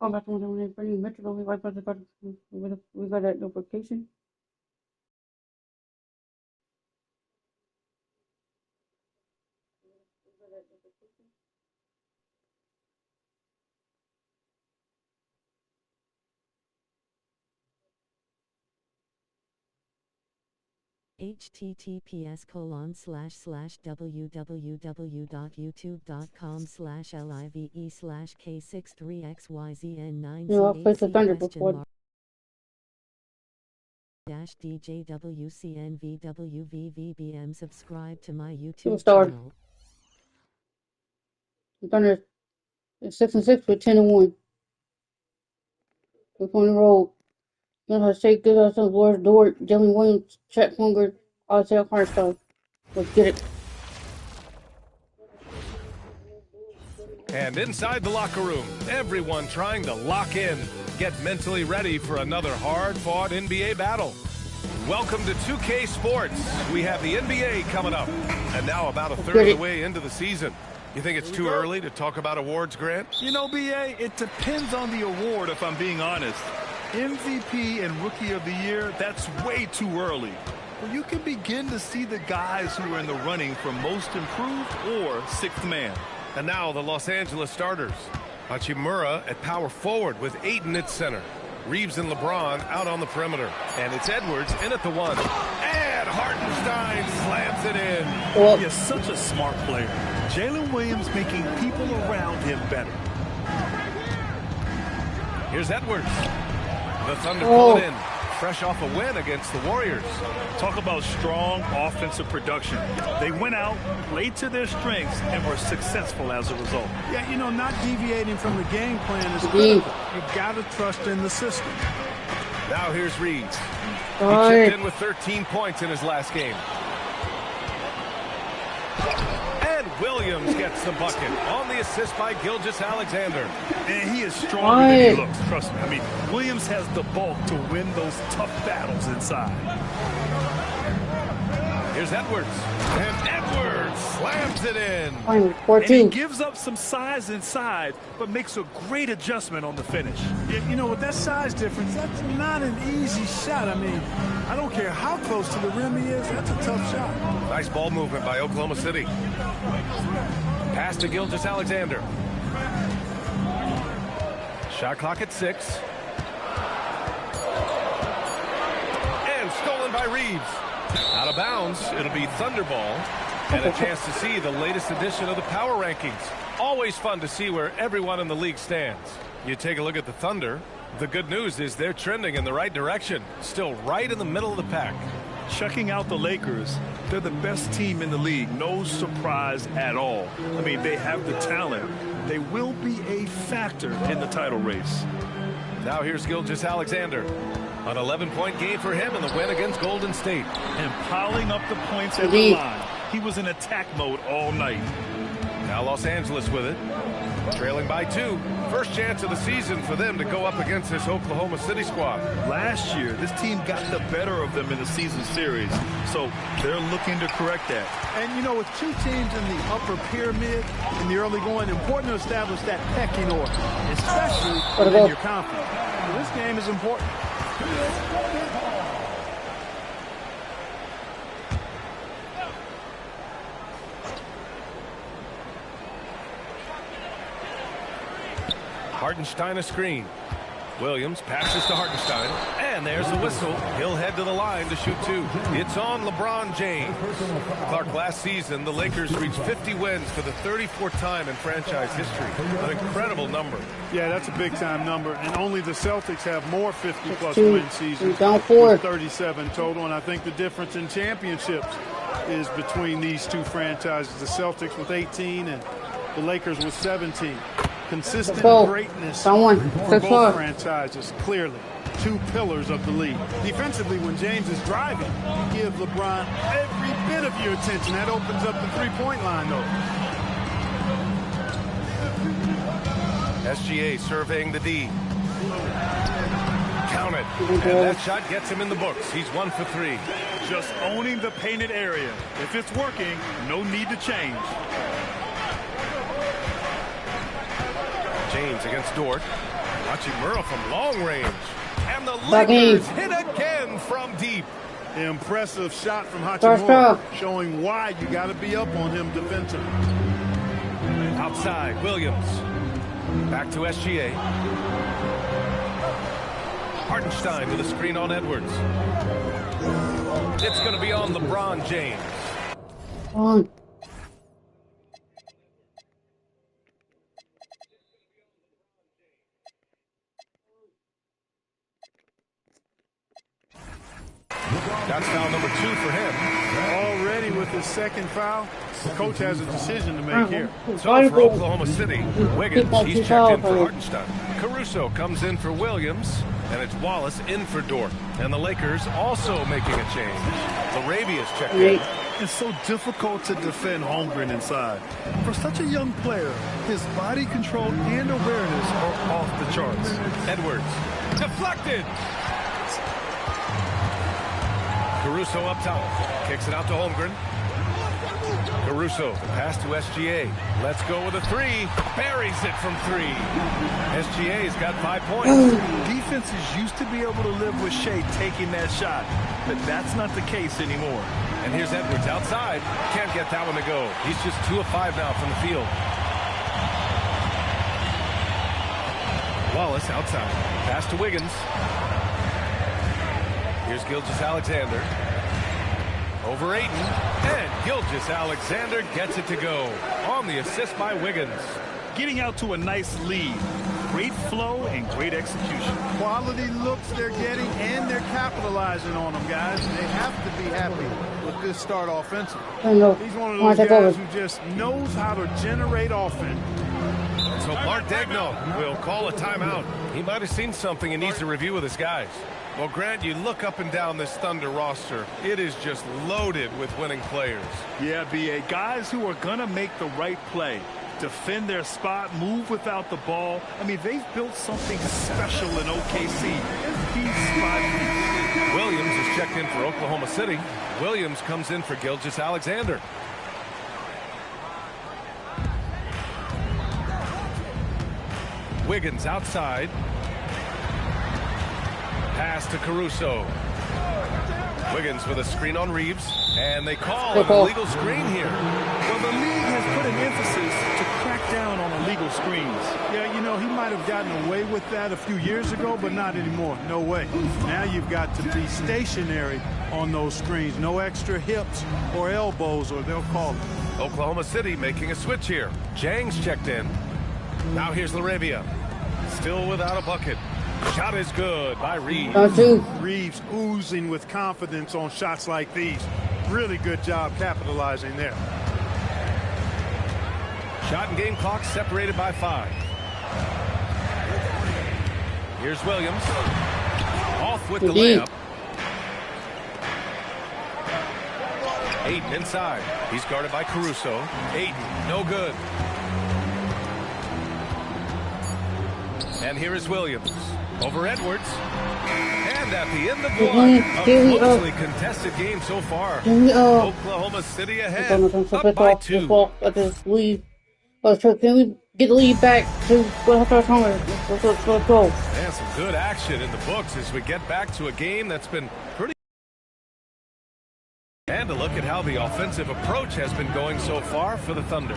Oh, that's one when they bring Metro. We got that notification. You know, I played the Thunder before. DJWCNVWVVBM. Subscribe to my Two YouTube stars. channel. The Thunder is 6-6 with 10-1. We're on the road. You know how to shake good us some Lord Dort, Jalen Williams, Chet Hunger, Isaiah Hartenstein. Let's get it. And inside the locker room, everyone trying to lock in, get mentally ready for another hard-fought NBA battle. Welcome to 2K Sports. We have the NBA coming up, and now about a third of the way into the season. You think it's too early to talk about awards, Grant? You know, BA, it depends on the award, if I'm being honest. MVP and Rookie of the Year, that's way too early. Well, you can begin to see the guys who are in the running for Most Improved or Sixth Man. And now the Los Angeles starters. Hachimura at power forward with Ayton at center. Reeves and LeBron out on the perimeter. And it's Edwards in at the one. And Hartenstein slams it in. He is such a smart player. Jalen Williams making people around him better. Here's Edwards. The Thunder pull it in. Fresh off a win against the Warriors. Talk about strong offensive production. They went out, played to their strengths, and were successful as a result. Yeah, you know, not deviating from the game plan is critical. You got to trust in the system. Now here's Reeves. He chipped in with 13 points in his last game. And Williams gets the bucket on the assist by Gilgeous-Alexander. And he is stronger than he looks, trust me. I mean, Williams has the bulk to win those tough battles inside. Here's Edwards. And Edwards slams it in. And he gives up some size inside, but makes a great adjustment on the finish. You know, with that size difference, that's not an easy shot. I mean, I don't care how close to the rim he is, that's a tough shot. Nice ball movement by Oklahoma City. Pass to Gilgeous-Alexander. Shot clock at 6. And stolen by Reeves. Out of bounds, it'll be Thunderball. And a chance to see the latest edition of the power rankings. Always fun to see where everyone in the league stands. You take a look at the Thunder. The good news is they're trending in the right direction. Still right in the middle of the pack. Checking out the Lakers, they're the best team in the league. No surprise at all. I mean, they have the talent. They will be a factor in the title race. Now here's Gilgeous-Alexander. An 11-point game for him in the win against Golden State. And piling up the points at the line. He was in attack mode all night. Now Los Angeles with it. Trailing by 2. First chance of the season for them to go up against this Oklahoma City squad. Last year, this team got the better of them in the season series. So they're looking to correct that. And, you know, with two teams in the upper pyramid in the early going, important to establish that pecking order, especially when you're confident. This game is important. Hartenstein a screen. Williams passes to Hartenstein. And there's the whistle. He'll head to the line to shoot 2. It's on LeBron James. Clark, last season, the Lakers reached 50 wins for the 34th time in franchise history. An incredible number. Yeah, that's a big-time number. And only the Celtics have more 50-plus win seasons. Down 4. 37 total. And I think the difference in championships is between these two franchises. The Celtics with 18 and the Lakers with 17. Consistent greatness for both franchises, clearly. Two pillars of the league. Defensively, when James is driving, you give LeBron every bit of your attention. That opens up the three-point line, though. SGA surveying the D. Count it. And that shot gets him in the books. He's 1 for 3. Just owning the painted area. If it's working, no need to change. James against Dort. Hachimura from long range. And the Lakers hit again from deep. Impressive shot from Hachimura, showing why you got to be up on him defensively. Outside, Williams. Back to SGA. Hartenstein with a screen on Edwards. It's going to be on LeBron James. That's foul number 2 for him. Already with his second foul, the coach has a decision to make here. So for Oklahoma City, Wiggins, he's checked in for Hartenstein. Caruso comes in for Williams, and it's Wallace in for Dort. And the Lakers also making a change. Larabia's checked in. It's so difficult to defend Holmgren inside. For such a young player, his body control and awareness are off the charts. Edwards, deflected. Caruso up top, kicks it out to Holmgren. Caruso, the pass to SGA. Let's go with a 3. Buries it from 3. SGA's got 5 points. Defenses used to be able to live with Shea taking that shot, but that's not the case anymore. And here's Edwards outside. Can't get that one to go. He's just 2 of 5 now from the field. Wallace outside. Pass to Wiggins. Here's Gilgeous-Alexander. Over Ayton. And Gilgeous-Alexander gets it to go. On the assist by Wiggins. Getting out to a nice lead. Great flow and great execution. Quality looks they're getting, and they're capitalizing on them, guys. They have to be happy with this start offensively. He's one of those guys who just knows how to generate offense. So Mark Daigneault will call a timeout. He might have seen something and needs to review with his guys. Well, Grant, you look up and down this Thunder roster. It is just loaded with winning players. Yeah, B.A. Guys who are going to make the right play. Defend their spot, move without the ball. I mean, they've built something special in OKC. Williams is checked in for Oklahoma City. Williams comes in for Gilgeous-Alexander. Wiggins outside. Pass to Caruso. Wiggins with a screen on Reeves. And they call an illegal screen here. Well, the league has put an emphasis to crack down on illegal screens. Yeah, you know, he might have gotten away with that a few years ago, but not anymore. No way. Now you've got to be stationary on those screens. No extra hips or elbows, or they'll call it. Oklahoma City making a switch here. Jang's checked in. Now here's Larabia. Still without a bucket. Shot is good by Reeves. Reeves oozing with confidence on shots like these. Really good job capitalizing there. Shot and game clock separated by 5. Here's Williams. Off with the layup. Ayton inside. He's guarded by Caruso. Ayton, no good. And here is Williams. Over Edwards. And at the end of one, a closely contested game so far. Oklahoma City ahead, up by 2. Can we get the lead back to let's go. And some good action in the books as we get back to a game that's been pretty. And a look at how the offensive approach has been going so far for the Thunder.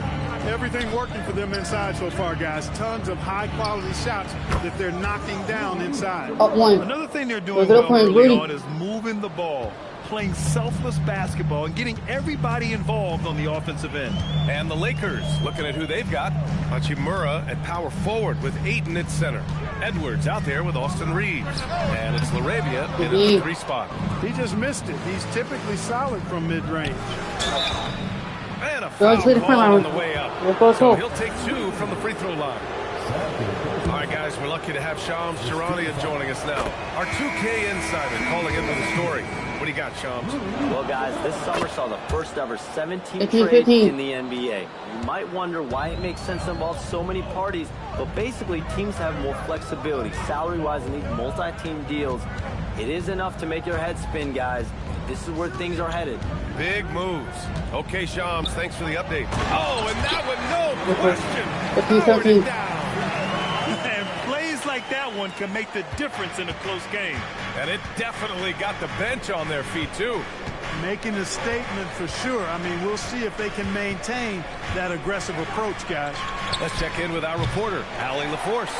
Everything working for them inside so far, guys. Tons of high-quality shots that they're knocking down inside. Another thing they're doing well early on is moving the ball, playing selfless basketball, and getting everybody involved on the offensive end. And the Lakers, looking at who they've got. Hachimura at power forward with Ayton at center. Edwards out there with Austin Reeves. And it's Larabia in the 3 spot. He just missed it. He's typically solid from mid-range. And a foul call on the way up. So he'll take 2 from the free throw line. All right, guys, we're lucky to have Shams Charania joining us now. Our 2K insider calling into the story. What do you got, Shams? Well, guys, this summer saw the first ever 17 trades in the NBA. You might wonder why it makes sense to involve so many parties, but basically teams have more flexibility salary-wise in these multi-team deals. It is enough to make your head spin, guys. This is where things are headed. Big moves. Okay, Shams, thanks for the update. Oh, and that one, no question. Powered it down. And plays like that one can make the difference in a close game. And it definitely got the bench on their feet, too. Making a statement for sure. I mean, we'll see if they can maintain that aggressive approach, guys. Let's check in with our reporter, Allie LaForce.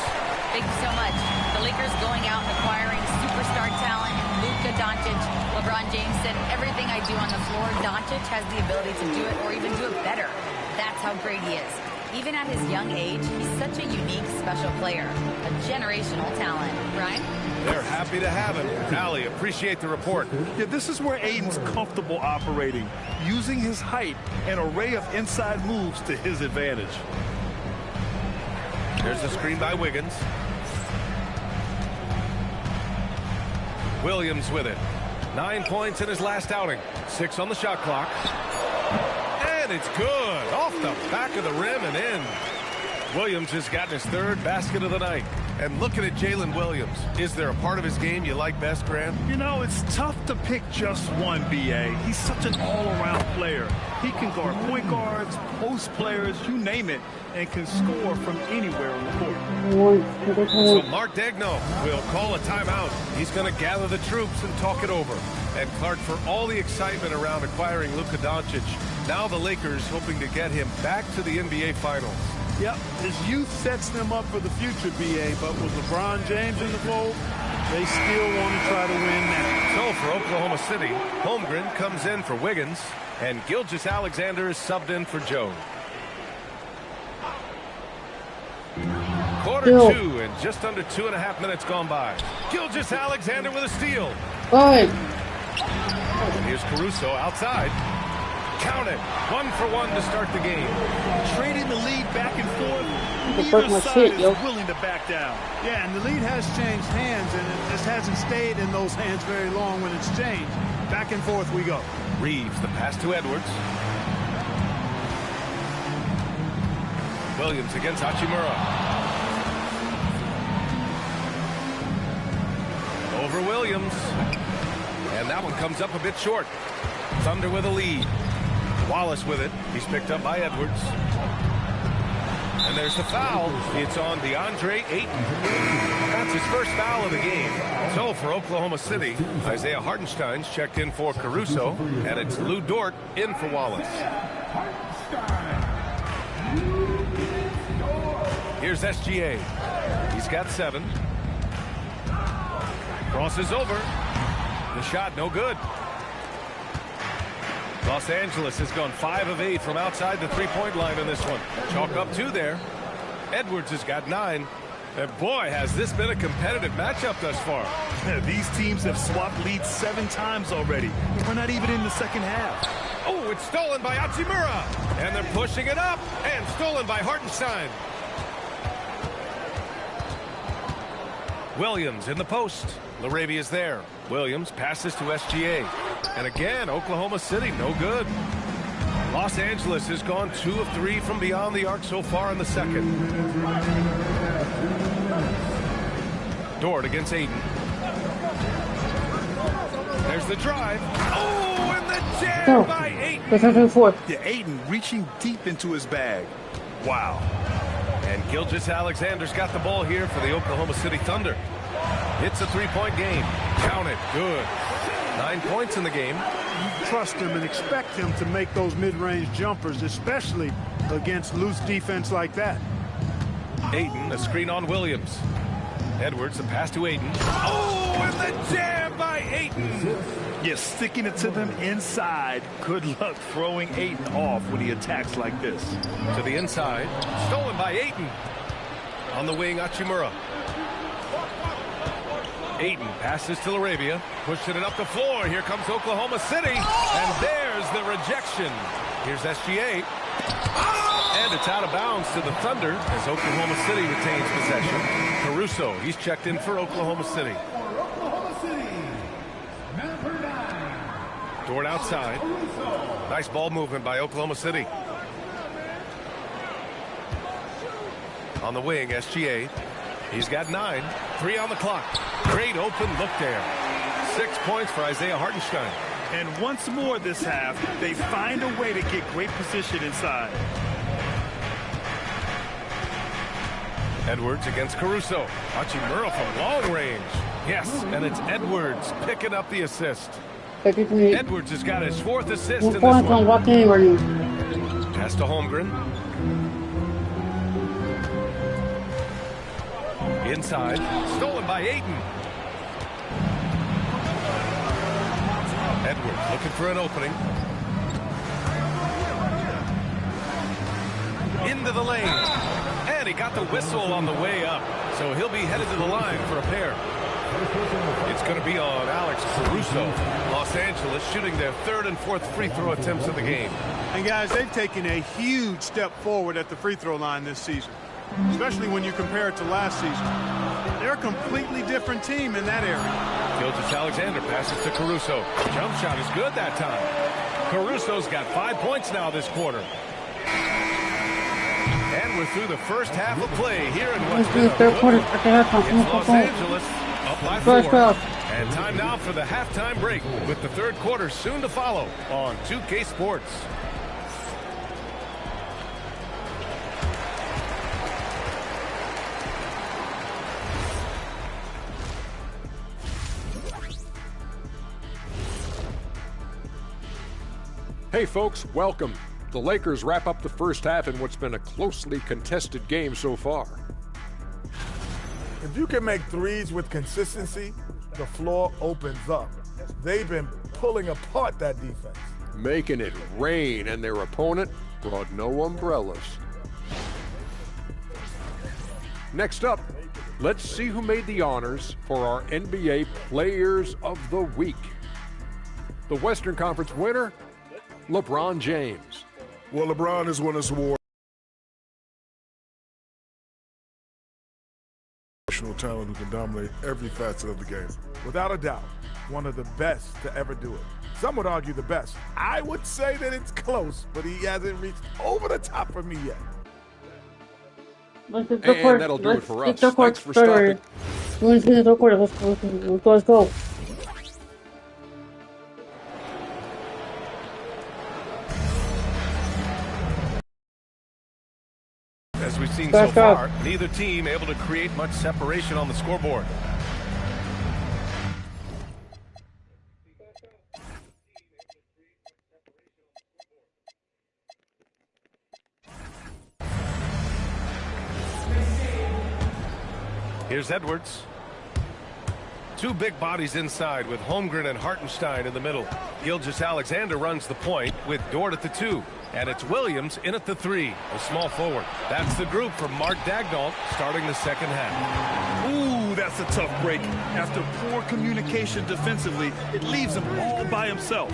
Thank you so much. The Lakers going out and acquiring superstar talent, Luka Doncic, LeBron James said, everything I do on the floor, Doncic has the ability to do it or even do it better. That's how great he is. Even at his young age, he's such a unique, special player. A generational talent. Brian? They're happy to have him. Allie, appreciate the report. Yeah, this is where Aiden's comfortable operating, using his height and array of inside moves to his advantage. There's the screen by Wiggins. Williams with it. 9 points in his last outing. 6 on the shot clock. And it's good. Off the back of the rim and in. Williams has gotten his 3rd basket of the night. And looking at Jalen Williams, is there a part of his game you like best, Grant? You know, it's tough to pick just one, B.A. He's such an all-around player. He can guard point guards, post players, you name it, and can score from anywhere on the court. So Mark Daigneault will call a timeout. He's going to gather the troops and talk it over. And Clark, for all the excitement around acquiring Luka Doncic, now the Lakers hoping to get him back to the NBA Finals. Yep, his youth sets them up for the future, B.A., but with LeBron James in the fold, they still want to try to win now. So for Oklahoma City, Holmgren comes in for Wiggins, and Gilgeous-Alexander is subbed in for Joe. Quarter 2 and just under 2.5 minutes gone by. Gilgeous-Alexander with a steal. Good. Here's Caruso outside. Count it. 1 for 1 to start the game. Trading the lead back and forth. Neither side is willing to back down. Yeah, and the lead has changed hands, and it just hasn't stayed in those hands very long when it's changed. Back and forth we go. Reeves, the pass to Edwards. Williams against Hachimura. Over Williams. And that one comes up a bit short. Thunder with a lead. Wallace with it. He's picked up by Edwards. And there's the foul. It's on DeAndre Ayton. That's his first foul of the game. So for Oklahoma City, Isaiah Hartenstein's checked in for Caruso. And it's Lou Dort in for Wallace. Here's SGA. He's got 7. Crosses over. The shot no good. Los Angeles has gone 5 of 8 from outside the three-point line in this one. Chalk up 2 there. Edwards has got 9. And boy, has this been a competitive matchup thus far. These teams have swapped leads 7 times already. We're not even in the second half. Oh, it's stolen by Hachimura. And they're pushing it up. And stolen by Hartenstein. Williams in the post. LaRavia's there. Williams passes to SGA. And again, Oklahoma City, no good. Los Angeles has gone 2 of 3 from beyond the arc so far in the second. Dort against Ayton. There's the drive. Oh, and the jam by Ayton. Yeah, Ayton reaching deep into his bag. Wow. And Gilgeous-Alexander's got the ball here for the Oklahoma City Thunder. It's a 3-point game. Count it. Good. 9 points in the game. You trust him and expect him to make those mid-range jumpers, especially against loose defense like that. Ayton, a screen on Williams. Edwards, the pass to Ayton. Oh, and the jam by Ayton. Yes, sticking it to them inside. Good luck throwing Ayton off when he attacks like this. To the inside. Stolen by Ayton. On the wing, Hachimura. Ayton passes to LaRavia. Pushing it up the floor. Here comes Oklahoma City. And there's the rejection. Here's SGA. And it's out of bounds to the Thunder as Oklahoma City retains possession. Caruso, he's checked in for Oklahoma City. Dort outside. Nice ball movement by Oklahoma City. On the wing, SGA. He's got 9. 3 on the clock. Great open look there. 6 points for Isaiah Hartenstein. And once more this half, they find a way to get great position inside. Edwards against Caruso. Hachimura from long range. Yes, and it's Edwards picking up the assist. Edwards has got his 4th assist in this one. Pass to Holmgren. Inside, stolen by Ayton. Edwards looking for an opening. Into the lane. And he got the whistle on the way up. So he'll be headed to the line for a pair. It's going to be on Alex Caruso. Los Angeles shooting their 3rd and 4th free throw attempts of the game. And guys, they've taken a huge step forward at the free throw line this season, especially when you compare it to last season. They're a completely different team in that area. Gilgeous-Alexander passes to Caruso. Jump shot is good that time. Caruso's got 5 points now this quarter. And we're through the first half of play here in what's been a good one. It's Los Angeles up by 4. And time now for the halftime break with the 3rd quarter soon to follow on 2K Sports. Hey folks, welcome. The Lakers wrap up the first half in what's been a closely contested game so far. If you can make threes with consistency, the floor opens up. They've been pulling apart that defense. Making it rain, and their opponent brought no umbrellas. Next up, let's see who made the honors for our NBA Players of the Week. The Western Conference winner, LeBron James. Well, LeBron has won this award. National talent who can dominate every facet of the game. Without a doubt, one of the best to ever do it. Some would argue the best. I would say that it's close, but he hasn't reached over the top for me yet. And that'll do it for us. Thanks for stopping. Let's go. As we've seen so far, neither team able to create much separation on the scoreboard. Here's Edwards. 2 big bodies inside with Holmgren and Hartenstein in the middle. Gilgeous-Alexander runs the point with Dort at the 2. And it's Williams in at the 3, a small forward. That's the group from Mark Daigneault starting the second half. Ooh, that's a tough break. After poor communication defensively, it leaves him all by himself.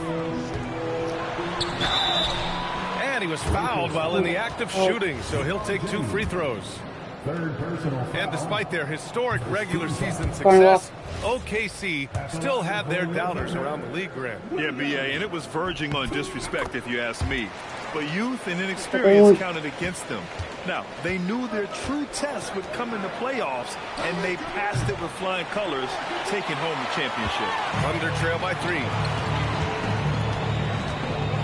And he was fouled while in the act of shooting, so he'll take 2 free throws. And despite their historic regular season success, OKC still had their doubters around the league, Grant. Yeah, BA, and it was verging on disrespect if you ask me. But youth and inexperience counted against them. Now, they knew their true test would come in the playoffs, and they passed it with flying colors, taking home the championship. Thunder trail by 3.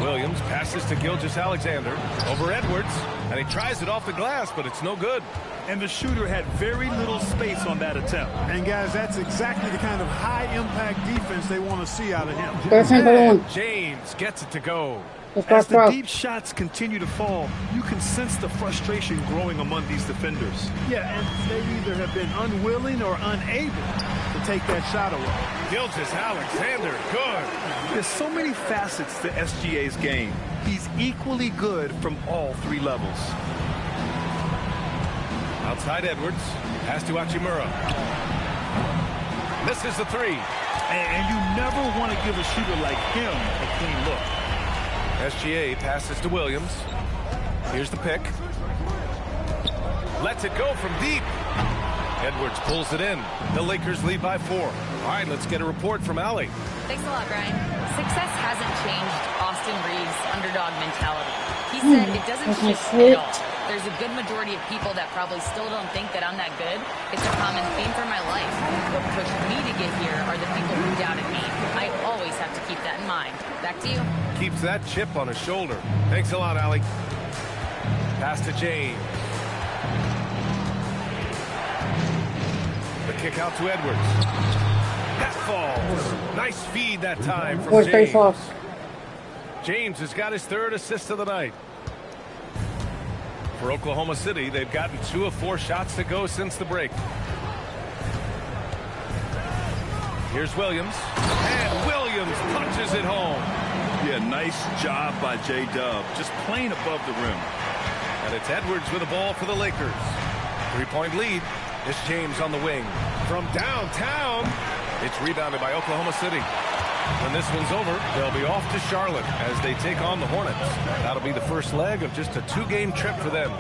Williams passes to Gilgeous-Alexander over Edwards, and he tries it off the glass, but it's no good. And the shooter had very little space on that attempt. And guys, that's exactly the kind of high-impact defense they want to see out of him. And James gets it to go. As the deep shots continue to fall, you can sense the frustration growing among these defenders. Yeah, and they either have been unwilling or unable to take that shot away. Gilgeous-Alexander, good. There's so many facets to SGA's game. He's equally good from all 3 levels. Outside Edwards, pass to Hachimura. Misses the 3. And you never want to give a shooter like him a clean look. SGA passes to Williams. Here's the pick. Lets it go from deep. Edwards pulls it in. The Lakers lead by 4. All right, let's get a report from Allie. Thanks a lot, Brian. Success hasn't changed Austin Reeves' underdog mentality. He said it doesn't change at all. There's a good majority of people that probably still don't think that I'm that good. It's a common theme for my life. What pushed me to get here are the people who doubted me. I always have to keep that in mind. Back to you. Keeps that chip on his shoulder. Thanks a lot, Allie. Pass to James. The kick out to Edwards. That falls. Nice feed that time from James. James has got his 3rd assist of the night. For Oklahoma City, they've gotten 2 of 4 shots to go since the break. Here's Williams. And Williams punches it home. Yeah, nice job by J-Dub. Just playing above the rim. And it's Edwards with the ball for the Lakers. 3-point lead. It's James on the wing. From downtown, it's rebounded by Oklahoma City. When this one's over, they'll be off to Charlotte as they take on the Hornets. That'll be the first leg of just a 2-game trip for them.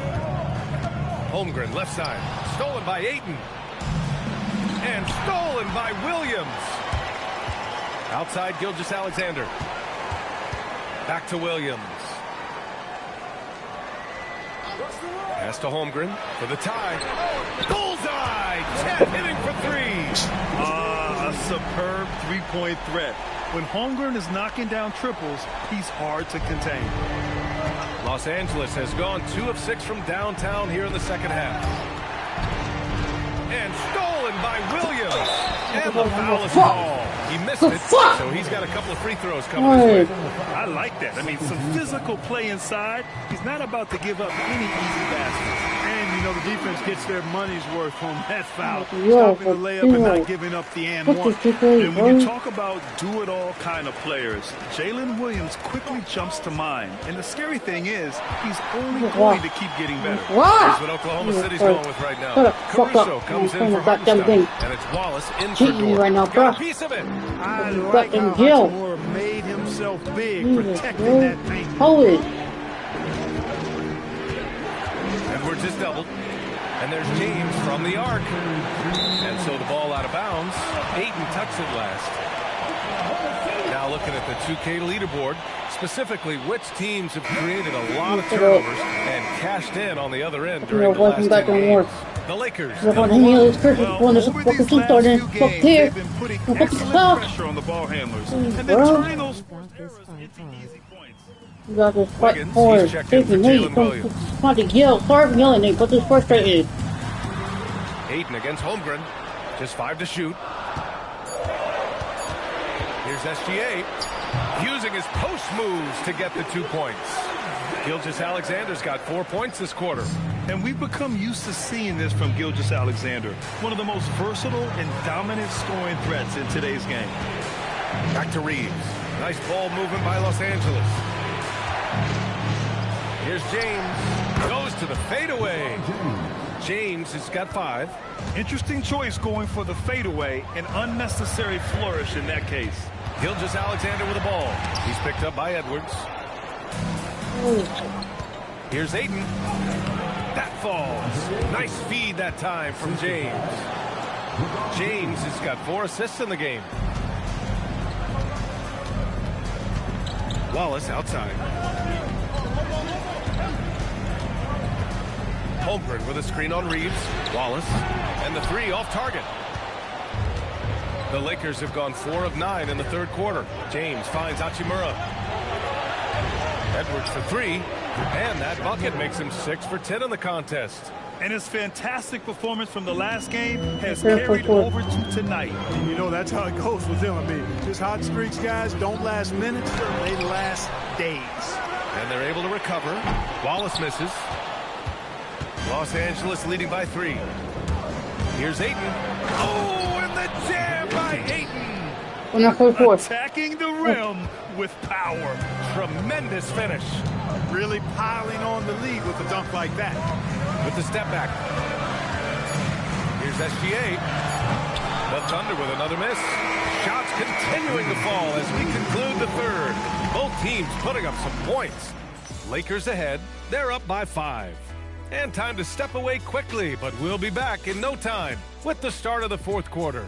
Holmgren, left side. Stolen by Ayton. And stolen by Williams. Outside, Gilgeous-Alexander. Back to Williams. Pass to Holmgren for the tie. Bullseye! Chet hitting for 3. A superb 3-point threat. When Holmgren is knocking down triples, he's hard to contain. Los Angeles has gone 2 of 6 from downtown here in the second half. And stolen by Williams. And the foul is called. He missed it, so he's got a couple of free throws coming his way. I like that. I mean, some physical play inside. He's not about to give up any easy baskets. And, you know, the defense gets their money's worth on that foul. Stopping the layup and not giving up the and one. And when you talk about do-it-all kind of players, Jalen Williams quickly jumps to mind. And the scary thing is, he's only going to keep getting better. Here's what Oklahoma City's going with right now. Caruso comes in for Hartenstein, and it's Wallace in for Dort. Right now, bro. Got a piece of it. I like how Hachimura made himself big, protecting that paint. Hold it. Edwards is doubled. And there's James from the arc. And so the ball out of bounds. Ayton tucks it last. Now looking at the 2K leaderboard, specifically which teams have created a lot of turnovers and cashed in on the other end during the last 10 games. The Lakers. Over these last few games, they've been putting excellent pressure on the ball handlers. And then turning those first errors into easy points. You got this fight Wiggins, forward. he's checked in for Jalen Williams. Not to yell. Sorry for yelling, Nate, but this frustrated. Ayton against Holmgren. Just 5 to shoot. Here's SGA. Using his post moves to get the 2 points. Gilgeous-Alexander's got 4 points this quarter. And we've become used to seeing this from Gilgeous-Alexander. One of the most versatile and dominant scoring threats in today's game. Back to Reeves. Nice ball movement by Los Angeles. Here's James. Goes to the fadeaway. James has got 5. Interesting choice going for the fadeaway. An unnecessary flourish in that case. Gilgeous-Alexander with the ball. He's picked up by Edwards. Here's Ayton. That falls. Nice feed that time from James. James has got 4 assists in the game. Wallace outside. Holmgren with a screen on Reeves. Wallace. And the 3 off target. The Lakers have gone 4 of 9 in the 3rd quarter. James finds Hachimura. Edwards for 3. And that bucket makes him 6 for 10 in the contest. And his fantastic performance from the last game has carried over to tonight. And you know, that's how it goes with him. I mean, just hot streaks, guys, don't last minutes. They last days. And they're able to recover. Wallace misses. Los Angeles leading by 3. Here's Ayton. Oh, and the jam by Ayton. Attacking the rim with power. Tremendous finish. Really piling on the lead with a dunk like that. With the step back. Here's SGA. The Thunder with another miss. Shots continuing to fall as we conclude the 3rd. Both teams putting up some points. Lakers ahead. They're up by 5. And time to step away quickly, but we'll be back in no time with the start of the 4th quarter.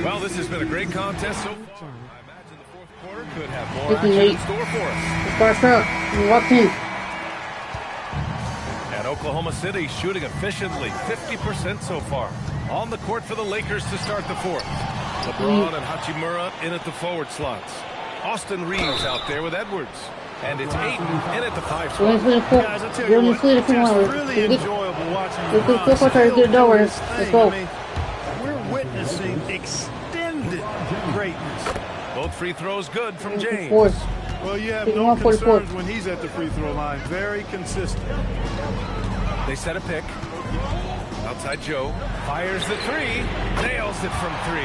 Well, this has been a great contest so far. I imagine the 4th quarter could have more action in store for us. First up, walk in. And Oklahoma City shooting efficiently, 50% so far. On the court for the Lakers to start the 4th. LeBron and Hachimura in at the forward slots. Austin Reeves out there with Edwards. And it's Ayton in at the 5 spot. Guys, I tell you what, just really enjoyable watching LeBron Let's go. I mean, we're witnessing extended greatness. Both free throws good from James. Well, you have no concerns when he's at the free throw line. Very consistent. They set a pick. Outside Joe. Fires the 3. Nails it from 3.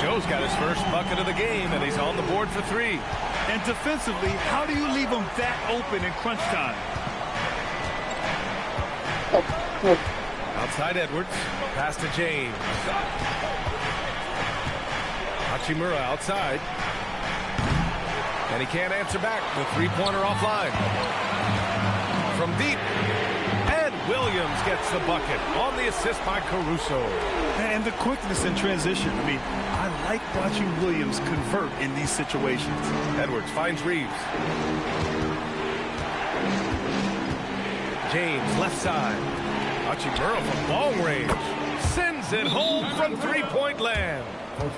Joe's got his first bucket of the game, and he's on the board for 3. And defensively, how do you leave him that open in crunch time? Outside Edwards. Pass to James. Hachimura outside. And he can't answer back. The three-pointer offline. From deep. And Williams gets the bucket on the assist by Caruso. And the quickness in transition. I mean, I like watching Williams convert in these situations. Edwards finds Reeves. James left side. Hachimura from long range. Sends it home from three-point land.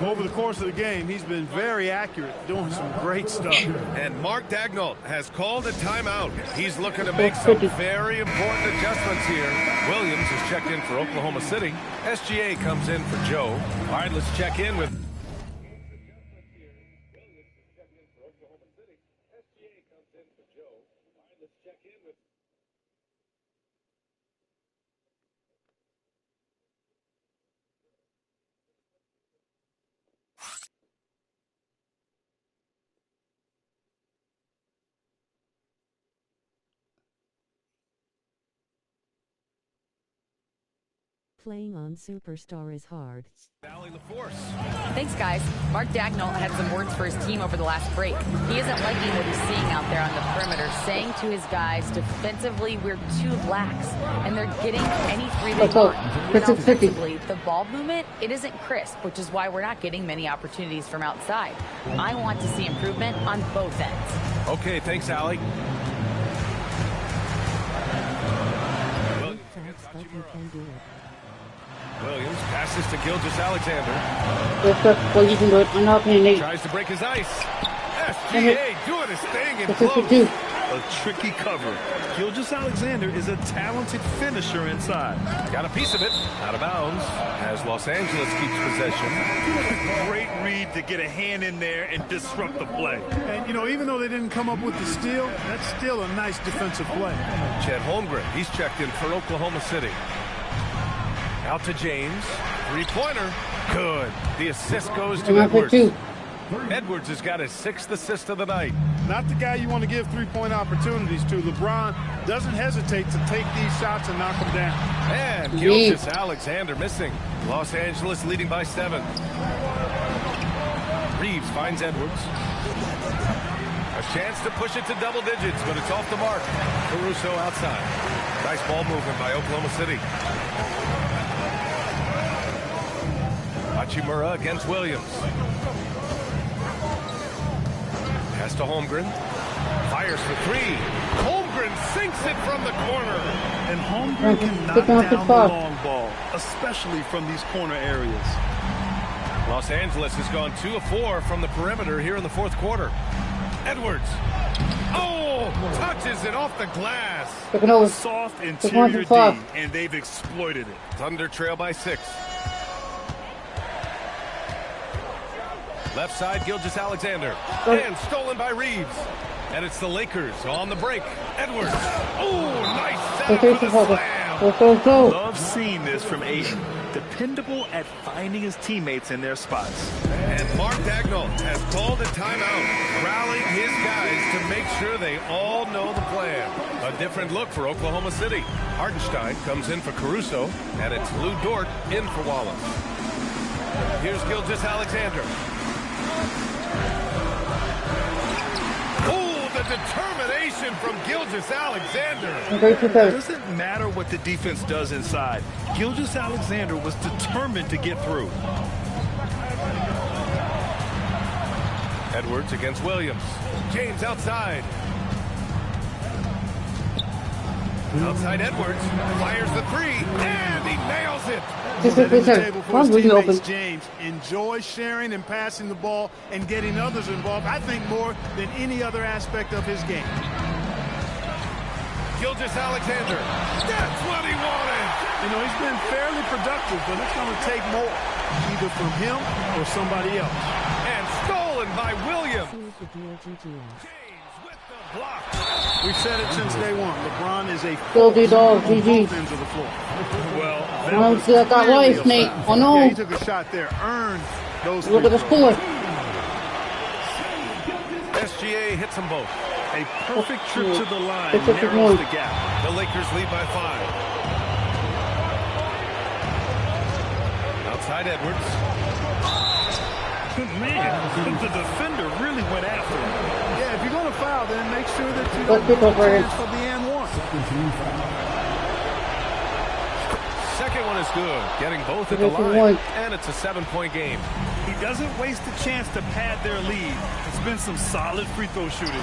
Over the course of the game, he's been very accurate, doing some great stuff. And Mark Daigneault has called a timeout. He's looking to make some very important adjustments here. Williams is checked in for Oklahoma City. SGA comes in for Joe. All right, let's check in with... Playing on Superstar is hard. Thanks, guys. Mark Daigneault had some words for his team over the last break. He isn't liking what he's seeing out there on the perimeter, saying to his guys, defensively, we're too lax, and they're getting any three they want. And offensively, the ball movement, it isn't crisp, which is why we're not getting many opportunities from outside. I want to see improvement on both ends. Okay, thanks, Allie. But you can do it. Williams passes to Gilgeous-Alexander. Well, you can do it. I'm not paying Nate. Tries to break his ice. SGA doing his thing in close. A tricky cover. Gilgeous-Alexander is a talented finisher inside. Got a piece of it. Out of bounds as Los Angeles keeps possession. Great read to get a hand in there and disrupt the play. And, you know, even though they didn't come up with the steal, that's still a nice defensive play. Chet Holmgren, he's checked in for Oklahoma City. Out to James. Three-pointer. Good. The assist goes to Edwards. Edwards has got his 6th assist of the night. Not the guy you want to give three-point opportunities to. LeBron doesn't hesitate to take these shots and knock them down. And Gilgeous-Alexander missing. Los Angeles leading by 7. Reeves finds Edwards. A chance to push it to double digits, but it's off the mark. Caruso outside. Nice ball movement by Oklahoma City. Hachimura against Williams. Pass to Holmgren. Fires for 3. Holmgren sinks it from the corner. And Holmgren can knock down the long ball, especially from these corner areas. Los Angeles has gone 2 of 4 from the perimeter here in the 4th quarter. Edwards. Oh, touches it off the glass. Soft interior D, and they've exploited it. Thunder trail by 6. Left side, Gilgeous-Alexander. And stolen by Reeves. And it's the Lakers on the break. Edwards. Oh, nice setup for the slam. Love seeing this from Ayton. Dependable at finding his teammates in their spots. And Mark Daigneault has called a timeout, rallying his guys to make sure they all know the plan. A different look for Oklahoma City. Hartenstein comes in for Caruso, and it's Lou Dort in for Wallace. Here's Gilgeous-Alexander. Oh, the determination from Gilgeous-Alexander. It doesn't matter what the defense does inside. Gilgeous-Alexander was determined to get through. Edwards against Williams. James outside. Outside Edwards fires the three, and he nails it. Setting the table for his teammates, James. Enjoy sharing and passing the ball and getting others involved, I think, more than any other aspect of his game. Gilgeous-Alexander. That's what he wanted. You know, he's been fairly productive, but it's going to take more, either from him or somebody else. And stolen by Williams. James with the block. We've said it since day one. LeBron is a Guilty dog, on GG. both ends of the floor. Well, that Oh, was see, I got clearly life, a Nate. foul. Oh, no. Yeah, he took a shot there, earned those Look at the free throws. score. SGA hits them both. a perfect trip to the line, It's a good narrows one. the gap. The Lakers lead by 5. Outside Edwards. Man, the defender really went after him. Yeah, if you're going to foul, then make sure that you Let's don't pick up right chance for the and one. Second one is good. Getting both at the This is line. one. And it's a 7-point game. He doesn't waste a chance to pad their lead. It's been some solid free throw shooting.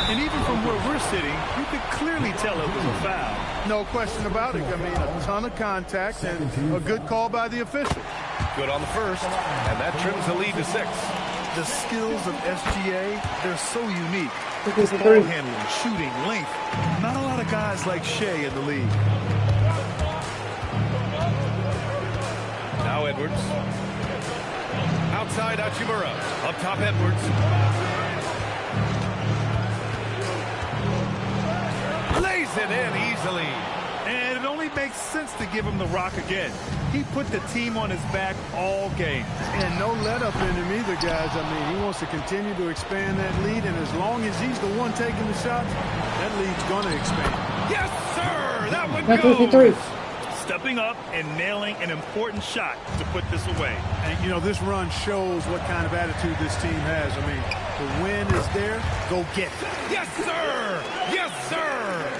And even from where we're sitting, you could clearly tell it was a foul. No question about it. I mean, a ton of contact and a good call by the official. Good on the first. And that trims the lead to 6. The skills of SGA, they're so unique. This is His a ball three. handling, shooting, length. Not a lot of guys like Shea in the league. Now Edwards. Outside Hachimura. Up top Edwards. Lays it in easily. And it only makes sense to give him the rock again. He put the team on his back all game. And no let-up in him either, guys. I mean, he wants to continue to expand that lead, and as long as he's the one taking the shots, that lead's going to expand. Yes, sir! That one That's goes! 53. Stepping up and nailing an important shot to put this away. And, you know, this run shows what kind of attitude this team has. I mean, the win is there. Go get it. Yes, sir! Yes, sir!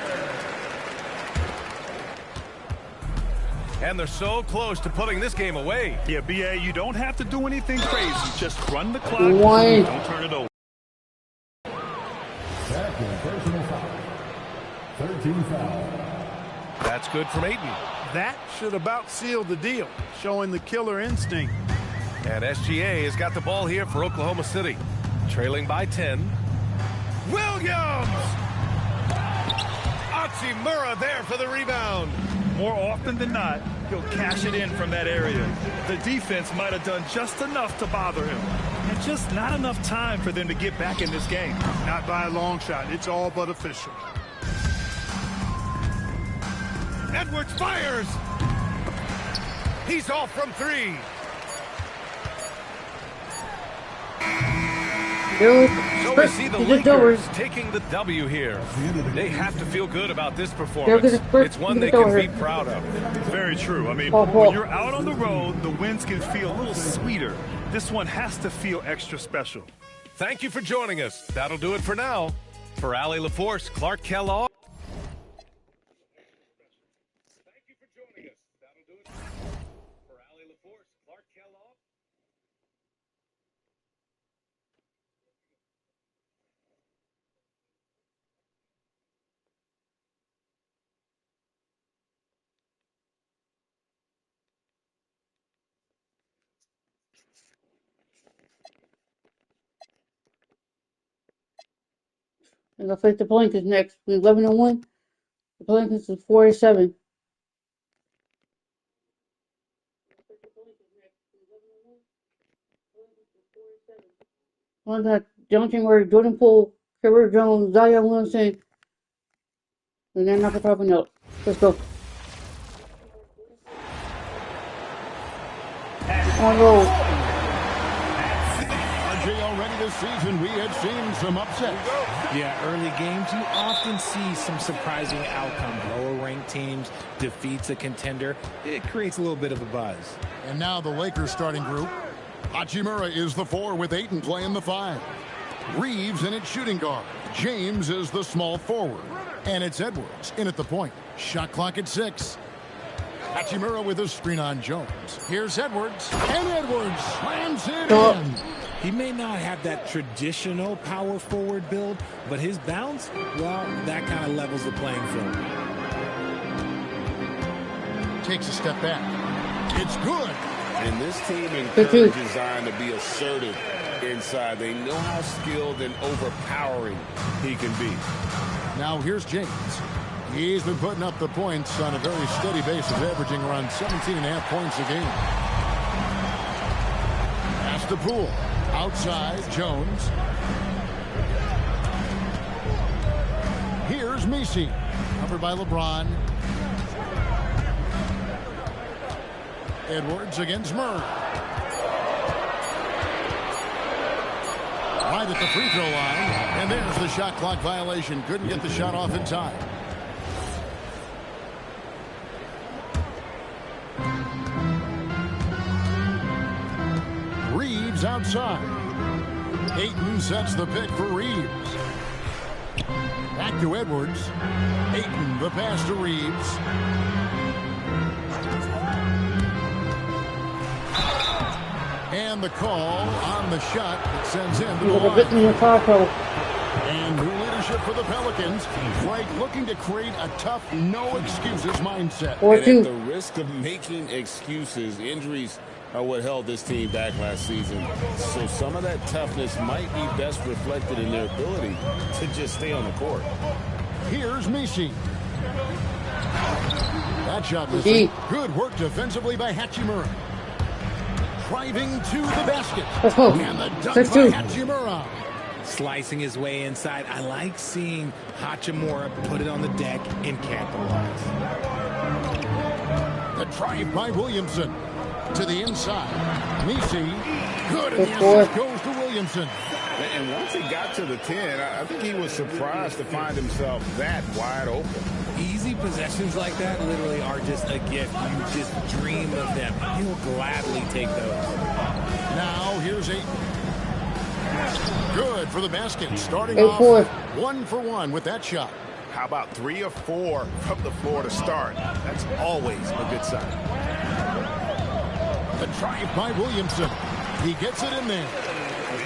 And they're so close to putting this game away. Yeah, BA, you don't have to do anything crazy. Just run the clock. One. Don't turn it over. Second personal foul. 13 foul. That's good from Ayton. That should about seal the deal, showing the killer instinct. And SGA has got the ball here for Oklahoma City. Trailing by 10. Williams! Hachimura there for the rebound. More often than not, he'll cash it in from that area. The defense might have done just enough to bother him. And just not enough time for them to get back in this game. Not by a long shot. It's all but official. Edwards fires. He's off from 3. So we see the Lakers taking the W here. They have to feel good about this performance. It's one they can be proud of. Very true. I mean, when you're out on the road, the wins can feel a little sweeter. This one has to feel extra special. Thank you for joining us. That'll do it for now. For Allie LaForce, Clark Kellogg. And they'll face the Pelicans next. 11-1. The Pelicans is 4-7. One got John Timber, Jordan Poole, Trevor Jones, Zion Williamson, and then not dropping out. Let's go. On roll. Already this season, we had seen some upsets. Yeah, early games, you often see some surprising outcomes. Lower-ranked teams defeats a contender. It creates a little bit of a buzz. And now the Lakers starting group. Hachimura is the 4 with Ayton playing the 5. Reeves in its shooting guard. James is the small forward. And it's Edwards in at the point. Shot clock at 6. Hachimura with a screen on Jones. Here's Edwards. And Edwards slams it in. He may not have that traditional power forward build, but his bounce, well, that kind of levels the playing field. takes a step back. It's good. And this team encourages Zion to be assertive inside. They know how skilled and overpowering he can be. Now here's James. He's been putting up the points on a very steady basis, averaging around 17.5 points a game. Pass to Poole. Outside, Jones. Here's Messi. Covered by LeBron. Edwards against Murray. Right at the free throw line. And there's the shot clock violation. Couldn't get the shot off in time. Reeves outside. Ayton sets the pick for Reeves. Back to Edwards. Ayton, the pass to Reeves. And the call on the shot that sends him to the line. And new leadership for the Pelicans. Frank looking to create a tough, no-excuses mindset. And at the risk of making excuses, injuries are what held this team back last season. So some of that toughness might be best reflected in their ability to just stay on the court. Here's Messi. That shot was good work defensively by Hachimura. Driving to the basket. And the dunk by Hachimura. Slicing his way inside. I like seeing Hachimura put it on the deck and capitalize. The drive by Williamson. To the inside. Messi. Good. And the assist goes to Williamson. And once he got to the 10, I think he was surprised to find himself that wide open. Easy possessions like that literally are just a gift. You just dream of them. He'll gladly take those. Now here's Ayton. Good for the basket. Starting off 1 for 1 with that shot. How about 3 or 4 from the floor to start? That's always a good sign. The drive by Williamson. He gets it in there.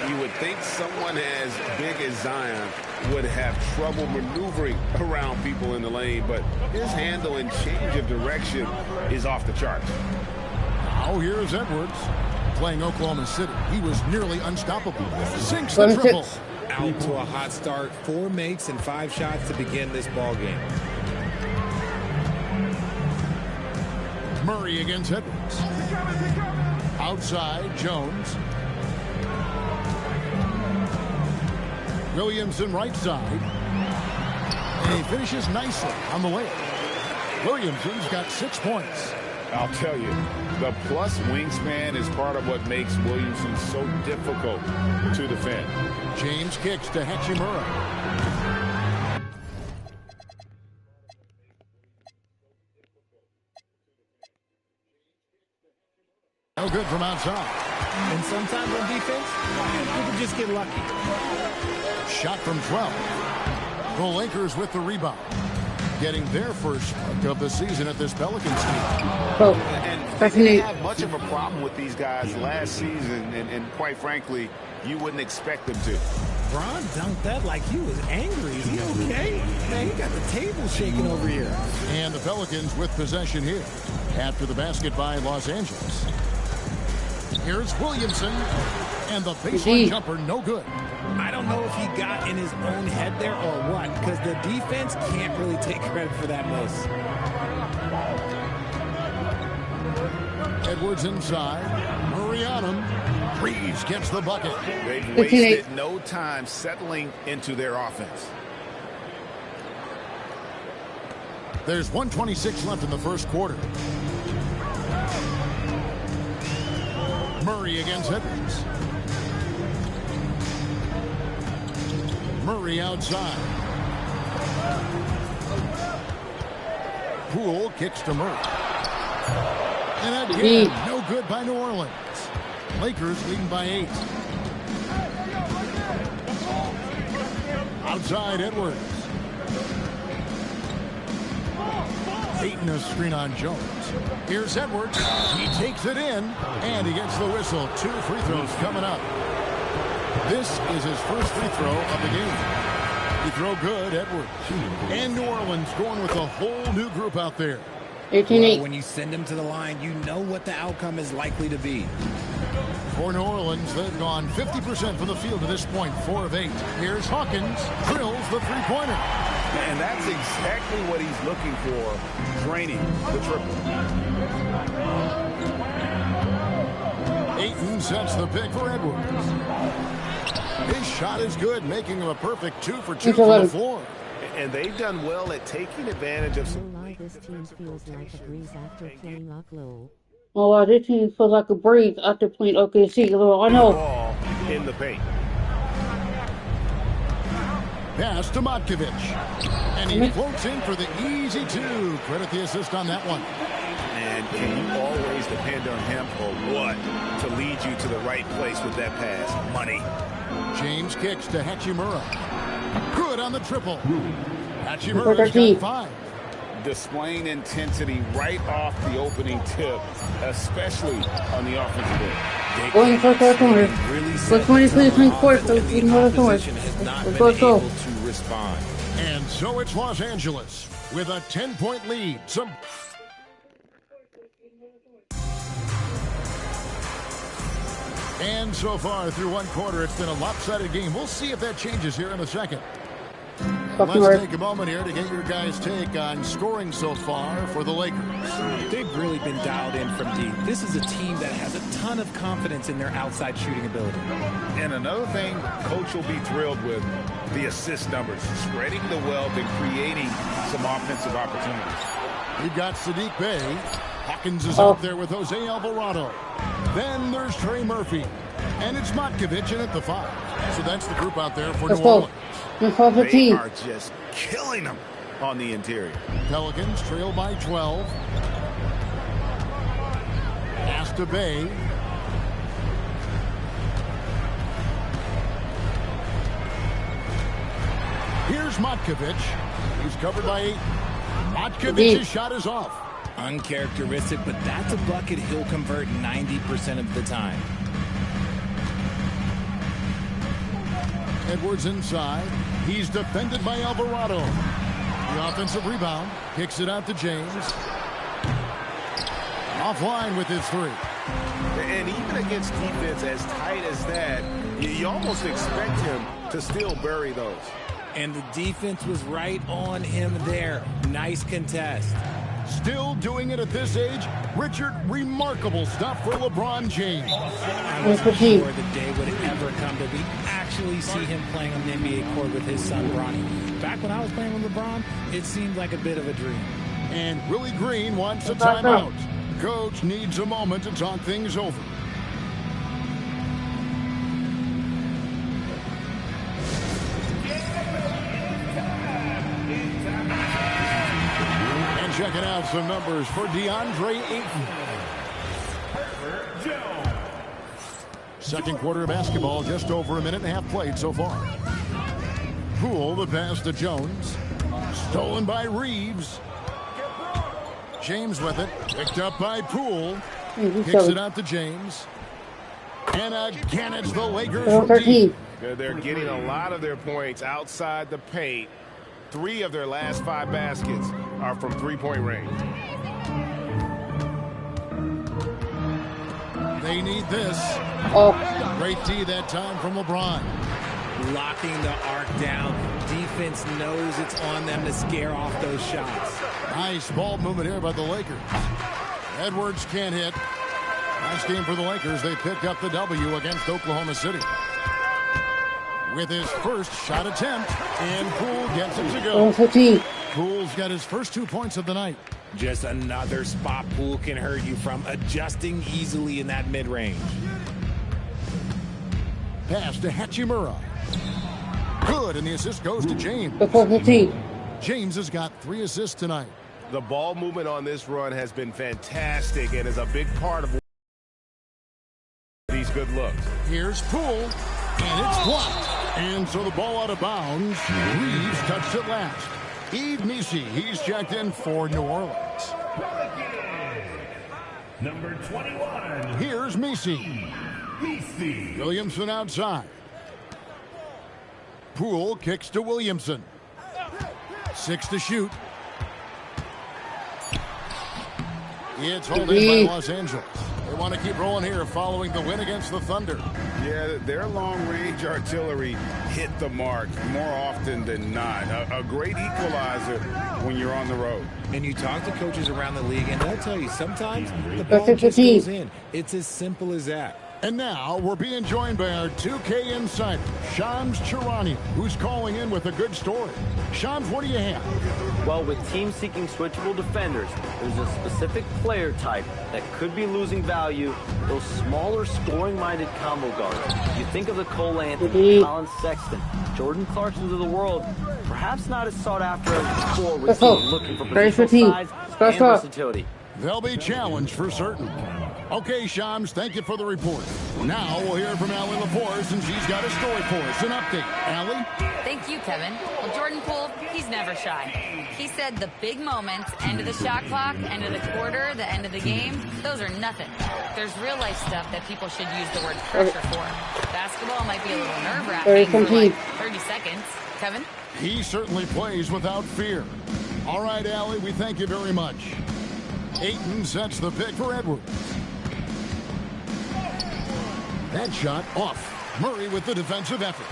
You would think someone as big as Zion would have trouble maneuvering around people in the lane, but his handle and change of direction is off the charts. Now here's Edwards playing Oklahoma City. He was nearly unstoppable. Sinks the triple. Out to a hot start. 4 makes and 5 shots to begin this ball game. Murray against Edwards. Outside, Jones. Williamson right side. And he finishes nicely on the way. Williamson's got 6 points. I'll tell you, the plus wingspan is part of what makes Williamson so difficult to defend. James kicks to Hachimura. No good from outside. And sometimes on defense, you can just get lucky. Shot from 12. The Lakers with the rebound. Getting their first look of the season at this Pelicans team. And they didn't have much of a problem with these guys last season, and quite frankly, you wouldn't expect them to. Bron dunked that like he was angry. Is he okay? Man, he got the table shaking over here. And the Pelicans with possession here after the basket by Los Angeles. Here's Williamson, and the baseline jumper, no good. I don't know if he got in his own head there or what, because the defense can't really take credit for that miss. Edwards inside. Murray on him. Reeves gets the bucket. They've wasted no time settling into their offense. There's 1:26 left in the first quarter. Murray against Edwards. Murray outside. Poole kicks to Murray. And again, no good by New Orleans. Lakers leading by 8. Outside Edwards. Ayton a screen on Jones. Here's Edwards. He takes it in, and he gets the whistle. 2 free throws coming up. This is his first free throw of the game. He throw good, Edwards. And New Orleans going with a whole new group out there. 18-8. When you send them to the line, you know what the outcome is likely to be. For New Orleans, they've gone 50% from the field to this point, 4 of 8. Here's Hawkins, drills the three-pointer. And that's exactly what he's looking for, draining the triple. Ayton sets the pick for Edwards. His shot is good, making him a perfect 2 for 2 from the floor. And they've done well at taking advantage of some. This team feels like a breeze after playing Oklahoma. Oh, wow, this team feels like a breeze after playing OKC. I know. Ball in the paint. Pass to Matkovic. And he floats in for the easy 2. Credit the assist on that one. And can you always depend on him or what to lead you to the right place with that pass? Money. James kicks to Hachimura. Good on the triple. Hachimura's got 5. Displaying intensity right off the opening tip, especially on the offensive end. Going for the corner. Let's 23-24. Let's go. And so it's Los Angeles with a 10-point lead. And so far through one quarter, it's been a lopsided game. We'll see if that changes here in a second. Let's take a moment here to get your guys' take on scoring so far for the Lakers. They've really been dialed in from deep. This is a team that has a ton of confidence in their outside shooting ability. And another thing Coach will be thrilled with, the assist numbers, spreading the wealth and creating some offensive opportunities. We've got Sadiq Bey. Hawkins is out there with Jose Alvarado. Then there's Trey Murphy. And it's Matkovic in at the 5. So that's the group out there for New Orleans. They are just killing them on the interior. Pelicans trail by 12. Pass to Bey. Here's Matkovic. He's covered by 8. Matkovic's shot is off. Uncharacteristic, but that's a bucket he'll convert 90% of the time. Edwards inside. He's defended by Alvarado. The offensive rebound. Kicks it out to James. Offline with his 3. And even against defense as tight as that, you almost expect him to still bury those. And the defense was right on him there. Nice contest. Still doing it at this age. Richard, remarkable stuff for LeBron James. I wasn't sure the day would ever come that we actually see him playing on the NBA court with his son, Bronny. Back when I was playing with LeBron, it seemed like a bit of a dream. And Willie Green wants a timeout. Coach needs a moment to talk things over. Checking out some numbers for DeAndre Ayton. Second quarter of basketball, just over a minute and a half played so far. Poole, the pass to Jones. Stolen by Reeves. James with it. Picked up by Poole. Kicks it out to James. And again, it's the Lakers from deep. They're getting a lot of their points outside the paint. 3 of their last 5 baskets are from three-point range. They need this. Great D that time from LeBron. Locking the arc down. Defense knows it's on them to scare off those shots. Nice ball movement here by the Lakers. Edwards can't hit. Nice game for the Lakers. They picked up the W against Oklahoma City. With his first shot attempt, and Poole gets it to go. Poole's got his first 2 points of the night. Just another spot Poole can hurt you from, adjusting easily in that mid-range. Pass to Hachimura. Good, and the assist goes to James. James has got 3 assists tonight. The ball movement on this run has been fantastic and is a big part of these good looks. Here's Poole, and it's blocked. And so the ball out of bounds. Reeves touched it last. Yves Missi, he's checked in for New Orleans. Number 21. Here's Missi. Williamson outside. Poole kicks to Williamson. 6 to shoot. It's held in by Los Angeles. They want to keep rolling here following the win against the Thunder. Yeah, their long-range artillery hit the mark more often than not. A great equalizer when you're on the road. And you talk to coaches around the league, and they'll tell you sometimes the ball just goes in. It's as simple as that. And now we're being joined by our 2K insider, Shams Charania, who's calling in with a good story. Shams, what do you have? Well, with teams seeking switchable defenders, there's a specific player type that could be losing value, those smaller scoring-minded combo guards. You think of the Cole Anthony, Colin Sexton, Jordan Clarksons of the world, perhaps not as sought after as before with teams looking for positional size and versatility. They'll be challenged for certain. Okay, Shams, thank you for the report. Now we'll hear from Allie LaForce, and she's got a story for us. An update. Allie? Thank you, Kevin. Well, Jordan Poole, he's never shy. He said the big moments, end of the shot clock, end of the quarter, the end of the game, those are nothing. There's real-life stuff that people should use the word pressure for. Basketball might be a little nerve-wracking for like 30 seconds. Kevin? He certainly plays without fear. All right, Allie, we thank you very much. Ayton sets the pick for Edwards. That shot off. Murray with the defensive effort.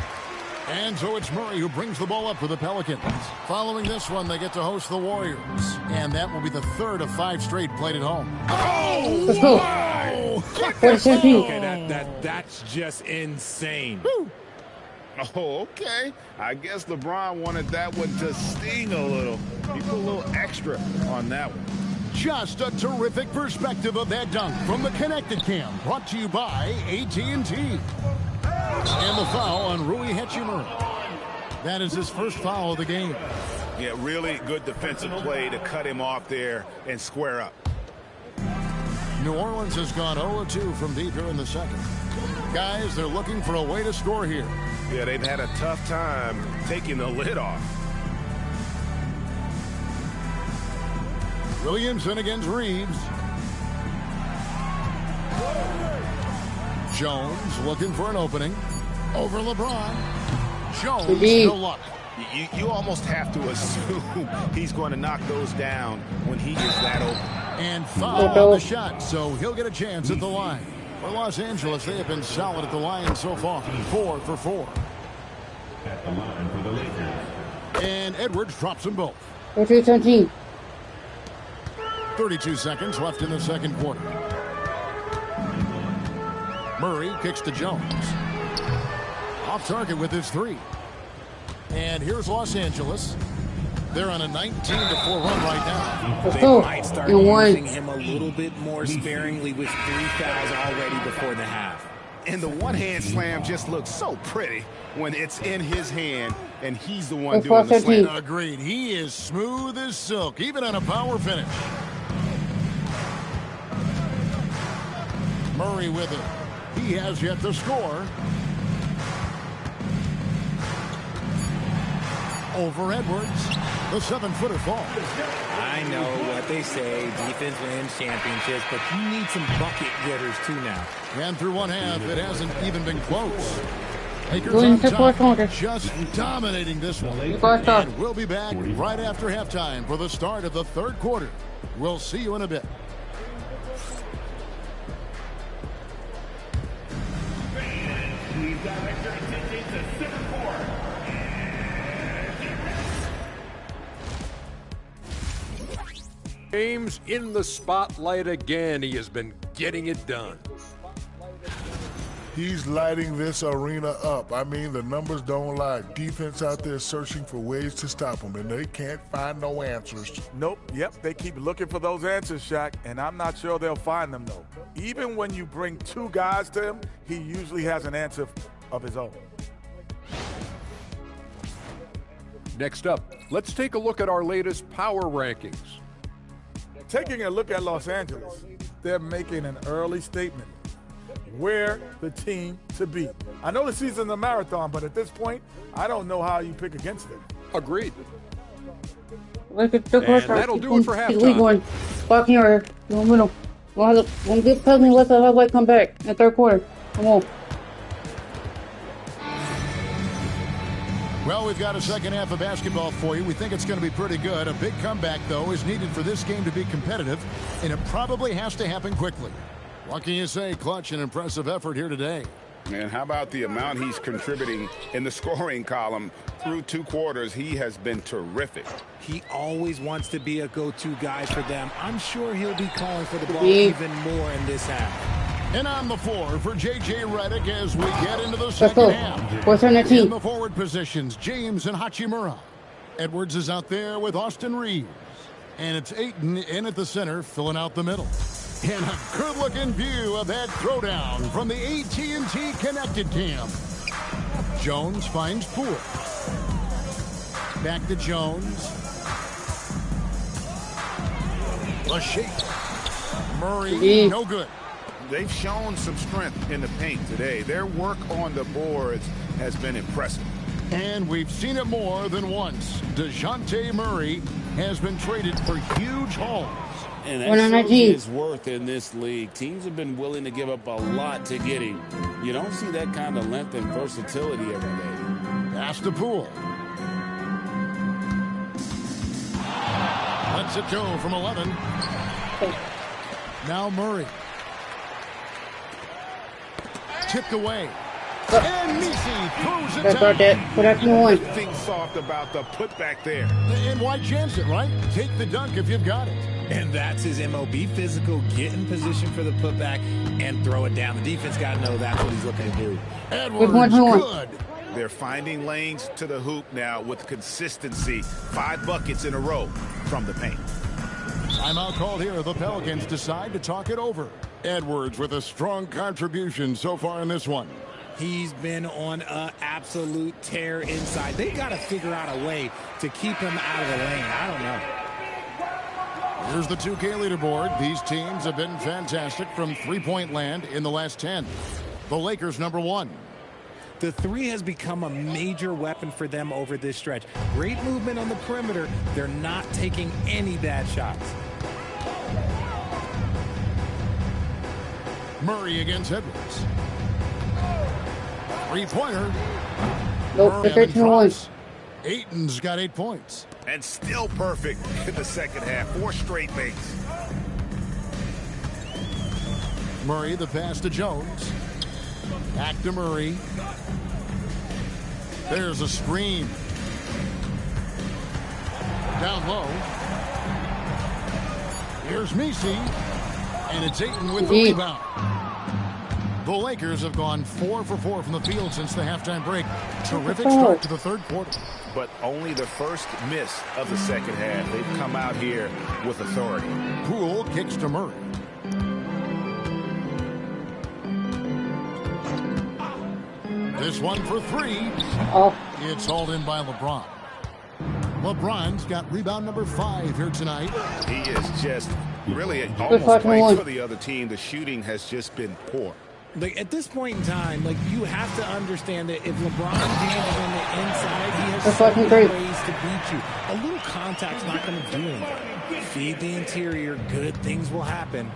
And so it's Murray who brings the ball up for the Pelicans. Following this one, they get to host the Warriors. And that will be the third of 5 straight played at home. Oh, let's go. wow. Okay, that's just insane. Woo. Oh, okay. I guess LeBron wanted that one to sting a little. He put a little extra on that one. Just a terrific perspective of that dunk from the Connected Cam, brought to you by AT&T. And the foul on Rui Hachimura. That is his first foul of the game. Yeah, really good defensive play to cut him off there and square up. New Orleans has gone 0-2 from deep here in the second. Guys, they're looking for a way to score here. Yeah, they've had a tough time taking the lid off. Williamson against Reeves. Jones looking for an opening. Over LeBron. Jones, no luck. You almost have to assume he's going to knock those down when he gets that open. And foul on the shot, so he'll get a chance at the line. For Los Angeles, they have been solid at the line so far. 4 for 4. At the line for the Lakers. And Edwards drops them both. 13-17. 32 seconds left in the second quarter. Murray kicks to Jones. Off target with his 3. And here's Los Angeles. They're on a 19-4 run right now. They might start using him a little bit more sparingly with 3 fouls already before the half. And the one-hand slam just looks so pretty when it's in his hand and he's the one doing the slam. Agreed. He is smooth as silk, even on a power finish. Murray with it. He has yet to score. Over Edwards. The 7-footer falls. I know what they say, defense wins championships, but you need some bucket getters too now. And through one half, it hasn't even been close. Lakers on top, just dominating this one. And we'll be back right after halftime for the start of the third quarter. We'll see you in a bit. Please direct your attention to center court. James in the spotlight again. He has been getting it done. He's lighting this arena up. I mean, the numbers don't lie. Defense out there searching for ways to stop him, and they can't find no answers. Nope. Yep. They keep looking for those answers, Shaq, and I'm not sure they'll find them, though. Even when you bring 2 guys to him, he usually has an answer of his own. Next up, let's take a look at our latest power rankings. Taking a look at Los Angeles, they're making an early statement. We're the team to beat. I know the season's a marathon, but at this point, I don't know how you pick against them. Agreed. And that'll do it for halftime. Going back here. We'll get Pugsley. Let's have White come back in the third quarter. Come on. Well, we've got a second half of basketball for you. We think it's going to be pretty good. A big comeback, though, is needed for this game to be competitive, and it probably has to happen quickly. What can you say? Clutch and impressive effort here today. And how about the amount he's contributing in the scoring column? Through 2 quarters, he has been terrific. He always wants to be a go-to guy for them. I'm sure he'll be calling for the ball even more in this half. And on the floor for J.J. Redick as we get into the second half. What's on the team? In the forward positions, James and Hachimura. Edwards is out there with Austin Reeves. And it's Ayton in at the center, filling out the middle. And a good-looking view of that throwdown from the AT&T Connected Cam. Jones finds Poole. Back to Jones. The shake. Murray, no good. They've shown some strength in the paint today. Their work on the boards has been impressive. And we've seen it more than once. DeJounte Murray has been traded for huge hauls. And that shows his worth in this league. Teams have been willing to give up a lot to get him. You don't see that kind of length and versatility every day. Pass to Poole. Lets it go from 11. Now Murray. Tipped away. And Nisi throws it down. Nothing soft about the putback there. And why chance it, right? Take the dunk if you've got it. And that's his MO. Be physical, get in position for the putback, and throw it down. The defense got to know that's what he's looking to do. Edwards, good. They're finding lanes to the hoop now with consistency. 5 buckets in a row from the paint. Timeout called here. The Pelicans decide to talk it over. Edwards with a strong contribution so far in this one. He's been on an absolute tear inside. They got to figure out a way to keep him out of the lane. I don't know. Here's the 2K leaderboard. These teams have been fantastic from three-point land in the last 10. The Lakers #1. The 3 has become a major weapon for them over this stretch. Great movement on the perimeter. They're not taking any bad shots. Murray against Edwards. Three-pointer. Nope, 13-1. Ayton's got 8 points. And still perfect in the second half. 4 straight makes. Murray, the pass to Jones. Back to Murray. There's a screen. Down low. Here's Misi. And it's Ayton with the rebound. The Lakers have gone 4 for 4 from the field since the halftime break. Terrific start to the third quarter. But only the first miss of the second half. They've come out here with authority. Poole kicks to Murray. This one for 3. Oh. It's hauled in by LeBron. LeBron's got rebound number 5 here tonight. He is just really almost playing for the other team. The shooting has just been poor. Like at this point in time, like you have to understand that if LeBron James is on the inside, he has so many ways to beat you. A little contact's not going to do anything. Feed the interior, good things will happen.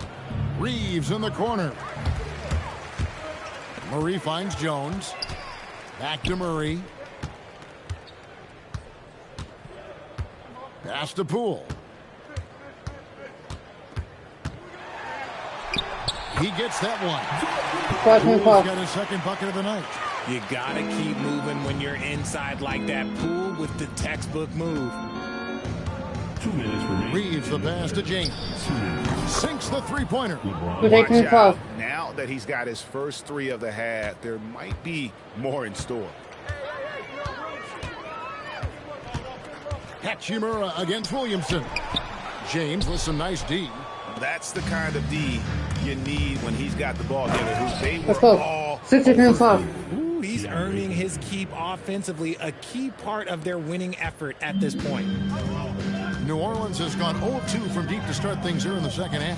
Reeves in the corner. Murray finds Jones. Back to Murray. Pass to Poole. He gets that one. Poole's got his second bucket of the night. You got to keep moving when you're inside like that. Poole with the textbook move. 2 minutes remaining. Reeves the pass to James. Sinks the three-pointer. Watch out. Now that he's got his first 3 of the half, there might be more in store. Hachimura against Williamson. James with some nice D. That's the kind of D you need when he's got the ball together. They Let's were go. all 6-5. Ooh, he's earning his keep offensively, a key part of their winning effort at this point. New Orleans has gone 0-2 from deep to start things here in the second half.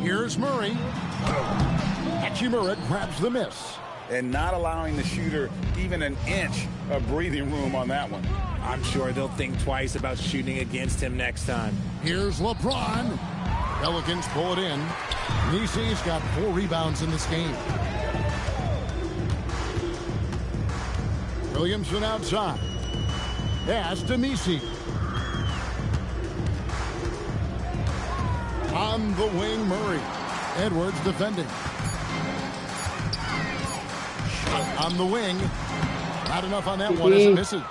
Here's Murray. Hachimura grabs the miss. And not allowing the shooter even an inch of breathing room on that one. I'm sure they'll think twice about shooting against him next time. Here's LeBron. Pelicans pull it in. Nisi's got 4 rebounds in this game. Williamson outside. Pass to Misi. On the wing, Murray. Edwards defending. Shot on the wing. Not enough on that one as it misses.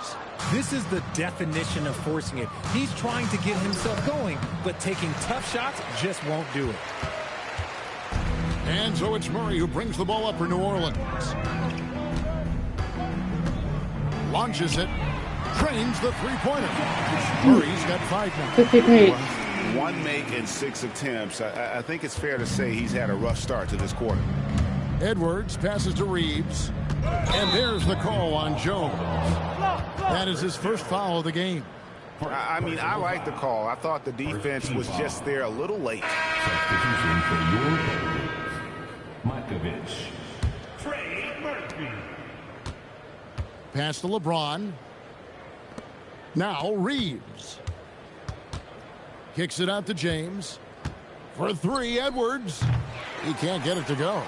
This is the definition of forcing it. He's trying to get himself going, but taking tough shots just won't do it. And so it's Murray who brings the ball up for New Orleans. Launches it. Trains the three-pointer. Murray's got 5 now. One make in 6 attempts. I think it's fair to say he's had a rough start to this quarter. Edwards passes to Reeves. And there's the call on Jones. That is his first foul of the game. I mean, I like the call. I thought the defense was just there a little late. Substitution for your Markovich. Trey Murphy. Pass to LeBron. Now Reeves. Kicks it out to James. For 3, Edwards. He can't get it to go.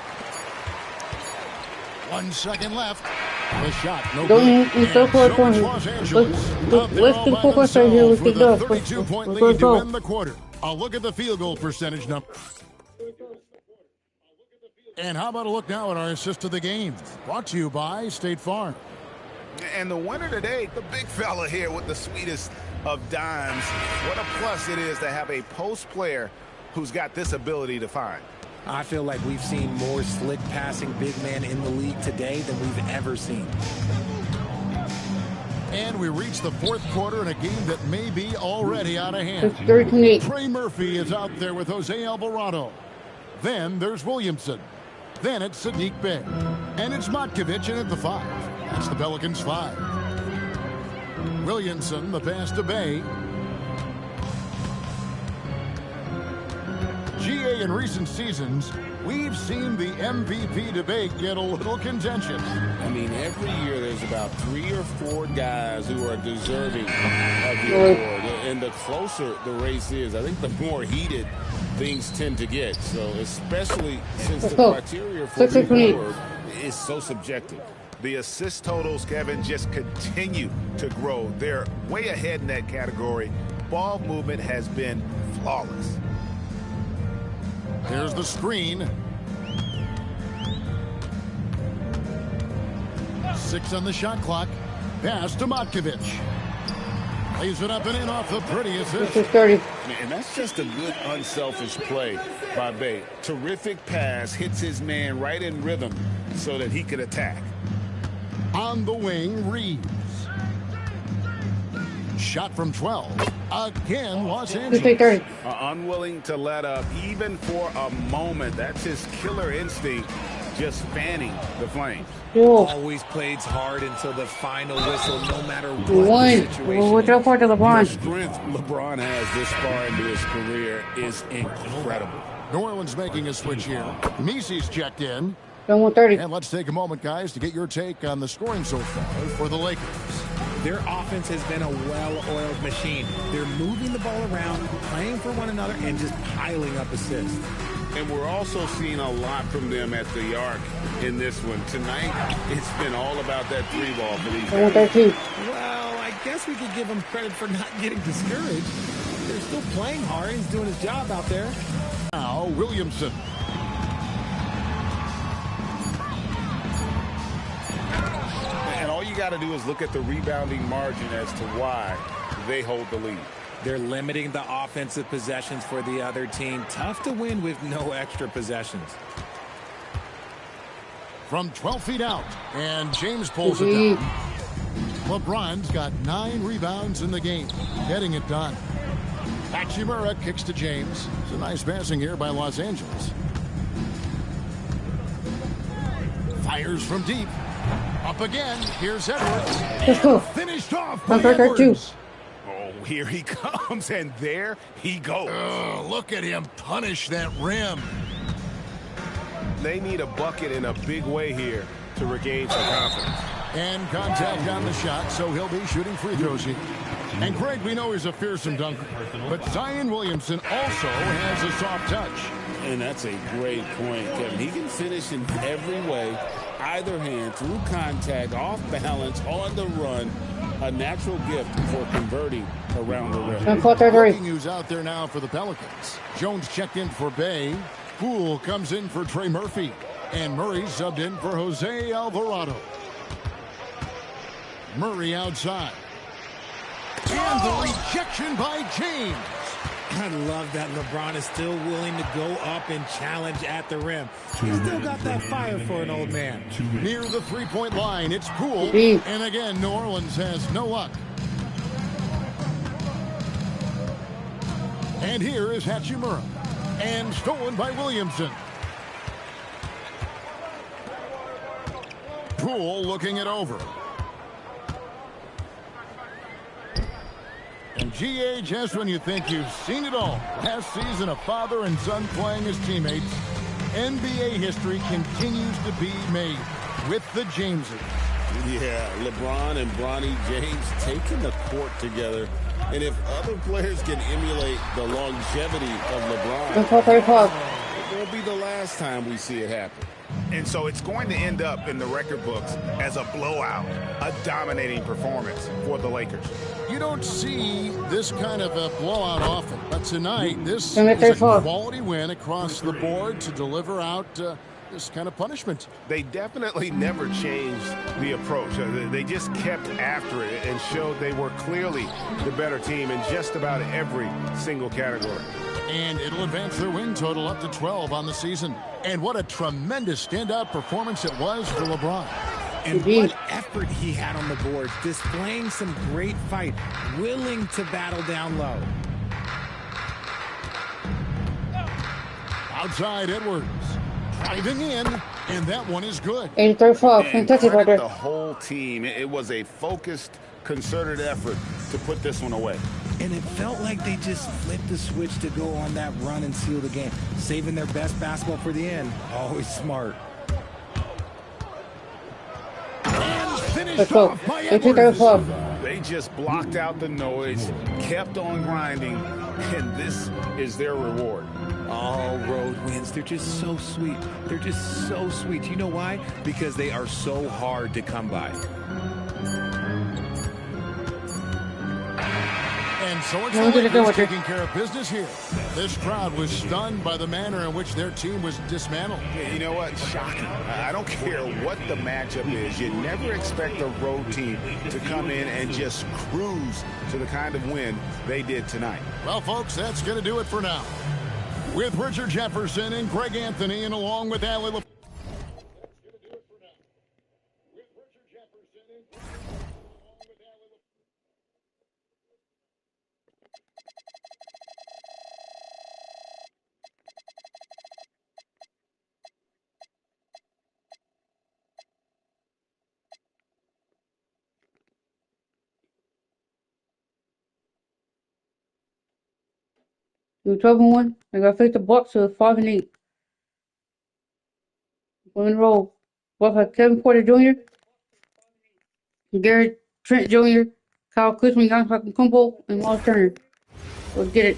1 second left. The shot, no good. And so it's Los Angeles. Let's do focus right here with the 32-point lead to win the quarter. A look at the field goal percentage number. And how about a look now at our assist of the game? Brought to you by State Farm. And the winner today, the big fella here with the sweetest of dimes. What a plus it is to have a post player who's got this ability to find. I feel like we've seen more slick passing big man in the league today than we've ever seen. And we reach the 4th quarter in a game that may be already out of hand. Trey Murphy is out there with Jose Alvarado. Then there's Williamson. Then it's Sadiq Bey. And it's Matkovich in at the 5. That's the Pelicans 5. Williamson, the pass to Bey. GA in recent seasons, we've seen the MVP debate get a little contentious. I mean, every year there's about 3 or 4 guys who are deserving of the award. And the closer the race is, I think the more heated things tend to get. So especially since the criteria for the award is so subjective. The assist totals, Kevin, just continue to grow. They're way ahead in that category. Ball movement has been flawless. There's the screen. 6 on the shot clock. Pass to Matkovich. Lays it up and in off the pretty assist. And that's just a good unselfish play by Bey. Terrific pass, hits his man right in rhythm so that he could attack. On the wing, Reeves. Shot from 12. Again, Los Angeles. Unwilling to let up even for a moment. That's his killer instinct, just fanning the flames. Always plays hard until the final whistle, no matter what the situation. What's up for LeBron? The strength LeBron has this far into his career is incredible. New Orleans making a switch here. Misi's checked in. 130. And let's take a moment, guys, to get your take on the scoring so far for the Lakers. Their offense has been a well-oiled machine. They're moving the ball around, playing for one another, and just piling up assists. And we're also seeing a lot from them at the arc in this one. Tonight, it's been all about that 3-ball for these guys. Well, I guess we could give him credit for not getting discouraged. They're still playing hard. He's doing his job out there. Now, Williamson. And all you got to do is look at the rebounding margin as to why they hold the lead. They're limiting the offensive possessions for the other team. Tough to win with no extra possessions. From 12 feet out, and James pulls it down. LeBron's got 9 rebounds in the game, getting it done. Hachimura kicks to James. It's a nice passing here by Los Angeles. Fires from deep. Up again. Here's Edwards. Let's go. Finished off by Edwards. Oh, here he comes, and there he goes. Look at him punish that rim. They need a bucket in a big way here to regain some confidence. And contact on the shot, so he'll be shooting free throws here. And Greg, we know he's a fearsome dunker, but Zion Williamson also has a soft touch. And that's a great point, Kevin. He can finish in every way, either hand through contact, off balance, on the run. A natural gift for converting around the rim. Looking who's out there now for the Pelicans. Jones checked in for Bay. Poole comes in for Trey Murphy. And Murray subbed in for Jose Alvarado. Murray outside. And the rejection by James. I love that LeBron is still willing to go up and challenge at the rim. He's still got that fire for an old man. Near the three-point line, it's Poole. And again, New Orleans has no luck. And here is Hachimura. And stolen by Williamson. Poole looking it over. And GA, just when you think you've seen it all, last season a father and son playing as teammates, NBA history continues to be made with the Jameses. Yeah, LeBron and Bronny James taking the court together. And if other players can emulate the longevity of LeBron, it won't be the last time we see it happen. And so it's going to end up in the record books as a blowout, a dominating performance for the Lakers. You don't see this kind of a blowout often, but tonight this is a quality win across the board to deliver out this kind of punishment. They definitely never changed the approach. They just kept after it and showed they were clearly the better team in just about every single category. And it'll advance their win total up to 12 on the season. And what a tremendous standout performance it was for LeBron. And what effort he had on the boards, displaying some great fight, willing to battle down low. Outside Edwards, driving in, and that one is good. 83-12, Kentucky brother. The whole team, it was a focused, concerted effort to put this one away. And it felt like they just flipped the switch to go on that run and seal the game, saving their best basketball for the end. Always smart. Finished off by Edwards. They just blocked out the noise, kept on grinding, and this is their reward. All road wins. They're just so sweet. They're just so sweet. You know why? Because they are so hard to come by. And so it's taking care of business here. This crowd was stunned by the manner in which their team was dismantled. Yeah, you know what? Shocking. I don't care what the matchup is. You never expect a road team to come in and just cruise to the kind of win they did tonight. Well, folks, that's going to do it for now. With Richard Jefferson and Greg Anthony, and along with Allie LaFleur. You're 12-1. They got to face the Bucks to 5-8. One in a row. Bucks have Kevin Porter Jr., Garrett Trent Jr., Kyle Kuzma, Giannis Antetokounmpo, and Miles Turner. Let's get it.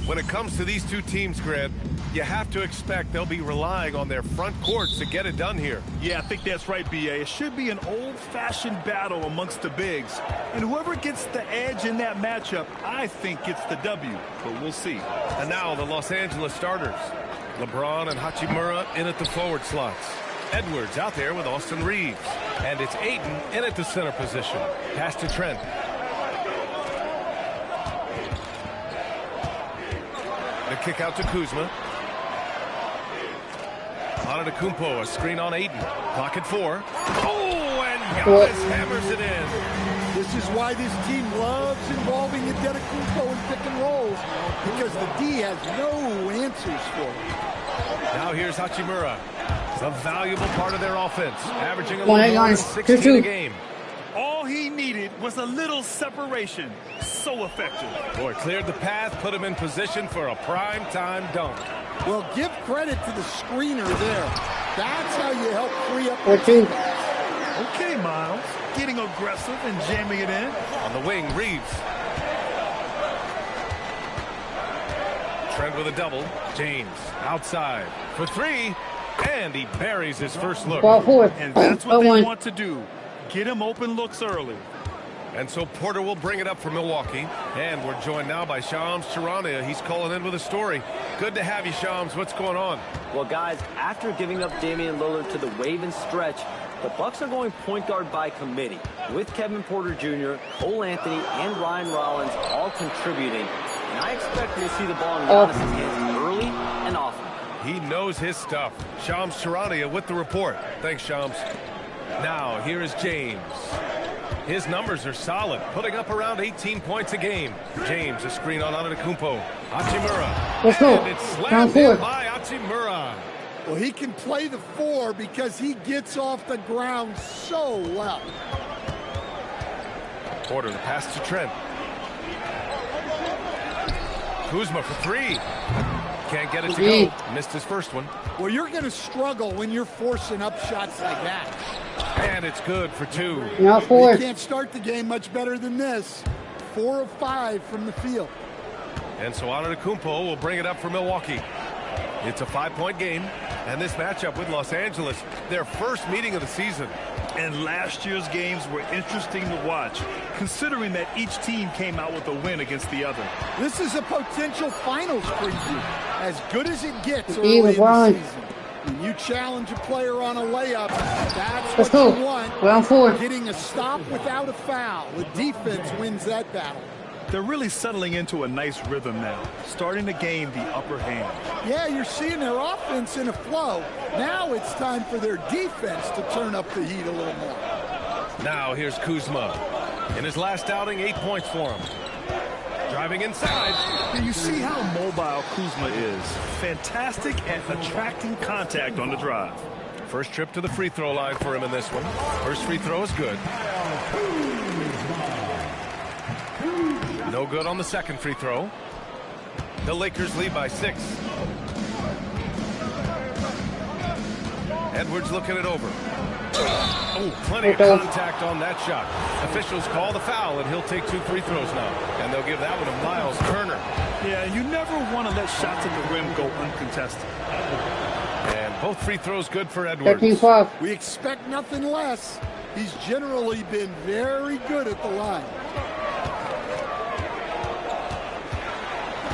When it comes to these two teams, Grant, you have to expect they'll be relying on their front courts to get it done here. Yeah, I think that's right, B.A. It should be an old-fashioned battle amongst the bigs. And whoever gets the edge in that matchup, I think gets the W. But we'll see. And now the Los Angeles starters. LeBron and Hachimura in at the forward slots. Edwards out there with Austin Reeves. And it's Ayton in at the center position. Pass to Trent. The kick out to Kuzma. Antetokounmpo, a screen on Ayton. Clock at 4. Oh, and Giannis hammers it in. This is why this team loves involving Antetokounmpo in pick and rolls, because the D has no answers for it. Now here's Hachimura. It's a valuable part of their offense, averaging a little more than 16 a game. All he needed was a little separation. So effective. Boy, cleared the path, put him in position for a prime-time dunk. Well, give credit to the screener there. That's how you help free up. Okay, Miles. Getting aggressive and jamming it in. On the wing, Reeves. Trent with a double. James outside for three. And he buries his first look. And that's what they want to do. Get him open looks early. And so Porter will bring it up for Milwaukee. And we're joined now by Shams Charania. He's calling in with a story. Good to have you, Shams. What's going on? Well, guys, after giving up Damian Lillard to the wave and stretch, the Bucks are going point guard by committee, with Kevin Porter Jr., Cole Anthony, and Ryan Rollins all contributing. And I expect we'll see the ball in Giannis' hands early and often. He knows his stuff. Shams Charania with the report. Thanks, Shams. Now, here is James. His numbers are solid, putting up around 18 points a game. James, a screen on Antetokounmpo. Hachimura. Let's go. And it's slammed in by Hachimura. Well, he can play the four because he gets off the ground so well. Porter, the pass to Trent. Kuzma for three. Can't get it to go. Missed his first one. Well, you're going to struggle when you're forcing up shots like that. And it's good for two. Now four. You can't start the game much better than this. 4 of 5 from the field. And so Antetokounmpo will bring it up for Milwaukee. It's a 5-point game, and this matchup with Los Angeles, their first meeting of the season. And last year's games were interesting to watch, considering that each team came out with a win against the other. This is a potential finals preview, as good as it gets early in the season. When you challenge a player on a layup, that's what you want. Round 4. Getting a stop without a foul. The defense wins that battle. They're really settling into a nice rhythm now, starting to gain the upper hand. Yeah, you're seeing their offense in a flow. Now it's time for their defense to turn up the heat a little more. Now here's Kuzma. In his last outing, 8 points for him. Driving inside. And you see how mobile Kuzma is. Fantastic at attracting contact on the drive. First trip to the free throw line for him in this one. First free throw is good. No good on the second free throw. The Lakers lead by 6. Edwards looking it over. Oh, plenty of contact on that shot. Officials call the foul, and he'll take 2 free throws now. And they'll give that one to Miles Turner. Yeah, you never want to let shots at the rim go uncontested. And both free throws good for Edwards. We expect nothing less. He's generally been very good at the line.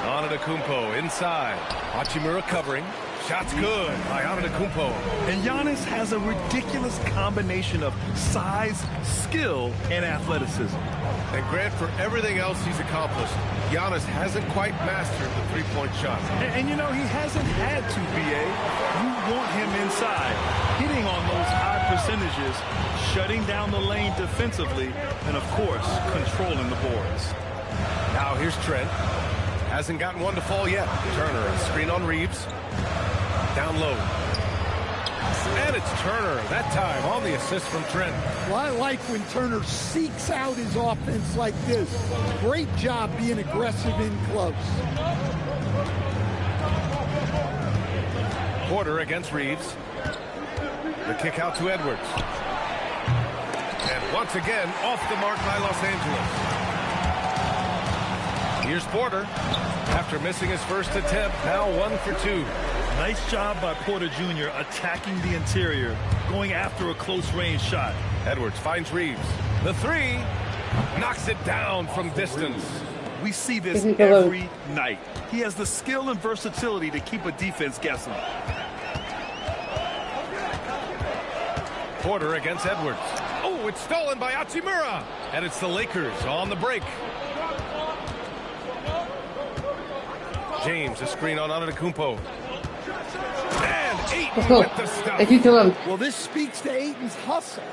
Antetokounmpo inside. Hachimura covering. Shot's good by Antetokounmpo. And Giannis has a ridiculous combination of size, skill, and athleticism. And Grant, for everything else he's accomplished, Giannis hasn't quite mastered the three-point shot. And you know, he hasn't had to, B.A. You want him inside, hitting on those high percentages, shutting down the lane defensively, and, of course, controlling the boards. Now here's Trent. Hasn't gotten one to fall yet. Turner, a screen on Reeves. Down low. And it's Turner, that time on the assist from Trent. Well, I like when Turner seeks out his offense like this. Great job being aggressive in close. Porter against Reeves. The kick out to Edwards. And once again, off the mark by Los Angeles. Here's Porter. After missing his first attempt, now 1 for 2. Nice job by Porter Jr. attacking the interior, going after a close-range shot. Edwards finds Reeves. The three knocks it down from distance. We see this every night. He has the skill and versatility to keep a defense guessing. Porter against Edwards. Oh, it's stolen by Hachimura. And it's the Lakers on the break. James, a screen on Antetokounmpo. And Ayton with the stuff. Well, this speaks to Ayton's hustle,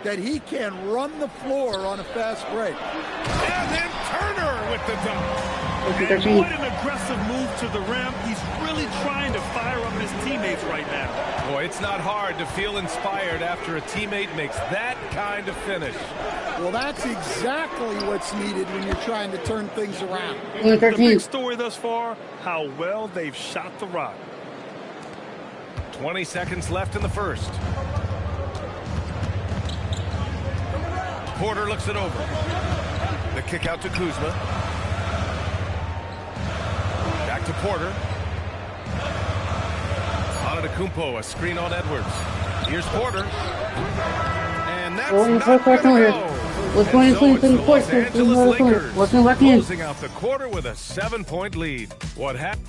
that he can run the floor on a fast break. And then Turner with the dunk. And what an aggressive move to the rim. He's really trying to fire up his teammates right now. Boy, it's not hard to feel inspired after a teammate makes that kind of finish. Well, that's exactly what's needed when you're trying to turn things around. The big story thus far, how well they've shot the rock. 20 seconds left in the first. Porter looks it over. The kick out to Kuzma. Back to Porter. Antetokounmpo, a screen on Edwards. Here's Porter. And that's not going to go. And so it's the Los Angeles Lakers closing out the quarter with a 7-point lead. What happened?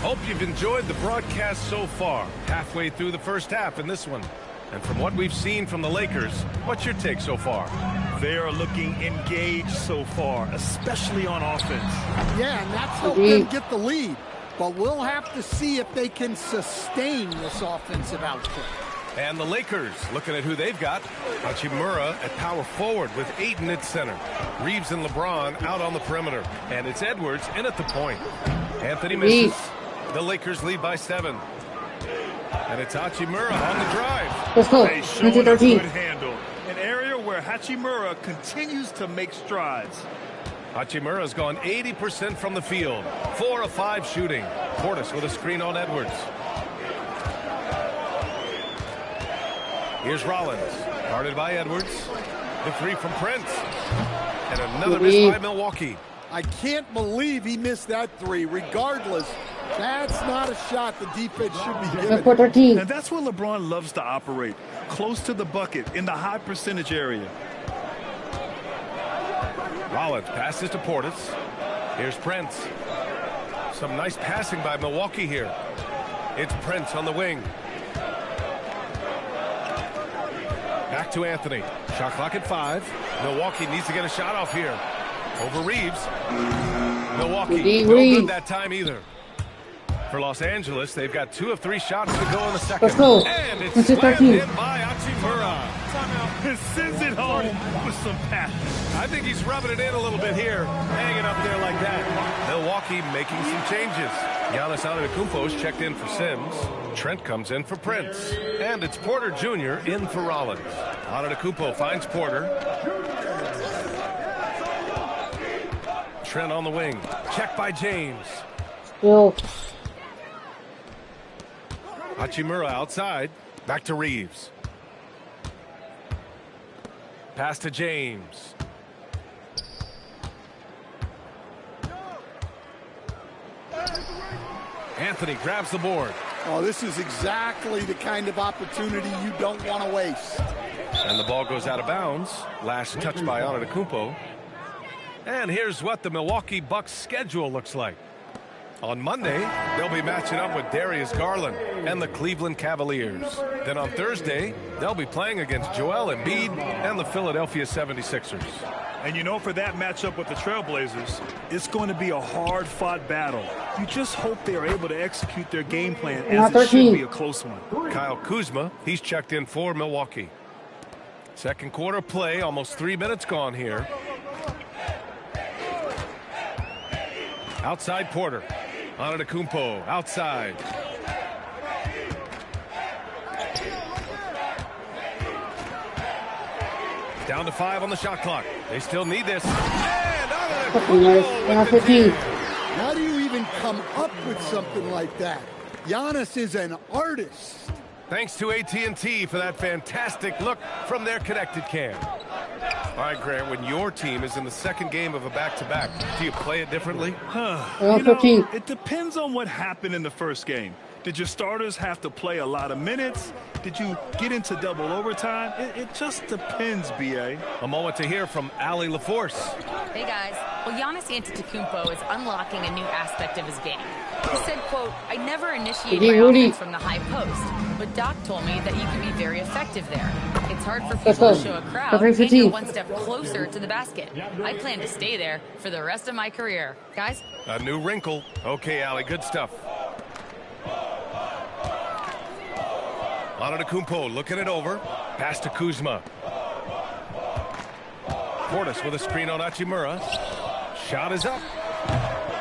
Hope you've enjoyed the broadcast so far. Halfway through the first half in this one. And from what we've seen from the Lakers, what's your take so far? They are looking engaged so far, especially on offense. Yeah, and that's helped them get the lead. But we'll have to see if they can sustain this offensive output. And the Lakers, looking at who they've got. Hachimura at power forward with Ayton at center. Reeves and LeBron out on the perimeter. And it's Edwards in at the point. Anthony misses. The Lakers lead by 7. And it's Hachimura on the drive. Let's go. They showing a good handle. An area where Hachimura continues to make strides. Hachimura's gone 80% from the field. 4 of 5 shooting. Portis with a screen on Edwards. Here's Rollins. Guarded by Edwards. The 3 from Prince. And another miss by Milwaukee. I can't believe he missed that 3. Regardless, that's not a shot the defense should be giving. And that's where LeBron loves to operate. Close to the bucket in the high percentage area. Rollins passes to Portis. Here's Prince. Some nice passing by Milwaukee here. It's Prince on the wing. Back to Anthony. Shot clock at 5. Milwaukee needs to get a shot off here. Over Reeves. Milwaukee, no good that time either. For Los Angeles, they've got 2 of 3 shots to go in the second. Let's go. And it's slammed in by Hachimura. Timeout. Sends it home with some passion. I think he's rubbing it in a little bit here. Hanging up there like that. Milwaukee making some changes. Giannis Antetokounmpo's checked in for Sims. Trent comes in for Prince. And it's Porter Jr. in for Rollins. Antetokounmpo finds Porter. Trent on the wing. Check by James. Hachimura outside. Back to Reeves. Pass to James. Anthony grabs the board. Oh, this is exactly the kind of opportunity you don't want to waste. And the ball goes out of bounds. Last touch by Antetokounmpo. And here's what the Milwaukee Bucks schedule looks like. On Monday, they'll be matching up with Darius Garland and the Cleveland Cavaliers. Then on Thursday, they'll be playing against Joel Embiid and the Philadelphia 76ers. And you know, for that matchup with the Trailblazers, it's going to be a hard-fought battle. You just hope they are able to execute their game plan, as it should be a close one. Kyle Kuzma, he's checked in for Milwaukee. Second quarter play, almost 3 minutes gone here. Outside Porter. Antetokounmpo outside. Down to 5 on the shot clock. They still need this. And Antetokounmpo. How do you even come up with something like that? Giannis is an artist. Thanks to AT&T for that fantastic look from their connected cam. All right, Grant, when your team is in the second game of a back-to-back, do you play it differently? You know, it depends on what happened in the first game. Did your starters have to play a lot of minutes? Did you get into double overtime? It just depends, B.A. A moment to hear from Allie LaForce. Hey, guys. Well, Giannis Antetokounmpo is unlocking a new aspect of his game. He said, quote, I never initiate my offense from the high post, but Doc told me that you can be very effective there. It's hard for people to show a crowd and you're one step closer to the basket. I plan to stay there for the rest of my career. Guys? A new wrinkle. Okay, Allie, good stuff. Antetokounmpo looking it over. Pass to Kuzma. Portis with a screen on Hachimura. Shot is up.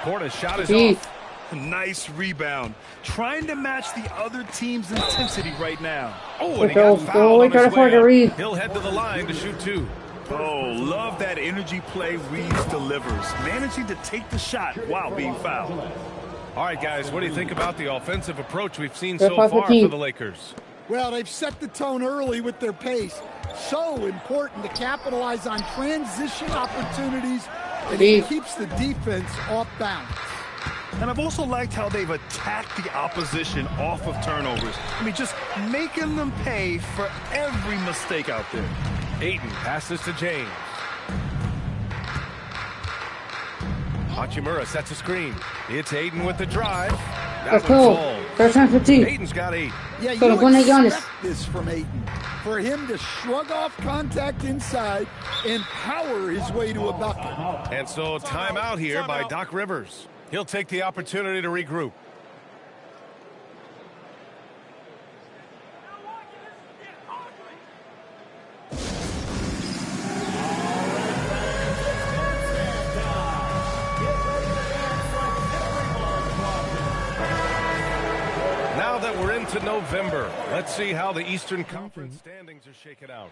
Portis' shot is off. Nice rebound. Trying to match the other team's intensity right now. Oh, and he got fouled on his way up. He'll head to the line to shoot 2. Oh, love that energy play Reeves delivers. Managing to take the shot while being fouled. All right, guys, what do you think about the offensive approach we've seen so far for the Lakers? Well, they've set the tone early with their pace. So important to capitalize on transition opportunities, and he keeps the defense off balance. And I've also liked how they've attacked the opposition off of turnovers. I mean, just making them pay for every mistake out there. Ayton passes to James. Hachimura sets a screen. It's Ayton with the drive. That cool. First time 15. Ayton's got 8. Yeah, you expect this from Ayton. For him to shrug off contact inside and power his way to a bucket. And so timeout here by Doc Rivers. He'll take the opportunity to regroup. Now that we're into November, let's see how the Eastern Conference standings are shaken out.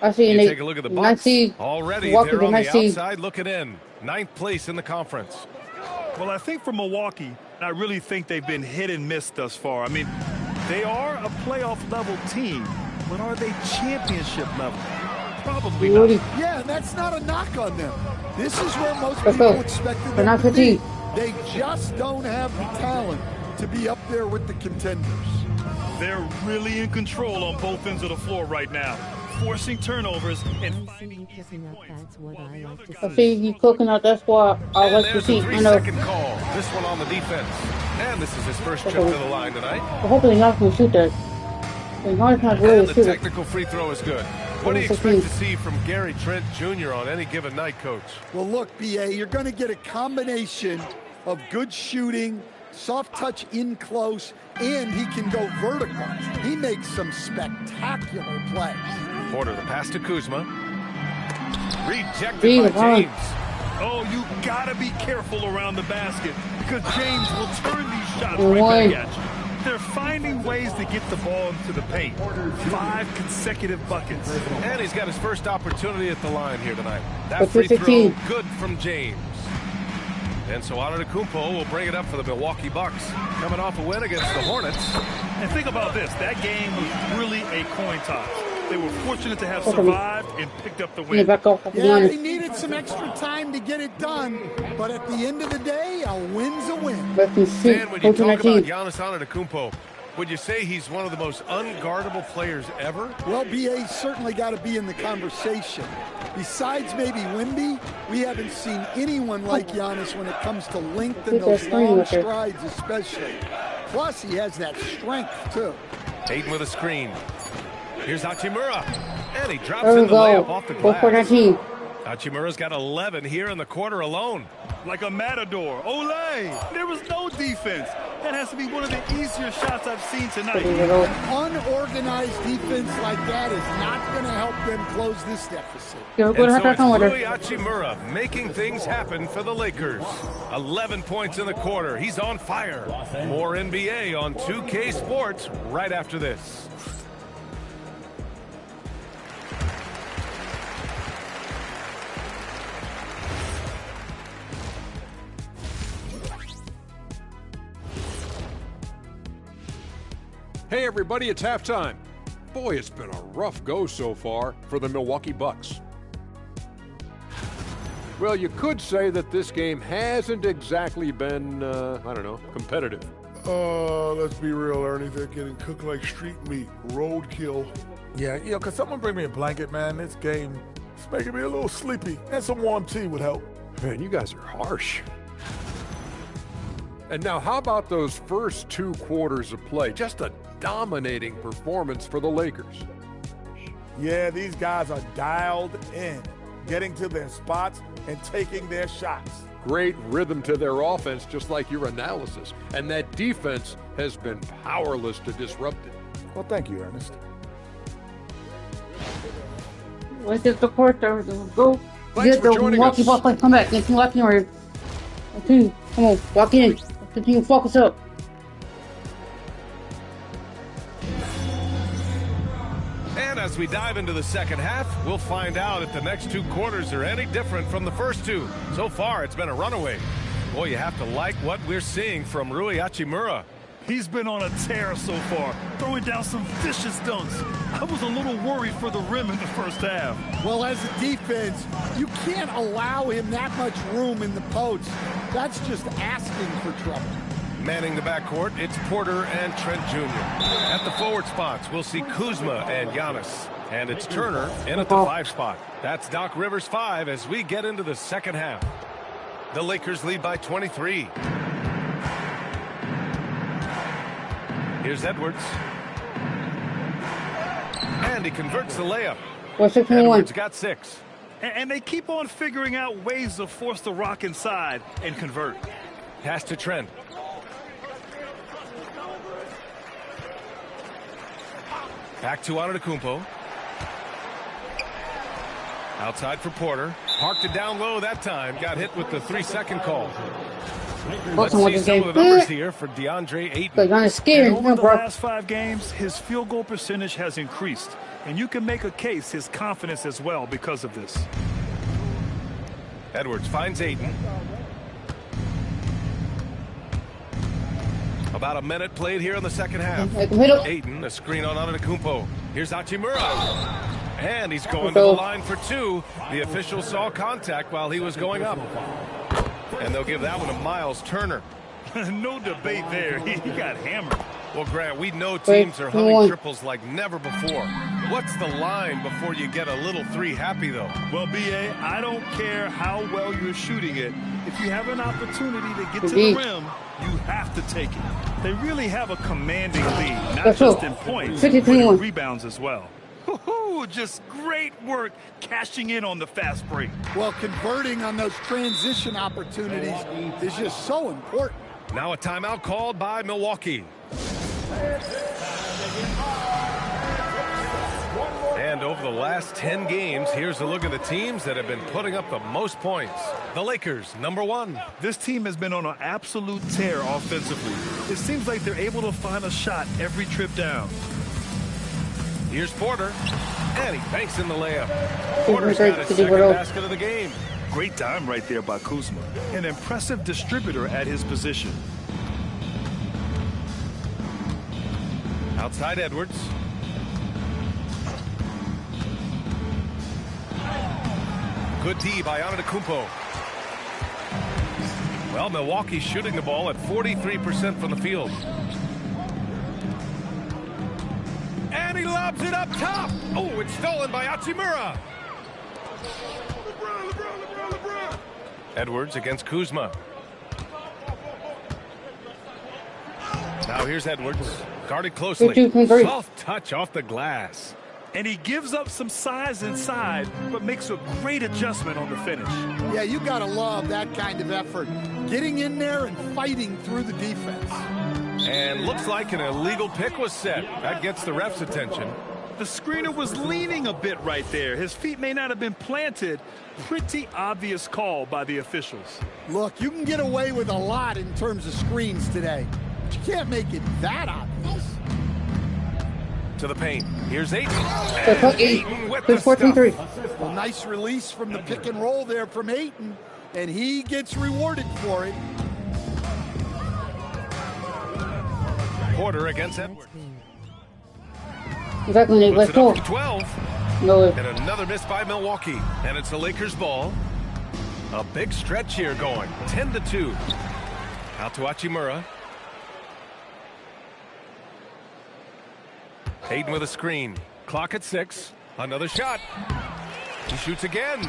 I see. You take a look at the Bucks. Already they're on the outside looking in. 9th place in the conference. Well, I think for Milwaukee, I really think they've been hit and miss thus far. I mean, they are a playoff-level team, but are they championship level? Probably not. Yeah, and that's not a knock on them. This is where most people expected them to be. They just don't have the talent to be up there with the contenders. They're really in control on both ends of the floor right now, forcing turnovers and finding easy points. I see you cooking out. That's why I like to see. I know. Second call. This one on the defense. And this is his first trip to the line tonight. Well, hopefully not can shoot that. Not really and the technical free throw is good. What do you expect to see from Gary Trent Jr. on any given night, Coach? Well, look, B.A., you're going to get a combination of good shooting, soft touch in close, and he can go vertical. He makes some spectacular plays. Porter, the pass to Kuzma. Rejected by James. Oh, you gotta be careful around the basket because James will turn these shots right back at you. They're finding ways to get the ball into the paint. 5 consecutive buckets. And he's got his first opportunity at the line here tonight. That free throw, good from James. And so Antetokounmpo will bring it up for the Milwaukee Bucks, coming off a win against the Hornets. And think about this. That game was really a coin toss. They were fortunate to have survived and picked up the win. Yeah, they needed some extra time to get it done, but at the end of the day, a win's a win. Dan, when you talk about Giannis Antetokounmpo, would you say he's one of the most unguardable players ever? Well, B.A. certainly got to be in the conversation. Besides maybe Wemby, we haven't seen anyone like Giannis when it comes to length and those long strides especially. Plus, he has that strength, too. Ayton with a screen. Here's Hachimura. And he drops in the layup off the glass. Hachimura's got 11 here in the quarter alone. Like a matador. Olé! There was no defense. That has to be one of the easier shots I've seen tonight. An unorganized defense like that is not going to help them close this deficit. And so it's Rui Hachimura making things happen for the Lakers. 11 points in the quarter. He's on fire. More NBA on 2K Sports right after this. Hey everybody, it's halftime. Boy, it's been a rough go so far for the Milwaukee Bucks. Well, you could say that this game hasn't exactly been, competitive. Let's be real, Ernie. They're getting cooked like street meat, roadkill. Yeah, could someone bring me a blanket, man? This game is making me a little sleepy, and some warm tea would help. Man, you guys are harsh. And now, how about those first 2 quarters of play? Just a dominating performance for the Lakers. Yeah, these guys are dialed in, getting to their spots and taking their shots. Great rhythm to their offense, just like your analysis. And that defense has been powerless to disrupt it. Well, thank you, Ernest. Let's get the court there. Go. Thanks Get for the joining Milwaukee us. Bucks. Come back. Get walking over here. Okay, come on, walk in. Continue to focus up. And as we dive into the second half, we'll find out if the next 2 quarters are any different from the first 2. So far, it's been a runaway. Boy, you have to like what we're seeing from Rui Hachimura. He's been on a tear so far, throwing down some vicious dunks. I was a little worried for the rim in the first half. Well, as a defense, you can't allow him that much room in the post. That's just asking for trouble. Manning the backcourt, it's Porter and Trent Jr. At the forward spots, we'll see Kuzma and Giannis. And it's Turner in at the 5 spot. That's Doc Rivers' 5 as we get into the second half. The Lakers lead by 23. Here's Edwards. And he converts the layup. Edwards got 6. And they keep on figuring out ways to force the rock inside and convert. Pass to Trent. Back to Antetokounmpo. Outside for Porter. Parked it down low that time. Got hit with the 3-second call. Let's see some of the numbers here for DeAndre Ayton. Over the last 5 games, his field goal percentage has increased. And you can make a case his confidence as well because of this. Edwards finds Ayton. About a minute played here in the second half. Ayton, a screen on Antetokounmpo. Here's Hachimura. And he's going to the line for 2. The official saw contact while he was going up. And they'll give that one to Miles Turner. No debate there. He got hammered. Well, Grant, we know teams are humming triples like never before. What's the line before you get a little 3 happy, though? Well, B.A., I don't care how well you're shooting it. If you have an opportunity to get to the rim, you have to take it. They really have a commanding lead, not just in points, but in rebounds as well. Just great work cashing in on the fast break. Well, converting on those transition opportunities is just so important. Now a timeout called by Milwaukee. And over the last 10 games, here's a look at the teams that have been putting up the most points. The Lakers, number 1. This team has been on an absolute tear offensively. It seems like they're able to find a shot every trip down. Here's Porter, and he banks in the layup. Porter's got his second basket of the game. Great time right there by Kuzma. An impressive distributor at his position. Outside Edwards. Good D by Antetokounmpo. Well, Milwaukee's shooting the ball at 43% from the field. And he lobs it up top. Oh, it's stolen by Hachimura. Edwards against Kuzma. Now here's Edwards. Guarded closely. Soft touch off the glass. And he gives up some size inside, but makes a great adjustment on the finish. Yeah, you got to love that kind of effort. Getting in there and fighting through the defense. And looks like an illegal pick was set. That gets the ref's attention. The screener was leaning a bit right there. His feet may not have been planted. Pretty obvious call by the officials. Look, you can get away with a lot in terms of screens today. But you can't make it that obvious. To the paint. Here's Ayton. Ayton with the stuff. Well, nice release from the pick and roll there from Ayton. And he gets rewarded for it. Porter against Edwards. Exactly. Let's go. 12. No. And another miss by Milwaukee. And it's the Lakers ball. A big stretch here going. 10-2. Out to Hachimura. Ayton with a screen. Clock at 6. Another shot. He shoots again.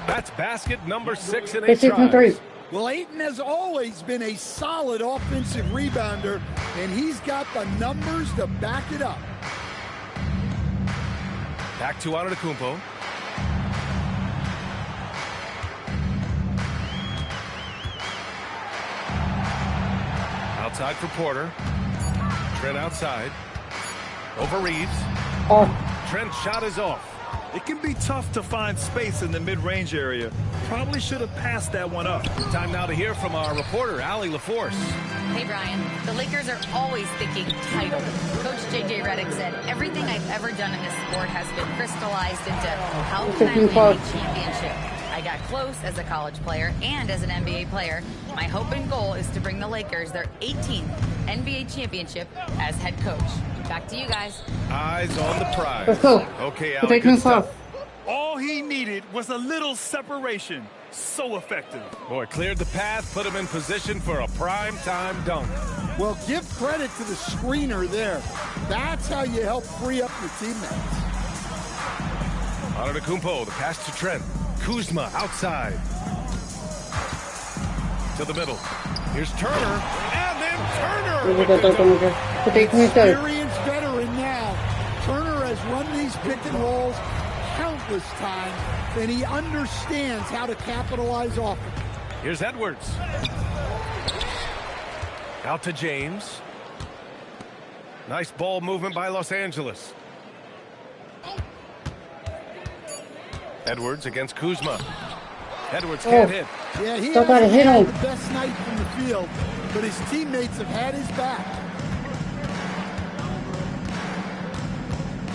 That's basket number 6 in 8 tries. Well, Ayton has always been a solid offensive rebounder, and he's got the numbers to back it up. Back to Antetokounmpo. Outside for Porter. Trent outside. Over Reeves. Trent's shot is off. It can be tough to find space in the mid-range area. Probably should have passed that one up. Time now to hear from our reporter, Allie LaForce. Hey, Brian. The Lakers are always thinking title. Coach J.J. Redick said, everything I've ever done in this sport has been crystallized into how can I win a championship. I got close as a college player and as an NBA player. My hope and goal is to bring the Lakers their 18th NBA championship as head coach. Back to you guys. Eyes on the prize. Let's go. Okay, We're Allie, taking good a stuff. All he needed was a little separation. So effective. Boy, cleared the path, put him in position for a prime-time dunk. Well, give credit to the screener there. That's how you help free up your teammates. Antetokounmpo, the pass to Trent. Kuzma outside. To the middle. Here's Turner. And then Turner. Experienced veteran now. Turner has run these pick and rolls countless times, and he understands how to capitalize off it. Here's Edwards. Out to James. Nice ball movement by Los Angeles. Edwards against Kuzma. Edwards can't hit. Yeah, he Still gotta hit had him. the best night from the field, but his teammates have had his back.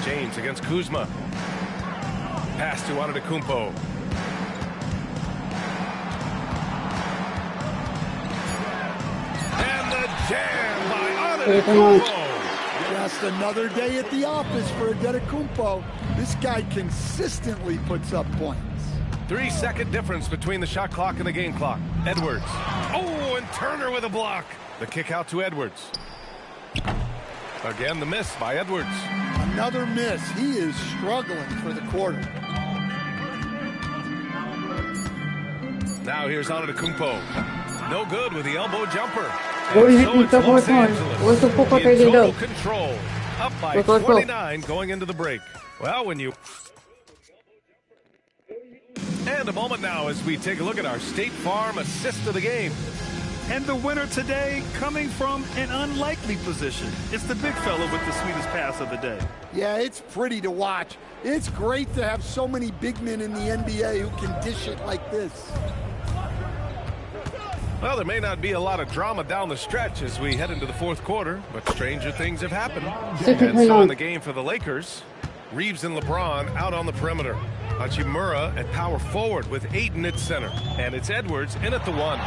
James against Kuzma. Pass to Antetokounmpo. And the jam by Antetokounmpo. Just another day at the office for Antetokounmpo. This guy consistently puts up points. 3-second difference between the shot clock and the game clock. Edwards. Oh, and Turner with a block. The kick out to Edwards. Again, the miss by Edwards. Another miss. He is struggling for the quarter. Now here's Antetokounmpo. No good with the elbow jumper. Gordon And hit me it's double Los time. Angeles What's the fuck in they can total do? control. Up by Let's go. 29 going into the break. Well, when you... And a moment now as we take a look at our State Farm assist of the game. And the winner today coming from an unlikely position. It's the big fella with the sweetest pass of the day. Yeah, it's pretty to watch. It's great to have so many big men in the NBA who can dish it like this. Well, there may not be a lot of drama down the stretch as we head into the fourth quarter, but stranger things have happened. And so in the game for the Lakers, Reeves and LeBron out on the perimeter. Hachimura at power forward with Ayton at center. And it's Edwards in at the one.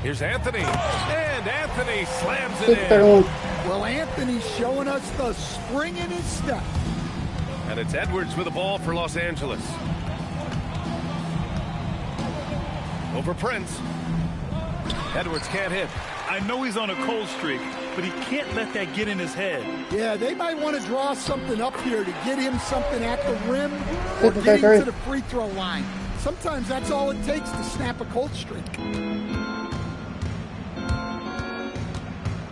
Here's Anthony. And Anthony slams it in. Well, Anthony's showing us the spring in his step. And it's Edwards with the ball for Los Angeles. Over Prince. Edwards can't hit. I know he's on a cold streak, but he can't let that get in his head. Yeah, they might want to draw something up here to get him something at the rim or get him to the free throw line. Sometimes that's all it takes to snap a cold streak.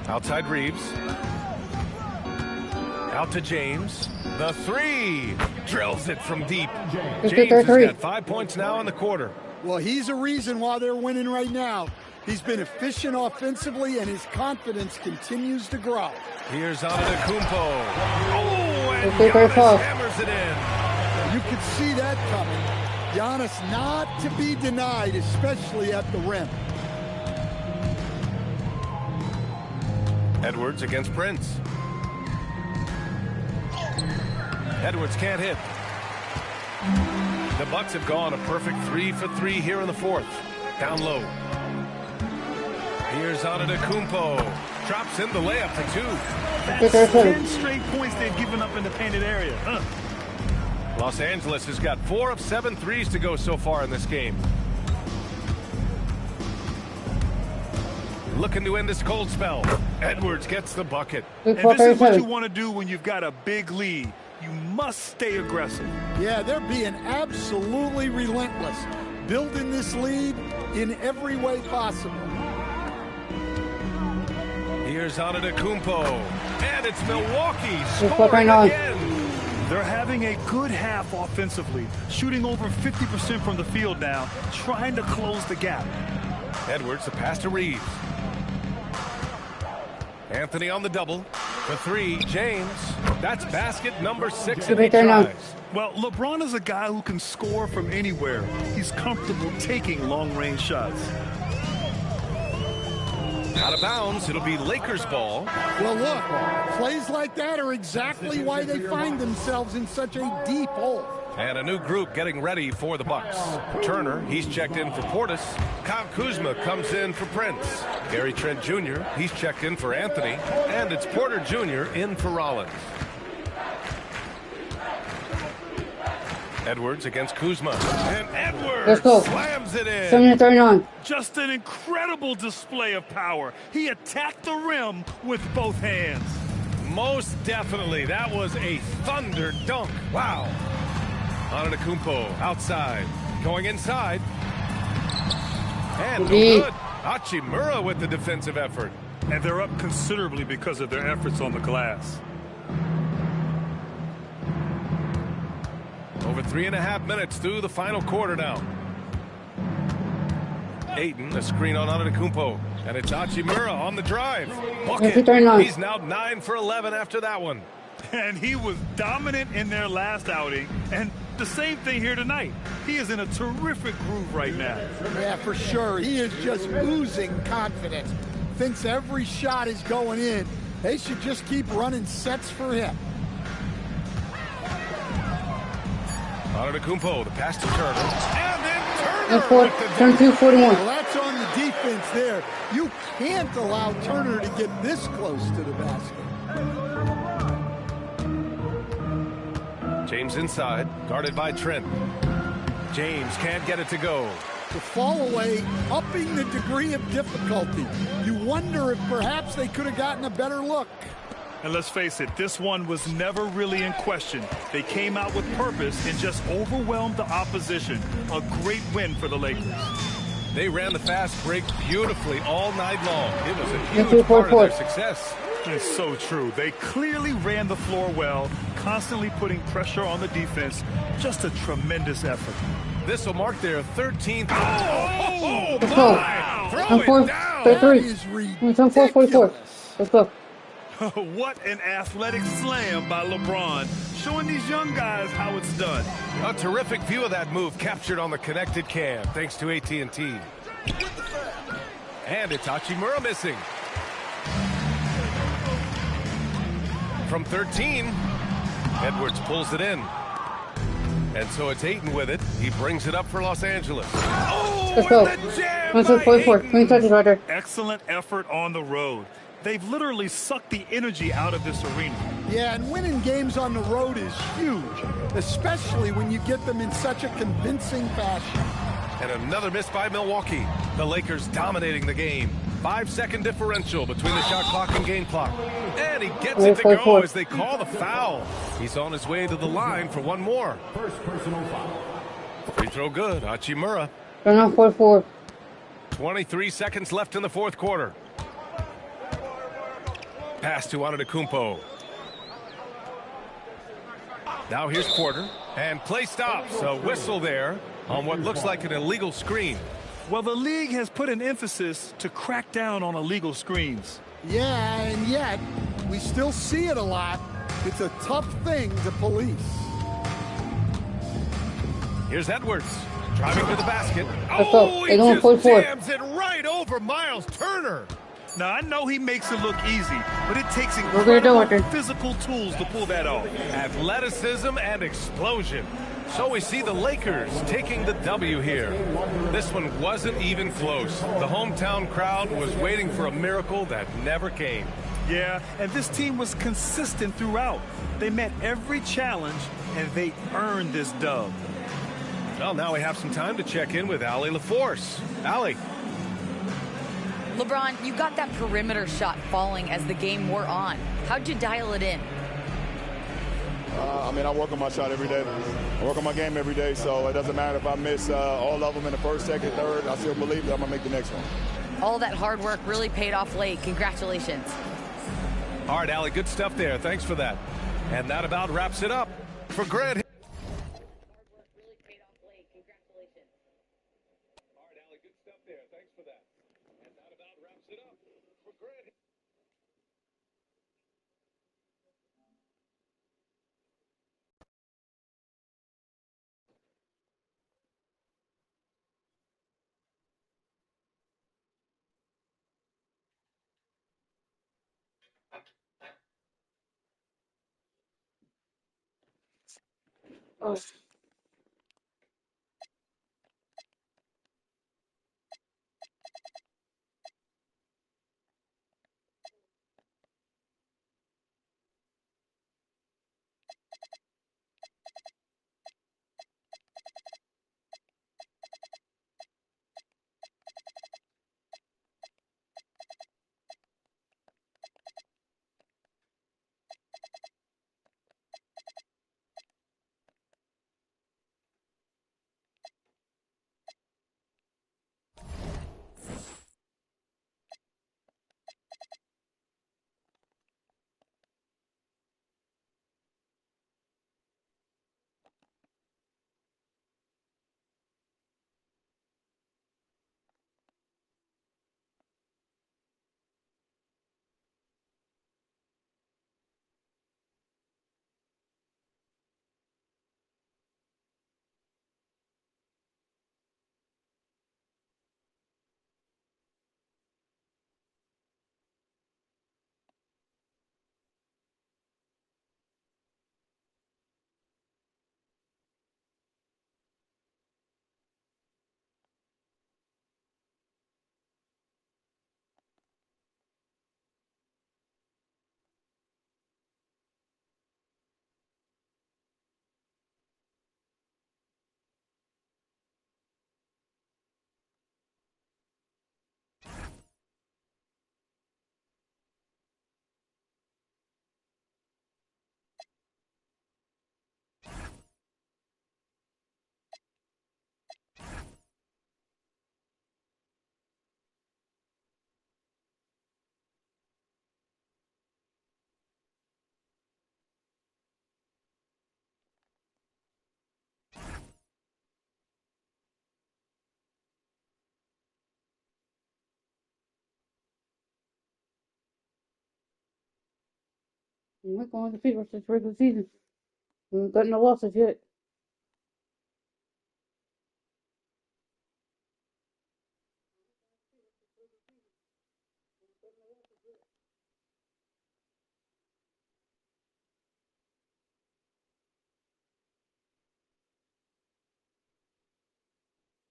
Outside Reeves. Out to James. The three. Drills it from deep. James has got 5 points now in the quarter. Well, he's a reason why they're winning right now. He's been efficient offensively, and his confidence continues to grow. Here's Antetokounmpo. Oh, and Giannis hammers it in. You could see that coming. Giannis not to be denied, especially at the rim. Edwards against Prince. Edwards can't hit. The Bucks have gone a perfect 3 for 3 here in the fourth. Down low. Here's Antetokounmpo. Drops in the layup for two. That's 10 straight points they've given up in the painted area. Los Angeles has got 4 of 7 threes to go so far in this game. Looking to end this cold spell. Edwards gets the bucket. And this is what you want to do when you've got a big lead. You must stay aggressive. Yeah, they're being absolutely relentless, building this lead in every way possible. Here's Antetokounmpo, and it's Milwaukee scoring again. They're having a good half offensively, shooting over 50% from the field now, trying to close the gap. Edwards, the pass to Reeves. Anthony on the double. The three, James. That's basket number 6 in 8 tries. Well, LeBron is a guy who can score from anywhere. He's comfortable taking long-range shots. Out of bounds, it'll be Lakers ball. Well, look, plays like that are exactly why they find themselves in such a deep hole. And a new group getting ready for the Bucks. Turner, he's checked in for Portis. Kyle Kuzma comes in for Prince. Gary Trent Jr., he's checked in for Anthony. And it's Porter Jr. in for Rollins. Edwards against Kuzma. And Edwards slams it in. 7-39. Just an incredible display of power. He attacked the rim with both hands. Most definitely. That was a thunder dunk. Wow. Antetokounmpo outside. Going inside. And no good. Hachimura with the defensive effort. And they're up considerably because of their efforts on the glass. Over 3.5 minutes through the final quarter now. Ayton, a screen on Antetokounmpo. And it's Hachimura on the drive. He's now 9 for 11 after that one. And he was dominant in their last outing. And the same thing here tonight. He is in a terrific groove right now. Yeah, for sure. He is just oozing confidence. Thinks every shot is going in. They should just keep running sets for him. Antetokounmpo, the pass to Turner. And then Turner. 22-41. Well, that's on the defense there. You can't allow Turner to get this close to the basket. James inside, guarded by Trent. James can't get it to go. The fall away, upping the degree of difficulty. You wonder if perhaps they could have gotten a better look. And let's face it, this one was never really in question. They came out with purpose and just overwhelmed the opposition. A great win for the Lakers. They ran the fast break beautifully all night long. It was a huge part of their success. It's so true. They clearly ran the floor well, constantly putting pressure on the defense. Just a tremendous effort. This will mark their 13th. Let's go. I'm 4-3. It's on 4-44. Let's go. What an athletic slam by LeBron, showing these young guys how it's done. A terrific view of that move captured on the connected cam, thanks to AT&T. And it's Hachimura missing. From 13, Edwards pulls it in. And so it's Ayton with it. He brings it up for Los Angeles. Oh, let's go. the jam Let's go 44. 20 touches right there. Excellent effort on the road. They've literally sucked the energy out of this arena. Yeah, and winning games on the road is huge, especially when you get them in such a convincing fashion. And another miss by Milwaukee. The Lakers dominating the game. 5-second differential between the shot clock and game clock. And he gets it to go as they call the foul. He's on his way to the line for one more. First personal foul. Free throw good. Hachimura. They're now 4-4. 23 seconds left in the fourth quarter. Pass to Antetokounmpo. Now here's Porter. And play stops. A whistle there on what looks like an illegal screen. Well, the league has put an emphasis to crack down on illegal screens. Yeah, and yet we still see it a lot. It's a tough thing to police. Here's Edwards driving to the basket. Oh, he just jams it right over Miles Turner. Now, I know he makes it look easy, but it takes incredible physical tools to pull that off. Athleticism and explosion. So we see the Lakers taking the W here. This one wasn't even close. The hometown crowd was waiting for a miracle that never came. Yeah, and this team was consistent throughout. They met every challenge, and they earned this dub. Well, now we have some time to check in with Allie LaForce. Allie. LeBron, you got that perimeter shot falling as the game wore on. How'd you dial it in? I mean, I work on my shot every day. I work on my game every day, so it doesn't matter if I miss all of them in the first, second, third. I still believe that I'm going to make the next one. All that hard work really paid off late. Congratulations. All right, Allie, good stuff there. Thanks for that. And that about wraps it up for Grant. Oh. We're going to defeat us this regular season. We haven't got no losses yet.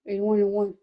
They 1-1.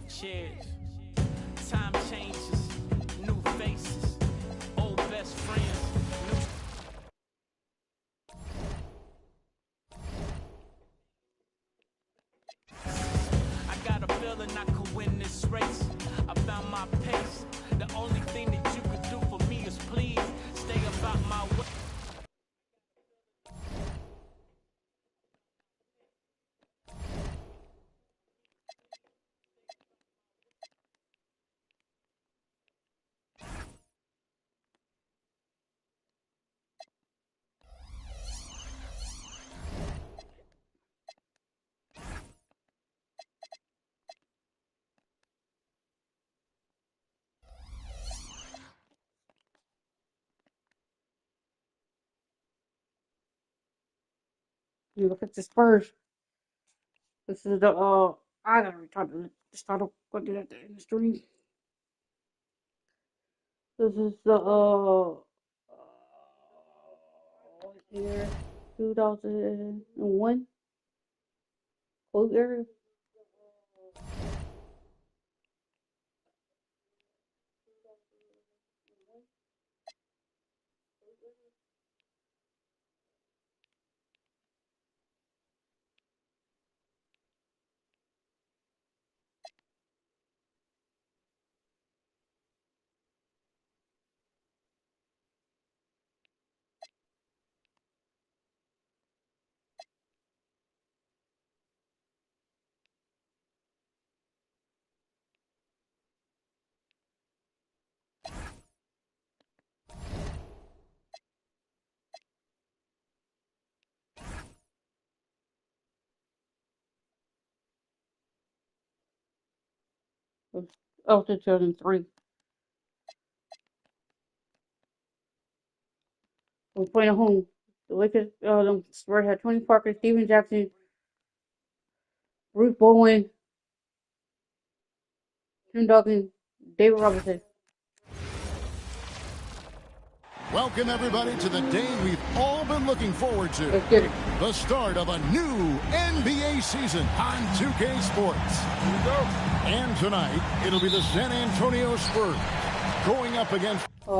Cheers. Time changes, new faces, old best friends. I got a feeling I could win this race. I found my pace. The only thing that you could do for me is please stay about my way. You look at the Spurs. This is the I gotta retard the start up. Go do that in the stream. This is the year 2001 quote area. Oh, 2003. We're playing at home. The Lakers, the Spurs had Tony Parker, Steven Jackson, Bruce Bowen, Tim Duncan, David Robinson. Welcome, everybody, to the day we've all been looking forward to. Let's get it. The start of a new NBA season on 2K Sports. And tonight, it'll be the San Antonio Spurs going up against the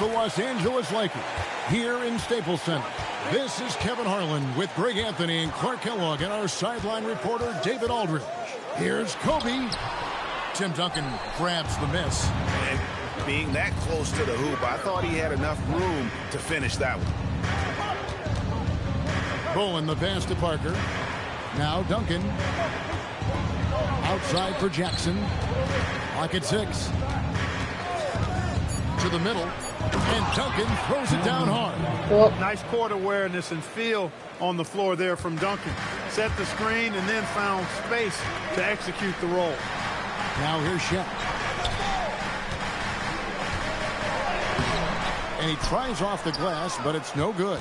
Los Angeles Lakers here in Staples Center. This is Kevin Harlan with Greg Anthony and Clark Kellogg and our sideline reporter, David Aldridge. Here's Kobe. Tim Duncan grabs the miss. And being that close to the hoop, I thought he had enough room to finish that one. Bowen the pass to Parker. Now Duncan. Outside for Jackson. Lock at 6. To the middle. And Duncan throws it down hard. Nice court awareness and feel on the floor there from Duncan. Set the screen and then found space to execute the roll. Now here's Shaq. And he tries off the glass, but it's no good.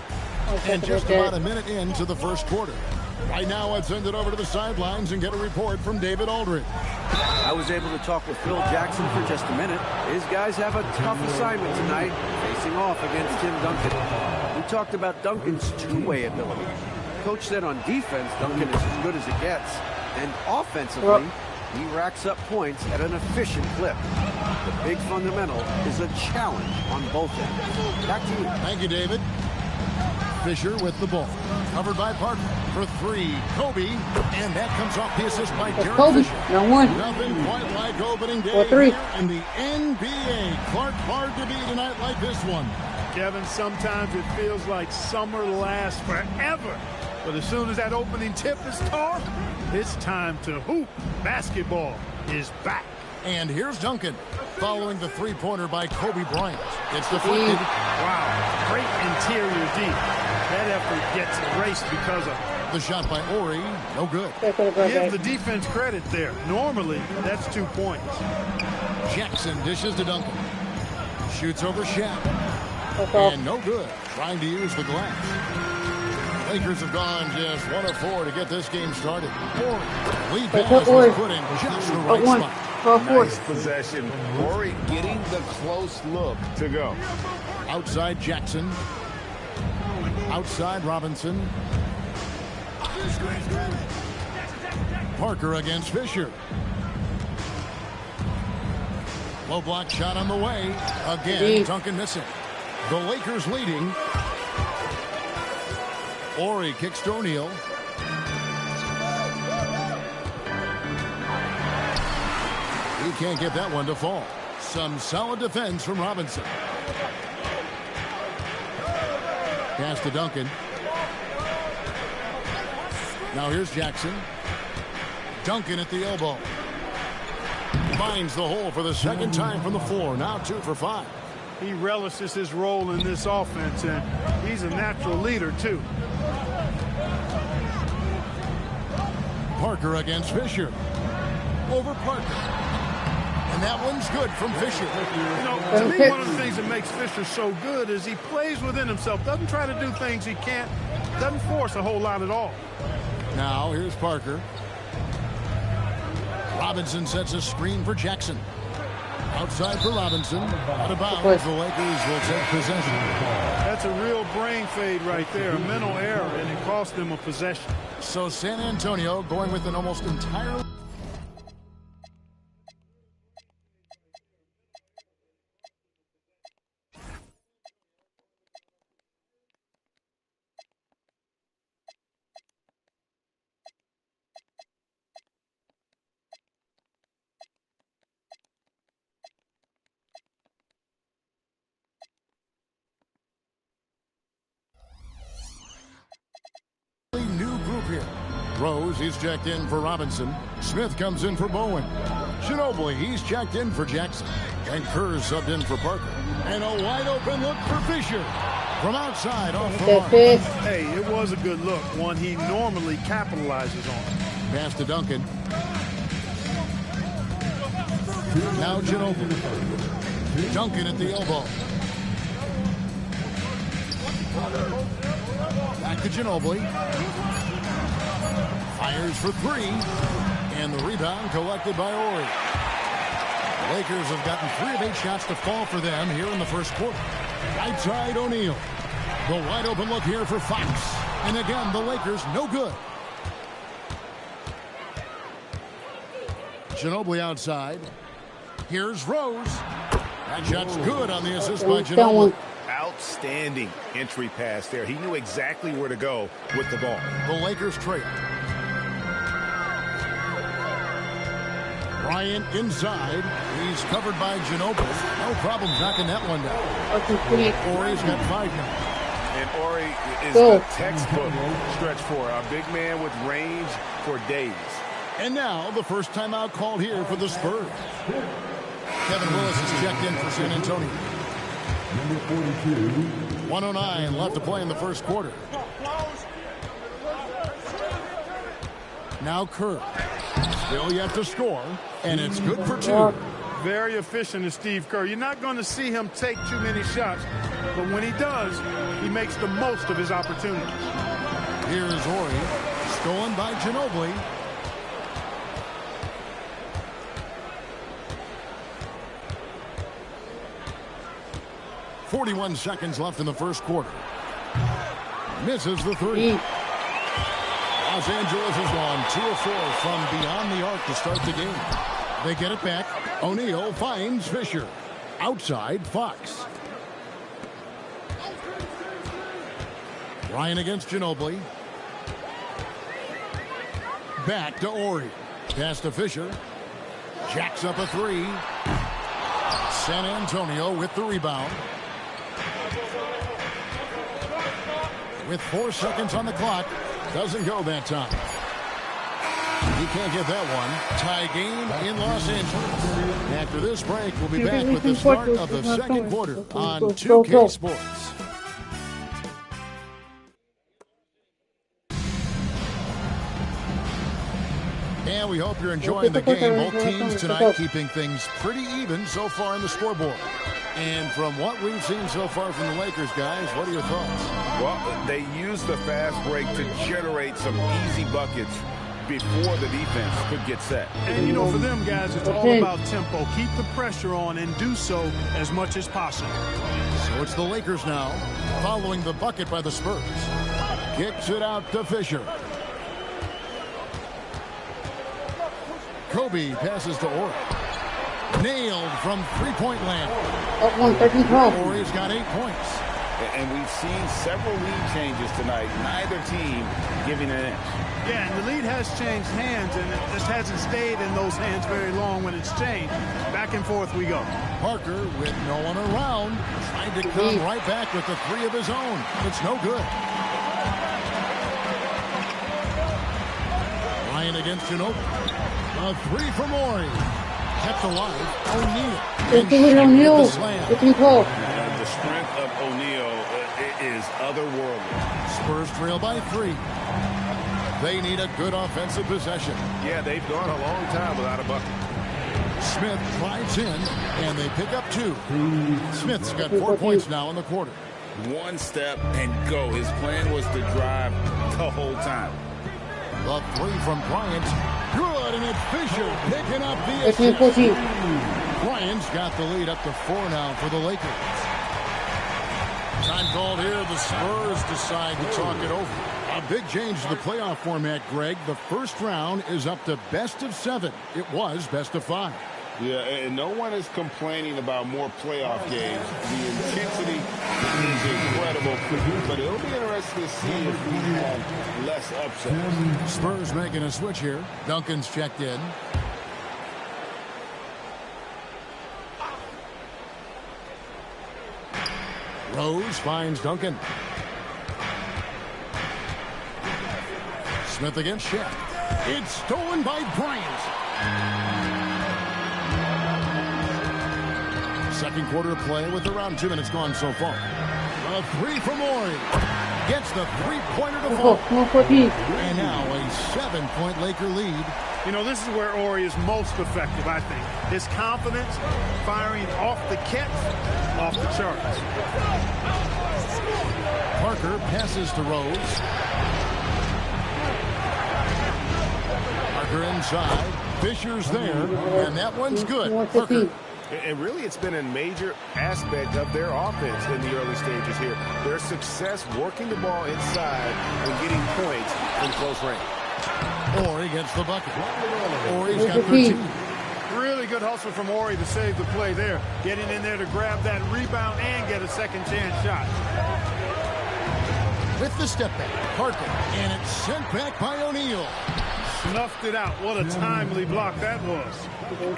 And just about a minute into the first quarter. Right now, I'd send it over to the sidelines and get a report from David Aldridge. I was able to talk with Phil Jackson for just a minute. His guys have a tough assignment tonight, facing off against Tim Duncan. We talked about Duncan's two-way ability. Coach said on defense, Duncan is as good as it gets. And offensively, he racks up points at an efficient clip. The big fundamental is a challenge on both ends. Back to you. Thank you, David. Fisher with the ball. Covered by Parker for 3. Kobe. And that comes off the assist by Derek Fisher. No one. Nothing quite like opening day here in the NBA. Clark, hard to beat a night like this one. Kevin, sometimes it feels like summer lasts forever. But as soon as that opening tip is taught, it's time to hoop. Basketball is back. And here's Duncan following the three-pointer by Kobe Bryant. It's deflected. Wow, great interior deep. That effort gets erased because of the shot by Ori. No good. Give the defense credit there. Normally, that's 2 points. Jackson dishes to Duncan. Shoots over Shaq. And no good. Trying to use the glass. Lakers have gone just 1 of 4 to get this game started. Lead pass was put in just the right spot. Nice possession. Ori getting the close look to go. Outside Jackson. Outside Robinson. Parker against Fisher. Low block shot on the way. Again, Duncan missing. The Lakers leading. Ori kicks to O'Neal. He can't get that one to fall. Some solid defense from Robinson. Pass to Duncan. Now here's Jackson. Duncan at the elbow. Finds the hole for the second time from the floor. Now 2 for 5. He relishes his role in this offense, and he's a natural leader, too. Parker against Fisher. Over Parker. And that one's good from Fisher. You know, to me, one of the things that makes Fisher so good is he plays within himself. Doesn't try to do things he can't. Doesn't force a whole lot at all. Now here's Parker. Robinson sets a screen for Jackson. Outside for Robinson. Out of bounds. The Lakers will take possession. That's a real brain fade right there. A mental error, and it cost them a possession. So San Antonio going with an almost entirely... new group here. Rose, he's checked in for Robinson. Smith comes in for Bowen. Ginobili, he's checked in for Jackson. And Kerr's subbed in for Parker. And a wide open look for Fisher. From outside off the mark. Hey, it was a good look. One he normally capitalizes on. Pass to Duncan. Now Ginobili. Duncan at the elbow. Back to Ginobili. Fires for three. And the rebound collected by Ori. The Lakers have gotten 3 of 8 shots to fall for them here in the first quarter. Right side O'Neal. The wide open look here for Fox. And again, the Lakers no good. Ginobili outside. Here's Rose. That shot's good on the assist by Ginobili. Outstanding entry pass there. He knew exactly where to go with the ball. The Lakers trail. Bryant inside. He's covered by Ginobili. No problem knocking that one down. Ori's got 5 now. And Ori is the textbook stretch four. A big man with range for days. And now the first timeout called here for the Spurs. Kevin Willis is checked in for San Antonio. Number 42. 109 left to play in the first quarter. Now Kerr. Still yet to score, and it's good for 2. Very efficient is Steve Kerr. You're not going to see him take too many shots, but when he does, he makes the most of his opportunities. Here's Ori. Stolen by Ginobili. .41 seconds left in the first quarter. Misses the 3. Los Angeles has gone 2 of 4 from beyond the arc to start the game. They get it back. O'Neal finds Fisher. Outside, Fox. Ryan against Ginobili. Back to Ori. Pass to Fisher. Jacks up a 3. San Antonio with the rebound. With 4 seconds on the clock. Doesn't go that time. He can't get that one. Tie game in Los Angeles. After this break, we'll be back with the start of the second quarter on 2K Sports. And we hope you're enjoying the game. Both teams tonight keeping things pretty even so far in the scoreboard. And from what we've seen so far from the Lakers, guys, what are your thoughts? Well, they used the fast break to generate some easy buckets before the defense could get set. And, you know, for them guys, it's all about tempo. Keep the pressure on and do so as much as possible. So it's the Lakers now, following the bucket by the Spurs. Kicks it out to Fisher. Kobe passes to Ori. Nailed from three-point land. Up 1, 13-12. Ori's got 8 points. And we've seen several lead changes tonight. Neither team giving an inch. Yeah, and the lead has changed hands, and it just hasn't stayed in those hands very long when it's changed. Back and forth we go. Parker with no one around, trying to come right back with the 3 of his own. It's no good. Ryan against Ginobili. A 3 from Ori. Kept alive. O'Neal. 15-12. The strength of O'Neal is otherworldly. Spurs trail by 3. They need a good offensive possession. Yeah, they've gone a long time without a bucket. Smith drives in, and they pick up 2. Smith's got 4 points now in the quarter. one step and go. His plan was to drive the whole time. The three from Bryant. Good, and it's Fisher picking up the assist. Bryant's got the lead up to 4 now for the Lakers. Time called here. The Spurs decide to talk it over. A big change to the playoff format, Greg. The first round is up to best of 7. It was best of 5. Yeah, and no one is complaining about more playoff games. The intensity is incredible, but it'll be interesting to see if we have less upsets. Spurs making a switch here. Duncan's checked in. Rose finds Duncan. Smith against Shaq. It's stolen by Bryant. Second quarter of play with around 2 minutes gone so far. A three from Ori. Gets the three-pointer to fall. And now a 7-point Laker lead. You know, this is where Ori is most effective, I think. His confidence, firing off the catch, off the charts. Parker passes to Rose. Parker inside. Fisher's there, and that one's good. Parker. And really, it's been a major aspect of their offense in the early stages here. Their success working the ball inside and getting points in close range. Ori gets the bucket. Ori's got 13. Really good hustle from Ori to save the play there. Getting in there to grab that rebound and get a second chance shot. With the step back, Parker, and it's sent back by O'Neal. Snuffed it out. What a timely block that was.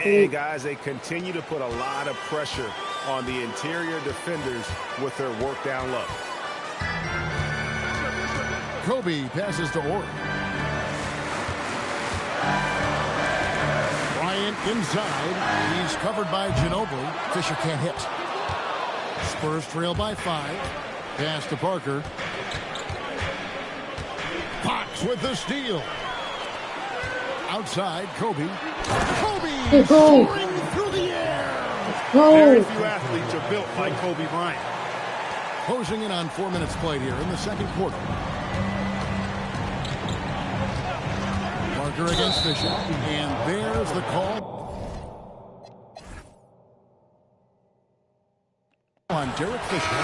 And guys, they continue to put a lot of pressure on the interior defenders with their work down low. Kobe passes to Ori. Bryant inside. He's covered by Ginobili. Fisher can't hit. Spurs trail by 5. Pass to Parker. Fox with the steal. Outside, Kobe. Kobe soaring through the air. Very few athletes are built like Kobe Bryant. Closing in on 4 minutes played here in the second quarter. Parker against Fisher, and there's the call on Derek Fisher.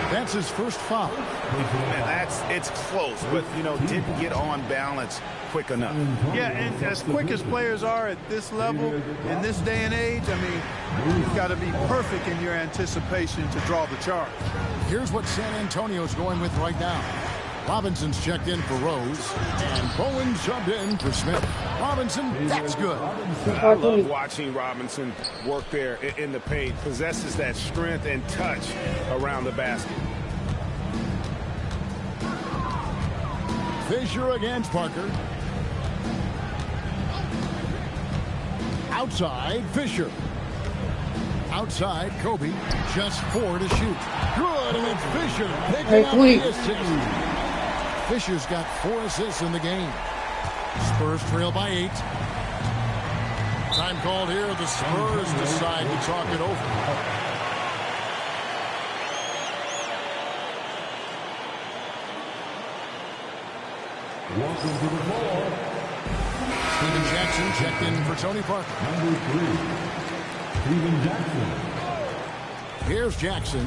That's his first foul. And it's close, but, you know, didn't get on balance quick enough. Yeah, and as quick as players are at this level, in this day and age, I mean, you've got to be perfect in your anticipation to draw the charge. Here's what San Antonio's going with right now. Robinson's checked in for Rose, and Bowen subbed in for Smith. Robinson, that's good. I love watching Robinson work there in the paint. Possesses that strength and touch around the basket. Fisher against Parker. Outside, Fisher. Outside, Kobe. Just 4 to shoot. Good, and it's Fisher picking up the assist. Fisher's got 4 assists in the game. Spurs trail by 8. Time called here. The Spurs decide to talk it over. Welcome to the floor. Steven Jackson checked in for Tony Parker. Number 3, Steven Jackson. Here's Jackson.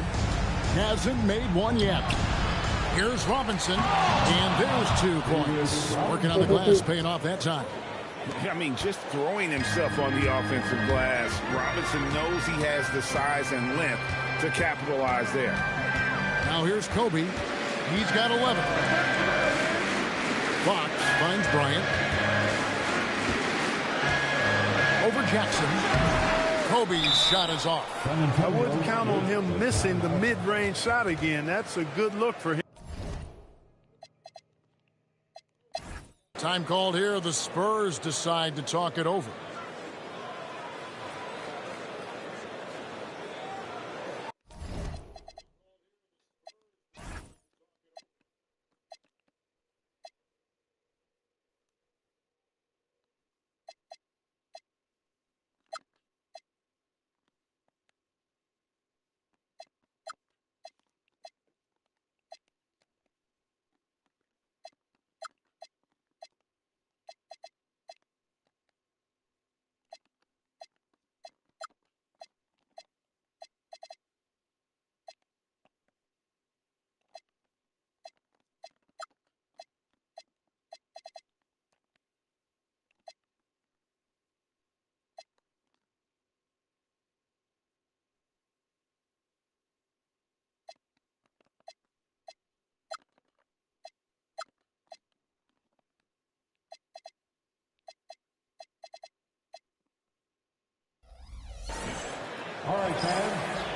Hasn't made one yet. Here's Robinson. And there's 2 points. Working on the glass, paying off that time. I mean, just throwing himself on the offensive glass. Robinson knows he has the size and length to capitalize there. Now here's Kobe. He's got 11. Fox finds Bryant. Over Jackson. Kobe's shot is off. I wouldn't count on him missing the mid-range shot again. That's a good look for him. Time called here. The Spurs decide to talk it over.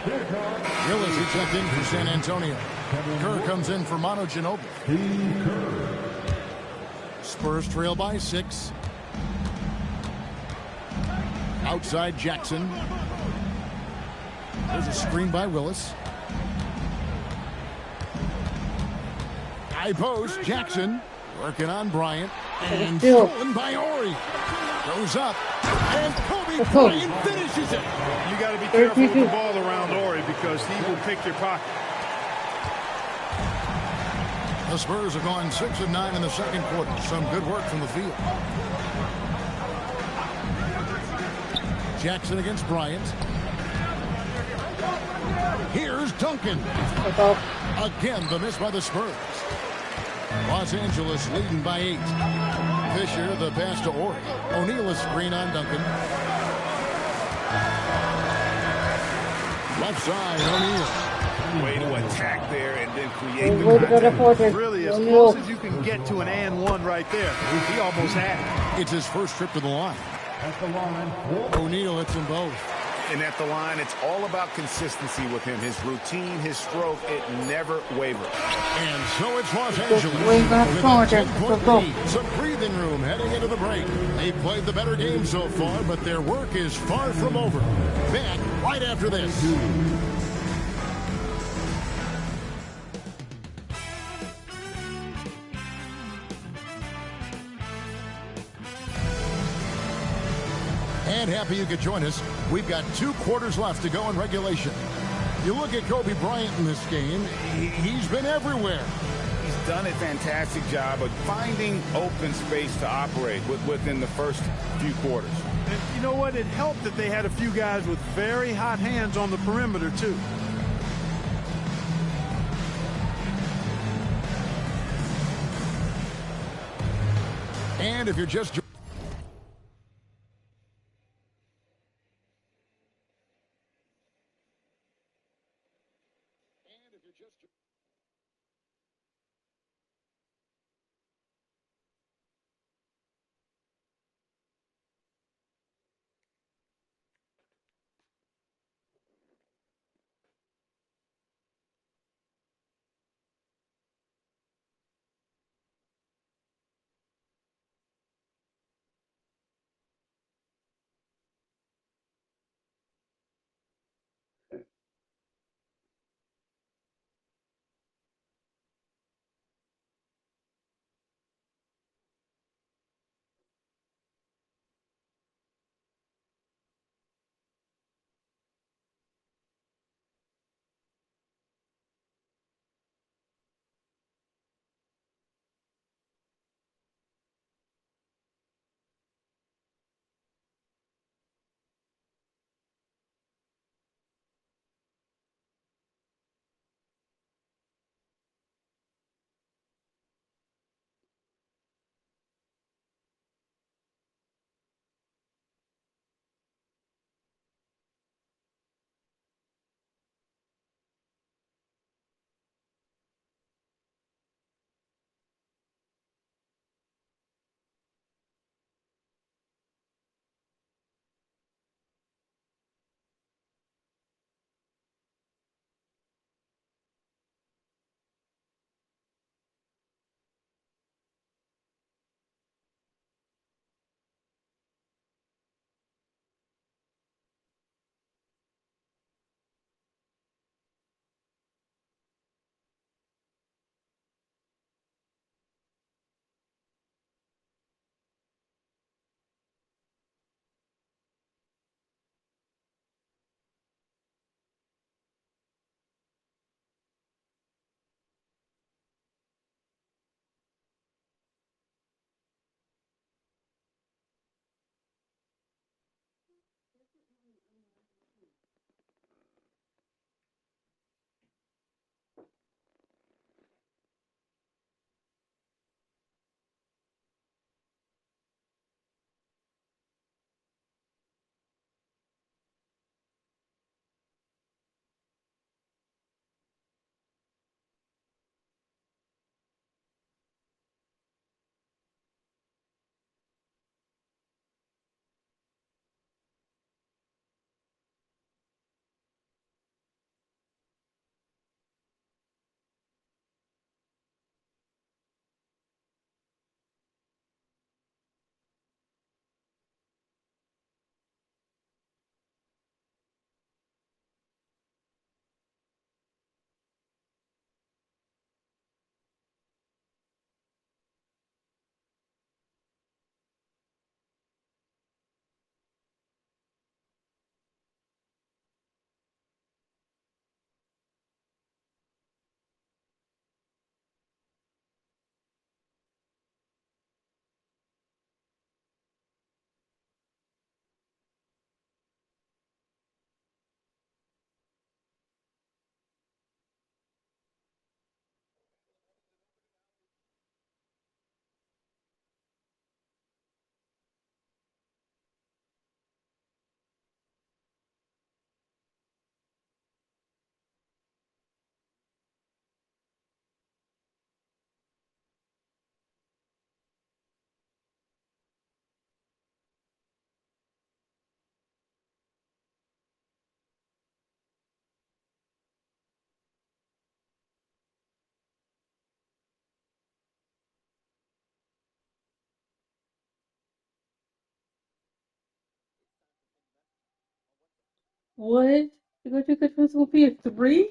Willis, he checked in for San Antonio. Kerr comes in for Manu Ginobili. Spurs trail by 6. Outside Jackson. There's a screen by Willis. High post, Jackson working on Bryant. And stolen by Ori. Goes up. And Kobe Bryant finishes it. You got to be careful with the ball around Ori because he will pick your pocket. The Spurs are going 6 of 9 in the second quarter. Some good work from the field. Jackson against Bryant. Here's Duncan. Again, the miss by the Spurs. Los Angeles leading by 8. Fisher, the pass to Ori. O'Neal, a screen on Duncan. Left side, O'Neal. Way to attack there and then create the contact. Really, as close as you can get to an and one right there. He almost had it. It's his first trip to the line. At the line, O'Neal hits them both. And at the line, it's all about consistency with him. His routine, his stroke, it never wavers. And so it's Los Angeles. Some breathing room heading into the break. They played the better game so far, but their work is far from over. Back right after this. And happy you could join us. We've got 2 quarters left to go in regulation. You look at Kobe Bryant in this game, he's been everywhere. He's done a fantastic job of finding open space to operate within the first few quarters. And you know what? It helped that they had a few guys with very hot hands on the perimeter, too. And if you're just What? You go to a physical PS3?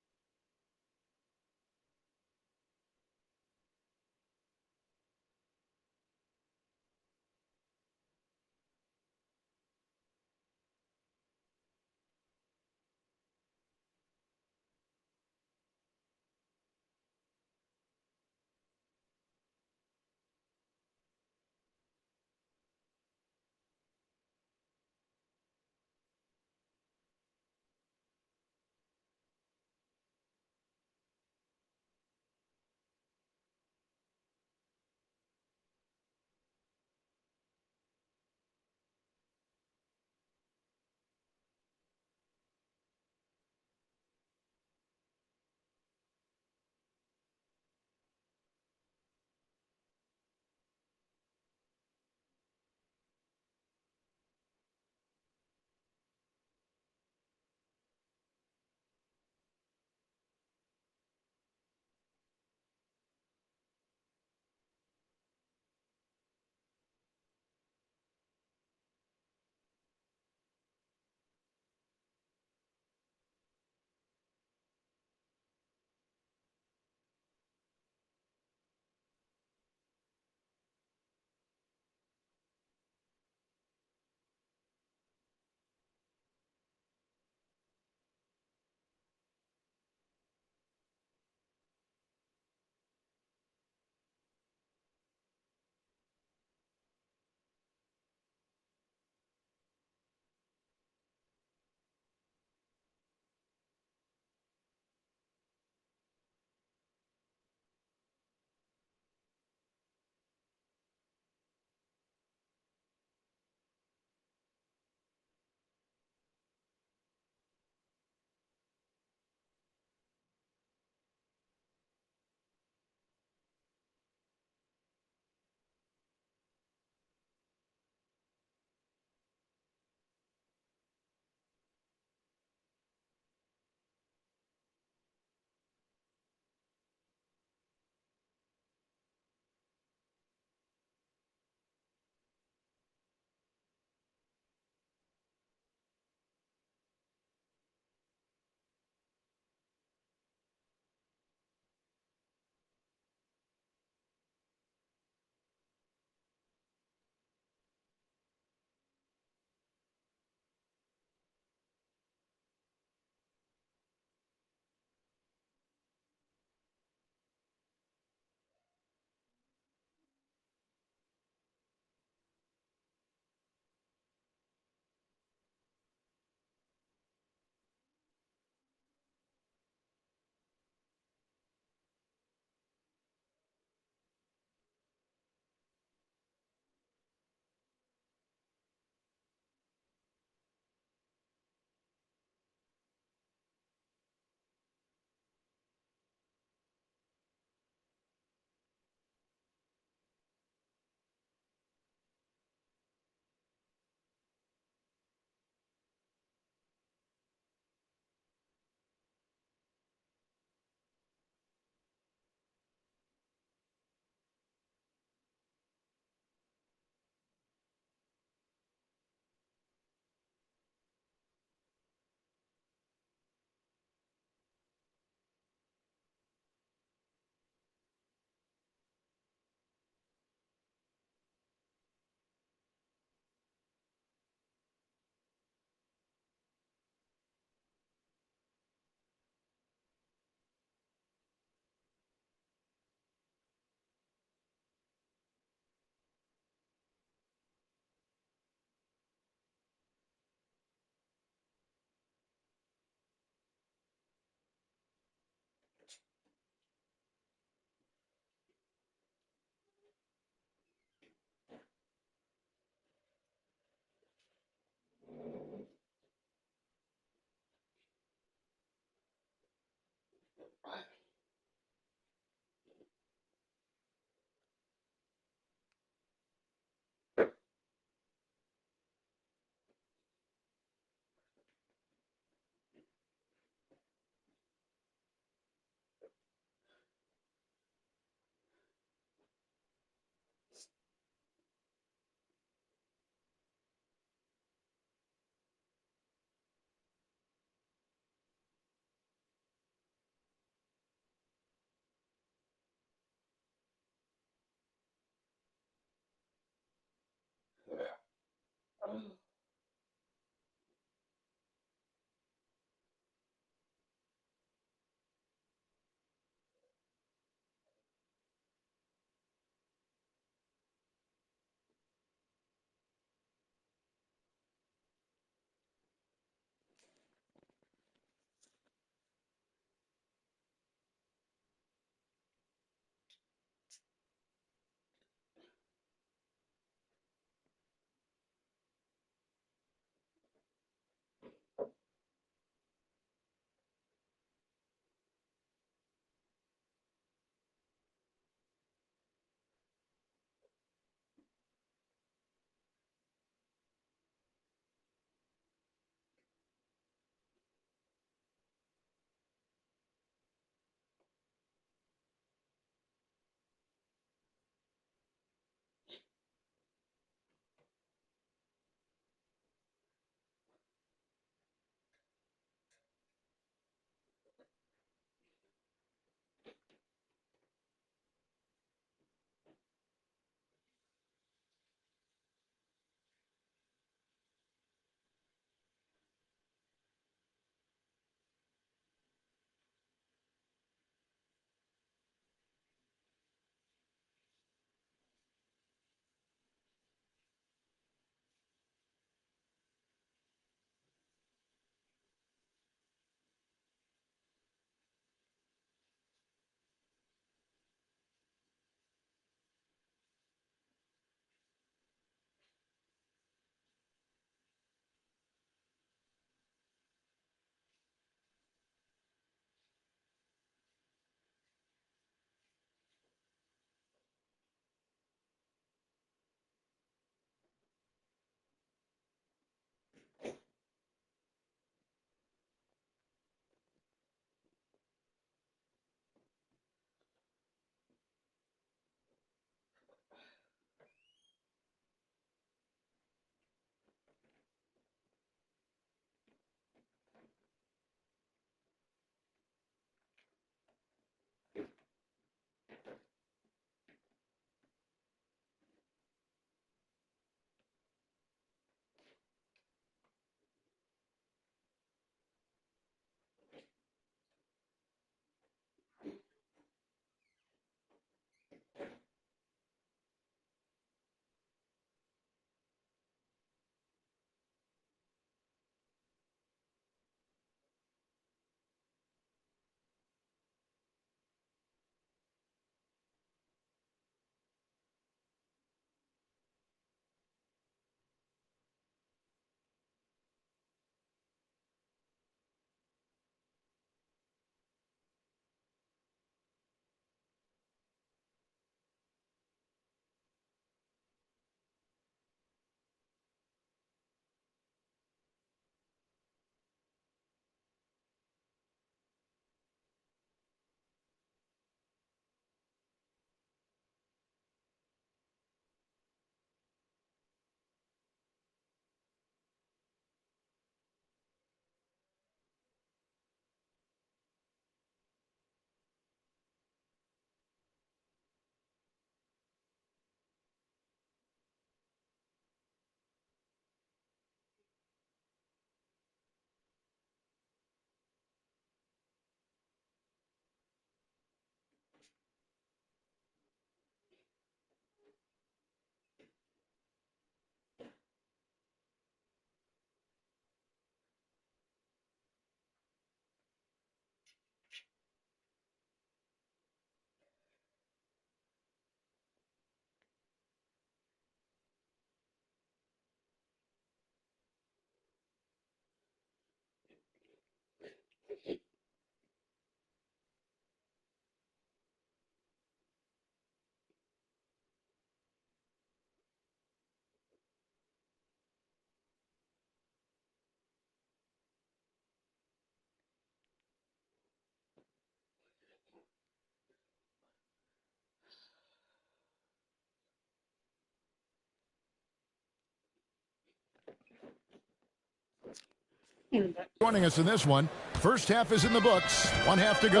Joining us in this one, first half is in the books, one half to go.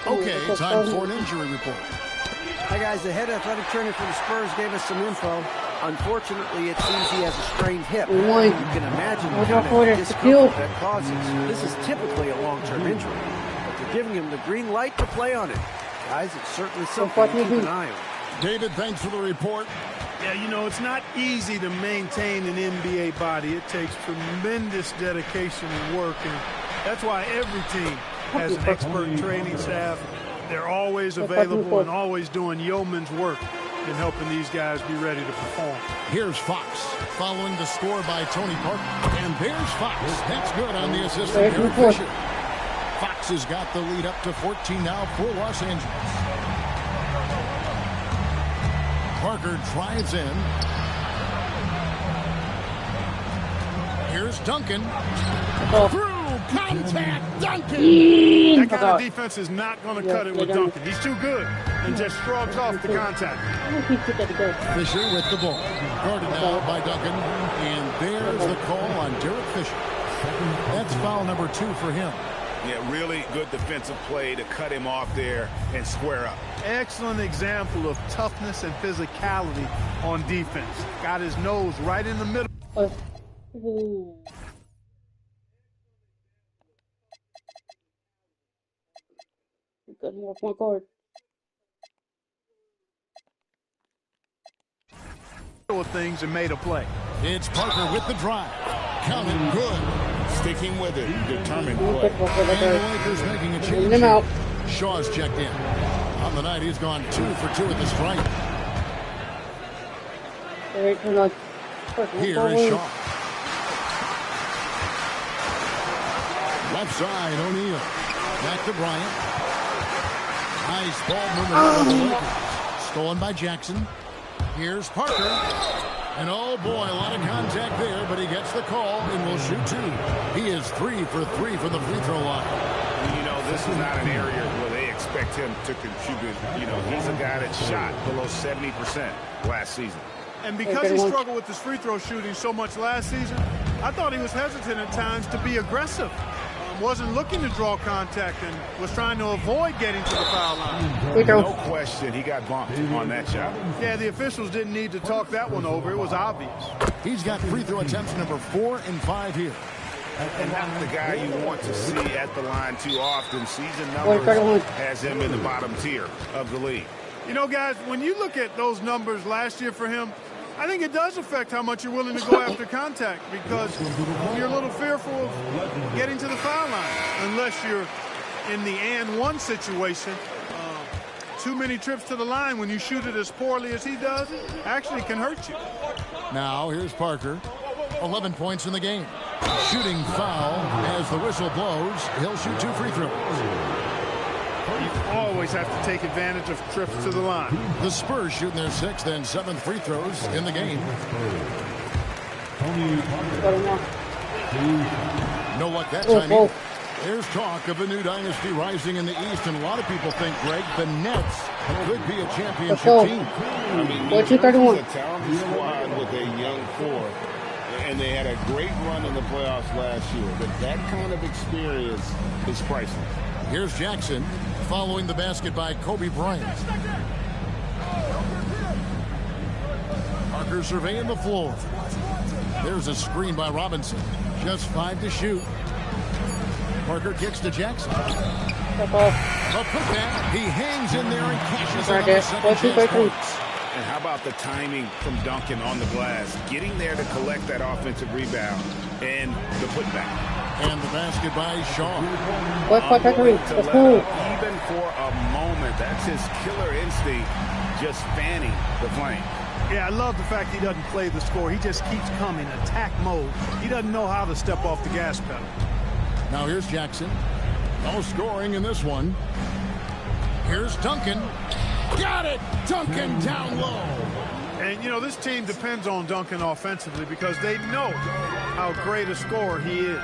Okay, time for an injury report. Hi guys, the head athletic trainer for the Spurs gave us some info. Unfortunately, it seems he has a strained hip. You can imagine the kind of discomfort that causes. This is typically a long-term injury, but they're giving him the green light to play on it. Guys, it's certainly something to keep an eye on. David, thanks for the report. Yeah, you know, it's not easy to maintain an NBA body. It takes tremendous dedication and work, and that's why every team has an expert training staff. They're always available and always doing yeoman's work in helping these guys be ready to perform. Here's Fox following the score by Tony Parker. And there's Fox. That's good on the assist of Eric Fisher. Fox has got the lead up to 14 now for Los Angeles. Parker drives in. Here's Duncan. Through contact, Duncan. That kind of defense is not going to cut it with Duncan. He's too good and just shrugs off the contact. Fisher with the ball. Guarded now by Duncan. And there's the call on Derek Fisher. That's foul number 2 for him. Yeah, really good defensive play to cut him off there and square up. Excellent example of toughness and physicality on defense. Got his nose right in the middle. Good more point guard. Things and made a play. It's Parker with the drive. Counted good. Sticking with it. Determined play. And the Lakers making a change. Him out. Shaw's checked in. On the night, he's gone 2 for 2 at the strike. Here is Shaw. Left side, O'Neal. Back to Bryant. Nice ball movement. Stolen by Jackson. Here's Parker. And oh boy, a lot of contact there, but he gets the call and will shoot 2. He is 3 for 3 from the free throw line. You know, this is not an area where they expect him to contribute. You know, he's a guy that shot below 70% last season. And because he struggled with his free throw shooting so much last season, I thought he was hesitant at times to be aggressive. Wasn't looking to draw contact and was trying to avoid getting to the foul line. No question, he got bumped on that shot. Yeah, the officials didn't need to talk that one over. It was obvious. He's got free throw attempts number 4 and 5 here. And not the guy you want to see at the line too often. Season numbers has him in the bottom tier of the league. You know, guys, when you look at those numbers last year for him, I think it does affect how much you're willing to go after contact, because you're a little fearful of getting to the foul line unless you're in the and one situation. Too many trips to the line when you shoot it as poorly as he does actually can hurt you. Now here's Parker. 11 points in the game. Shooting foul as the whistle blows. He'll shoot 2 free throws. You always have to take advantage of trips to the line. The Spurs shooting their 6th and 7th free throws in the game. Know what that time is? There's talk of a new dynasty rising in the East, and a lot of people think, Greg, the Nets could be a championship team. I mean, it's a talented squad with a young core, and they had a great run in the playoffs last year. But that kind of experience is priceless. Here's Jackson following the basket by Kobe Bryant. Parker surveying the floor. There's a screen by Robinson. Just 5 to shoot. Parker kicks to Jackson. A putback. He hangs in there and cashes out the second chance points. And how about the timing from Duncan on the glass, getting there to collect that offensive rebound and the putback. And the basket by Shaw. Even for a moment, that's his killer instinct, just fanning the flame. Yeah, I love the fact he doesn't play the score. He just keeps coming, attack mode. He doesn't know how to step off the gas pedal. Now here's Jackson. No scoring in this one. Here's Duncan. Got it! Duncan down low. And, you know, this team depends on Duncan offensively because they know how great a scorer he is.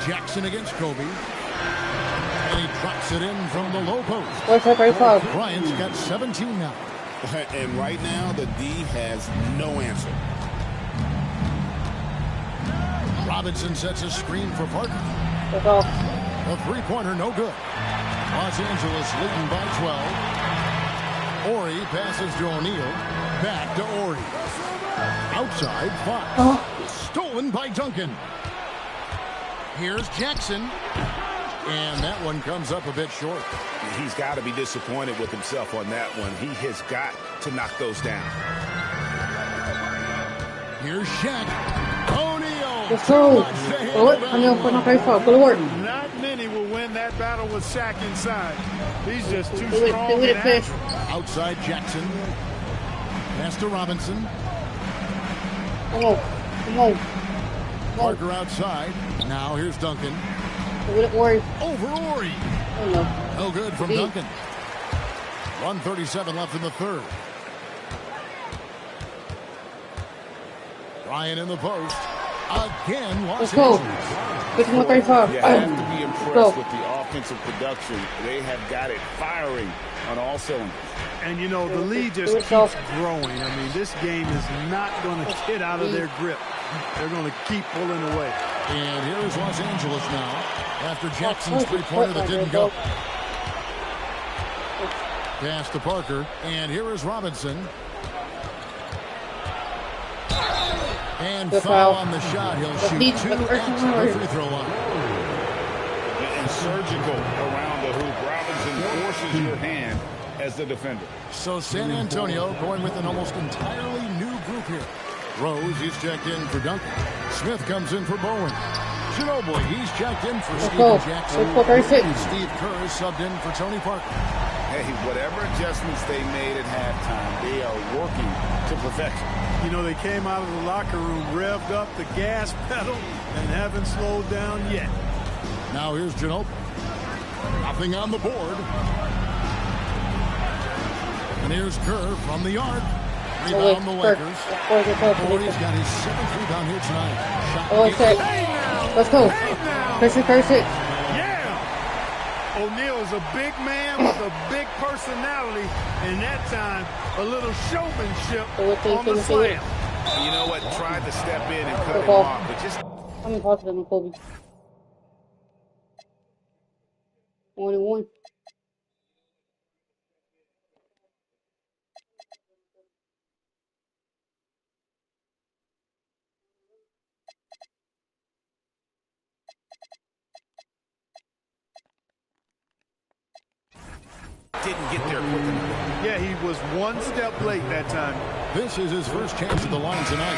Jackson against Kobe. And he drops it in from the low post. Bryant's got 17 now. And right now, the D has no answer. Robinson sets a screen for Parker. A three-pointer, no good. Los Angeles leading by 12. Ori passes to O'Neal. Back to Ori. Outside, Fox. Stolen by Duncan. Here's Jackson. And that one comes up a bit short. He's got to be disappointed with himself on that one. He has got to knock those down. Here's Shaq. O'Neal. Let's go. O'Neal put not very far. Good work. Not many will win that battle with Shaq inside. He's just too Do strong. it, fish. Outside Jackson. Pass to Robinson. Come on. Come on. Parker outside. Now here's Duncan. Do it, Ori. Over Ori. Oh, no. No good from Duncan. 1:37 left in the third. Ryan in the post. Again, Los Angeles. 51-35. You have to be impressed with the offensive production. They have got it firing on all cylinders. And, you know, the lead just keeps growing. I mean, this game is not going to get out of their grip. They're going to keep pulling away. And here is Los Angeles now after Jackson's three-pointer that didn't go. Pass to Parker. And here is Robinson. And foul on the shot. He'll shoot 2 at the free throw line. And surgical around the hoop. Robinson forces your hand as the defender. So San Antonio going with an almost entirely new group here. Rose, he's checked in for Duncan. Smith comes in for Bowen. Ginobili, he's checked in for Steven Jackson. And Steve Kerr is subbed in for Tony Parker. Hey, whatever adjustments they made at halftime, they are working to perfection. You know, they came out of the locker room, revved up the gas pedal, and haven't slowed down yet. Now here's Ginobili. Nothing on the board. And here's Kerr from the arc. Rebound the Lakers. He's got his 7th rebound here tonight. Shot Let's go. Curse 6. Yeah! O'Neal is a big man with a big personality, and that time, a little showmanship on the slam. You know what? Tried to step in and cut him off, but just... I'm impossible on Kobe. 1-1. Didn't get there quick enough. Yeah, he was one step late that time. This is his first chance at the line tonight.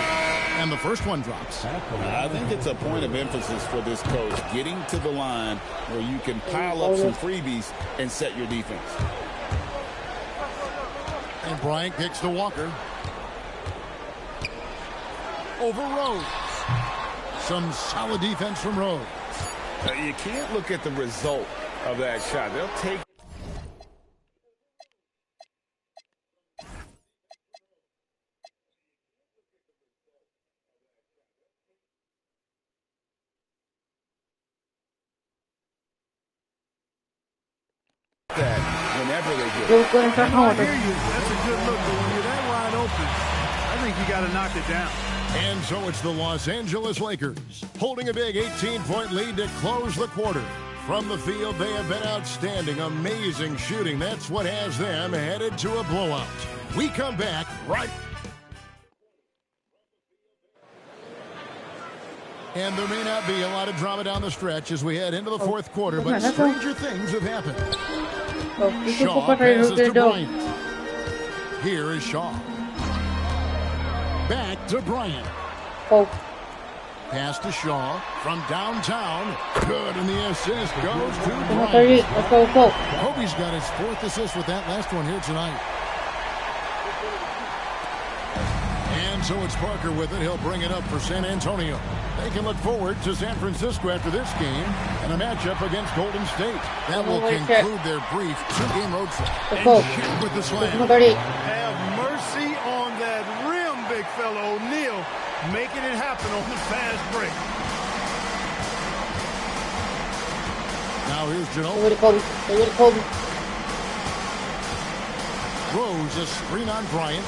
And the first one drops. I think it's a point of emphasis for this coach, getting to the line where you can pile up some freebies and set your defense. And Bryant kicks to Walker. Over Rose. Some solid defense from Rose. You can't look at the result of that shot. They'll take... that whenever they get it. I hear you. That's a good look, but when you're that wide open, I think you got to knock it down. And so it's the Los Angeles Lakers holding a big 18-point lead to close the quarter. From the field, they have been outstanding, amazing shooting. That's what has them headed to a blowout. We come back right. And there may not be a lot of drama down the stretch as we head into the fourth quarter, but stranger things have happened. Shaw passes to Bryant. Here is Shaw. Back to Bryant. Pass to Shaw from downtown. Good, and the assist goes to Bryant. Let's go. Kobe's got his 4th assist with that last one here tonight. And so it's Parker with it. He'll bring it up for San Antonio. They can look forward to San Francisco after this game and a matchup against Golden State. That will conclude their brief 2-game road trip. And with the slam. Have mercy on that rim, big fella O'Neal, making it happen on the fast break. Now here's Ginobili. Rose, a screen on Bryant.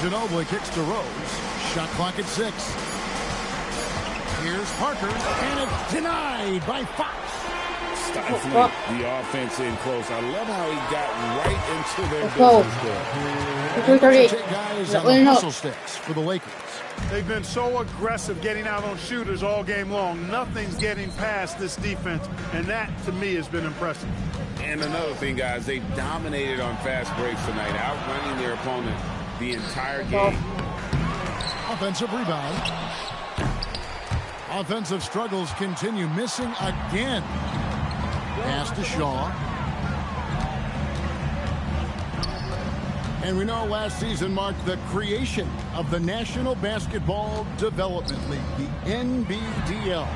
Ginobili kicks to Rose. Shot clock at 6. Here's Parker, and it's denied by Fox. stifling the offense in close. I love how he got right into their business there. Guys on the hustle sticks for the Lakers. They've been so aggressive getting out on shooters all game long. Nothing's getting past this defense, and that, to me, has been impressive. And another thing, guys, they've dominated on fast breaks tonight, outrunning their opponent the entire game. Offensive rebound. Offensive struggles continue, missing again. Pass to Shaw. And we know last season marked the creation of the National Basketball Development League, the NBDL.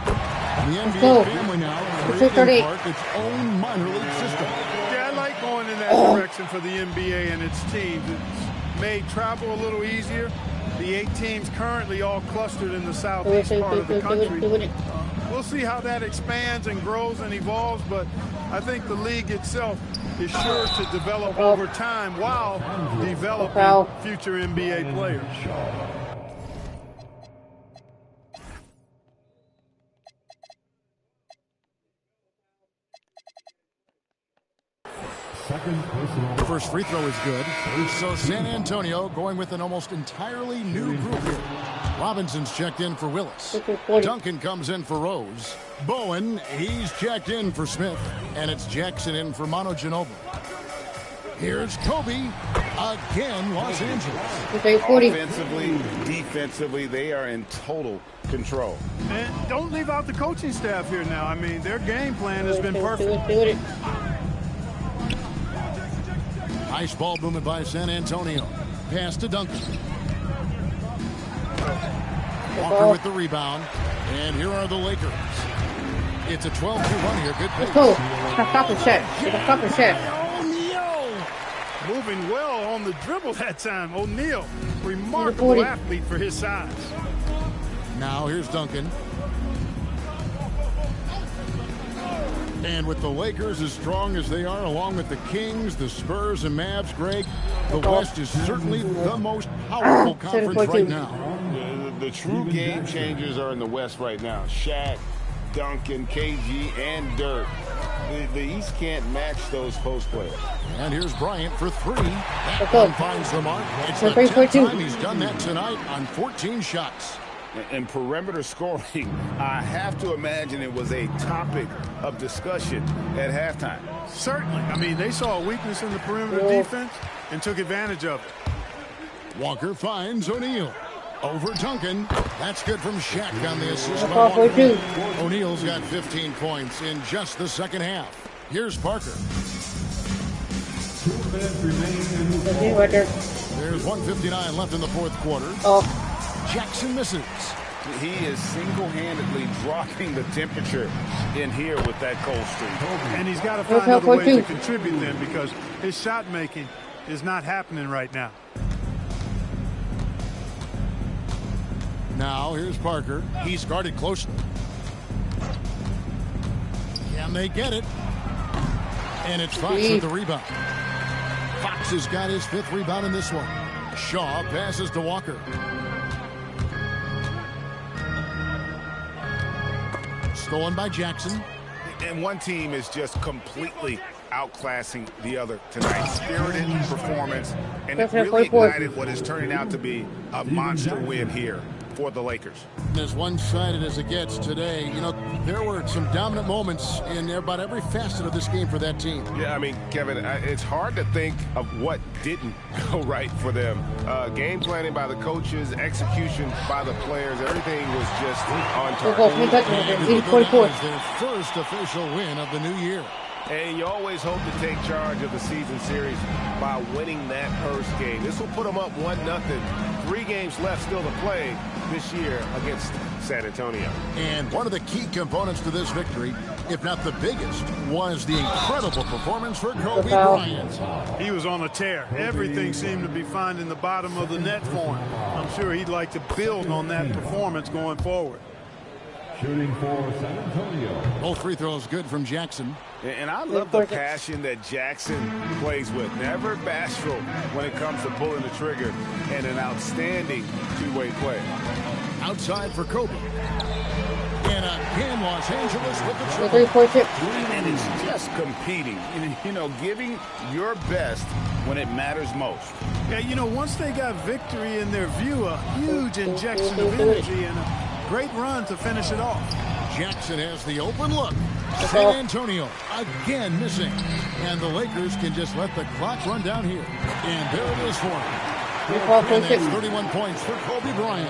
The NBA family now creating its own minor league system. Yeah, I like going in that direction for the NBA and its teams. It's made travel a little easier. The 8 teams currently all clustered in the southeast part of the country. We'll see how that expands and grows and evolves, but I think the league itself is sure to develop over time while developing future NBA players. The first free throw is good. So San Antonio going with an almost entirely new group here. Robinson's checked in for Willis. Duncan comes in for Rose. Bowen, he's checked in for Smith. And it's Jackson in for Manu Ginobili. Here's Kobe. Again, Los Angeles. Offensively, defensively, they are in total control. And don't leave out the coaching staff here now. I mean, their game plan has been perfect. Nice ball movement by San Antonio. Pass to Duncan. Walker with the rebound. And here are the Lakers. It's a 12-2 run here. Good pace. Cool. Stop the shot. Moving well on the dribble that time. O'Neal, remarkable athlete for his size. Now here's Duncan. And with the Lakers as strong as they are, along with the Kings, the Spurs, and Mavs, Greg, the West is certainly the most powerful conference right now. The true game changers are in the West right now. Shaq, Duncan, KG, and Dirk. The East can't match those post players. And here's Bryant for 3. That one finds the mark. It's the 10th time he's done that tonight on 14 shots. And perimeter scoring, I have to imagine it was a topic of discussion at halftime. Certainly. I mean, they saw a weakness in the perimeter defense and took advantage of it. Walker finds O'Neal. Over Duncan. That's good from Shaq on the assist by Walker. O'Neal's got 15 points in just the second half. Here's Parker. 2 minutes remain. There's 1:59 left in the fourth quarter. Jackson misses. He is single-handedly dropping the temperature in here with that cold streak. And he's got to find other ways to contribute then, because his shot making is not happening right now. Now here's Parker. He's guarded closely. Can they get it? And it's Fox with the rebound. Fox has got his 5th rebound in this one. Shaw passes to Walker. Stolen by Jackson. And one team is just completely outclassing the other tonight. Spirited performance, and it really ignited what is turning out to be a monster win here for the Lakers. As one-sided as it gets today, you know, there were some dominant moments in about every facet of this game for that team. Yeah, I mean, Kevin, it's hard to think of what didn't go right for them. Game planning by the coaches, execution by the players, everything was just on target. Their first official win of the new year. And you always hope to take charge of the season series by winning that first game. This will put them up 1-0. 3 games left still to play this year against San Antonio. And one of the key components to this victory, if not the biggest, was the incredible performance for Kobe Bryant. He was on a tear. Everything seemed to be finding the bottom of the net for him. I'm sure he'd like to build on that performance going forward. Shooting for San Antonio. Both free throws good from Jackson. And I love the passion that Jackson plays with. Never bashful when it comes to pulling the trigger, and an outstanding two-way play. Outside for Kobe. And again, Los Angeles with the The triple. 3-point. And it's just competing, you know, giving your best when it matters most. Yeah, you know, once they got victory in their view, a huge injection of energy and a great run to finish it off. Jackson has the open look. San Antonio again missing. And the Lakers can just let the clock run down here. And there it is for him. And that's 31 points for Kobe Bryant.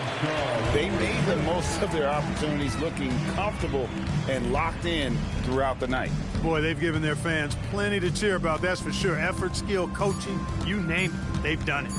They made the most of their opportunities, looking comfortable and locked in throughout the night. Boy, they've given their fans plenty to cheer about, that's for sure. Effort, skill, coaching, you name it, they've done it.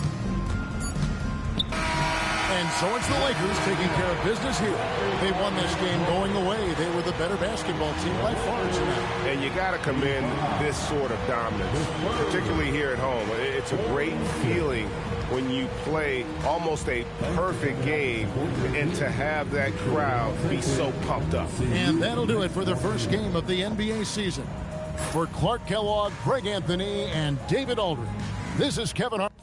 And so it's the Lakers taking care of business here. They won this game going away. They were the better basketball team by far tonight. And you got to commend this sort of dominance, particularly here at home. It's a great feeling when you play almost a perfect game and to have that crowd be so pumped up. And that'll do it for the first game of the NBA season. For Clark Kellogg, Greg Anthony, and David Aldridge, this is Kevin Hart.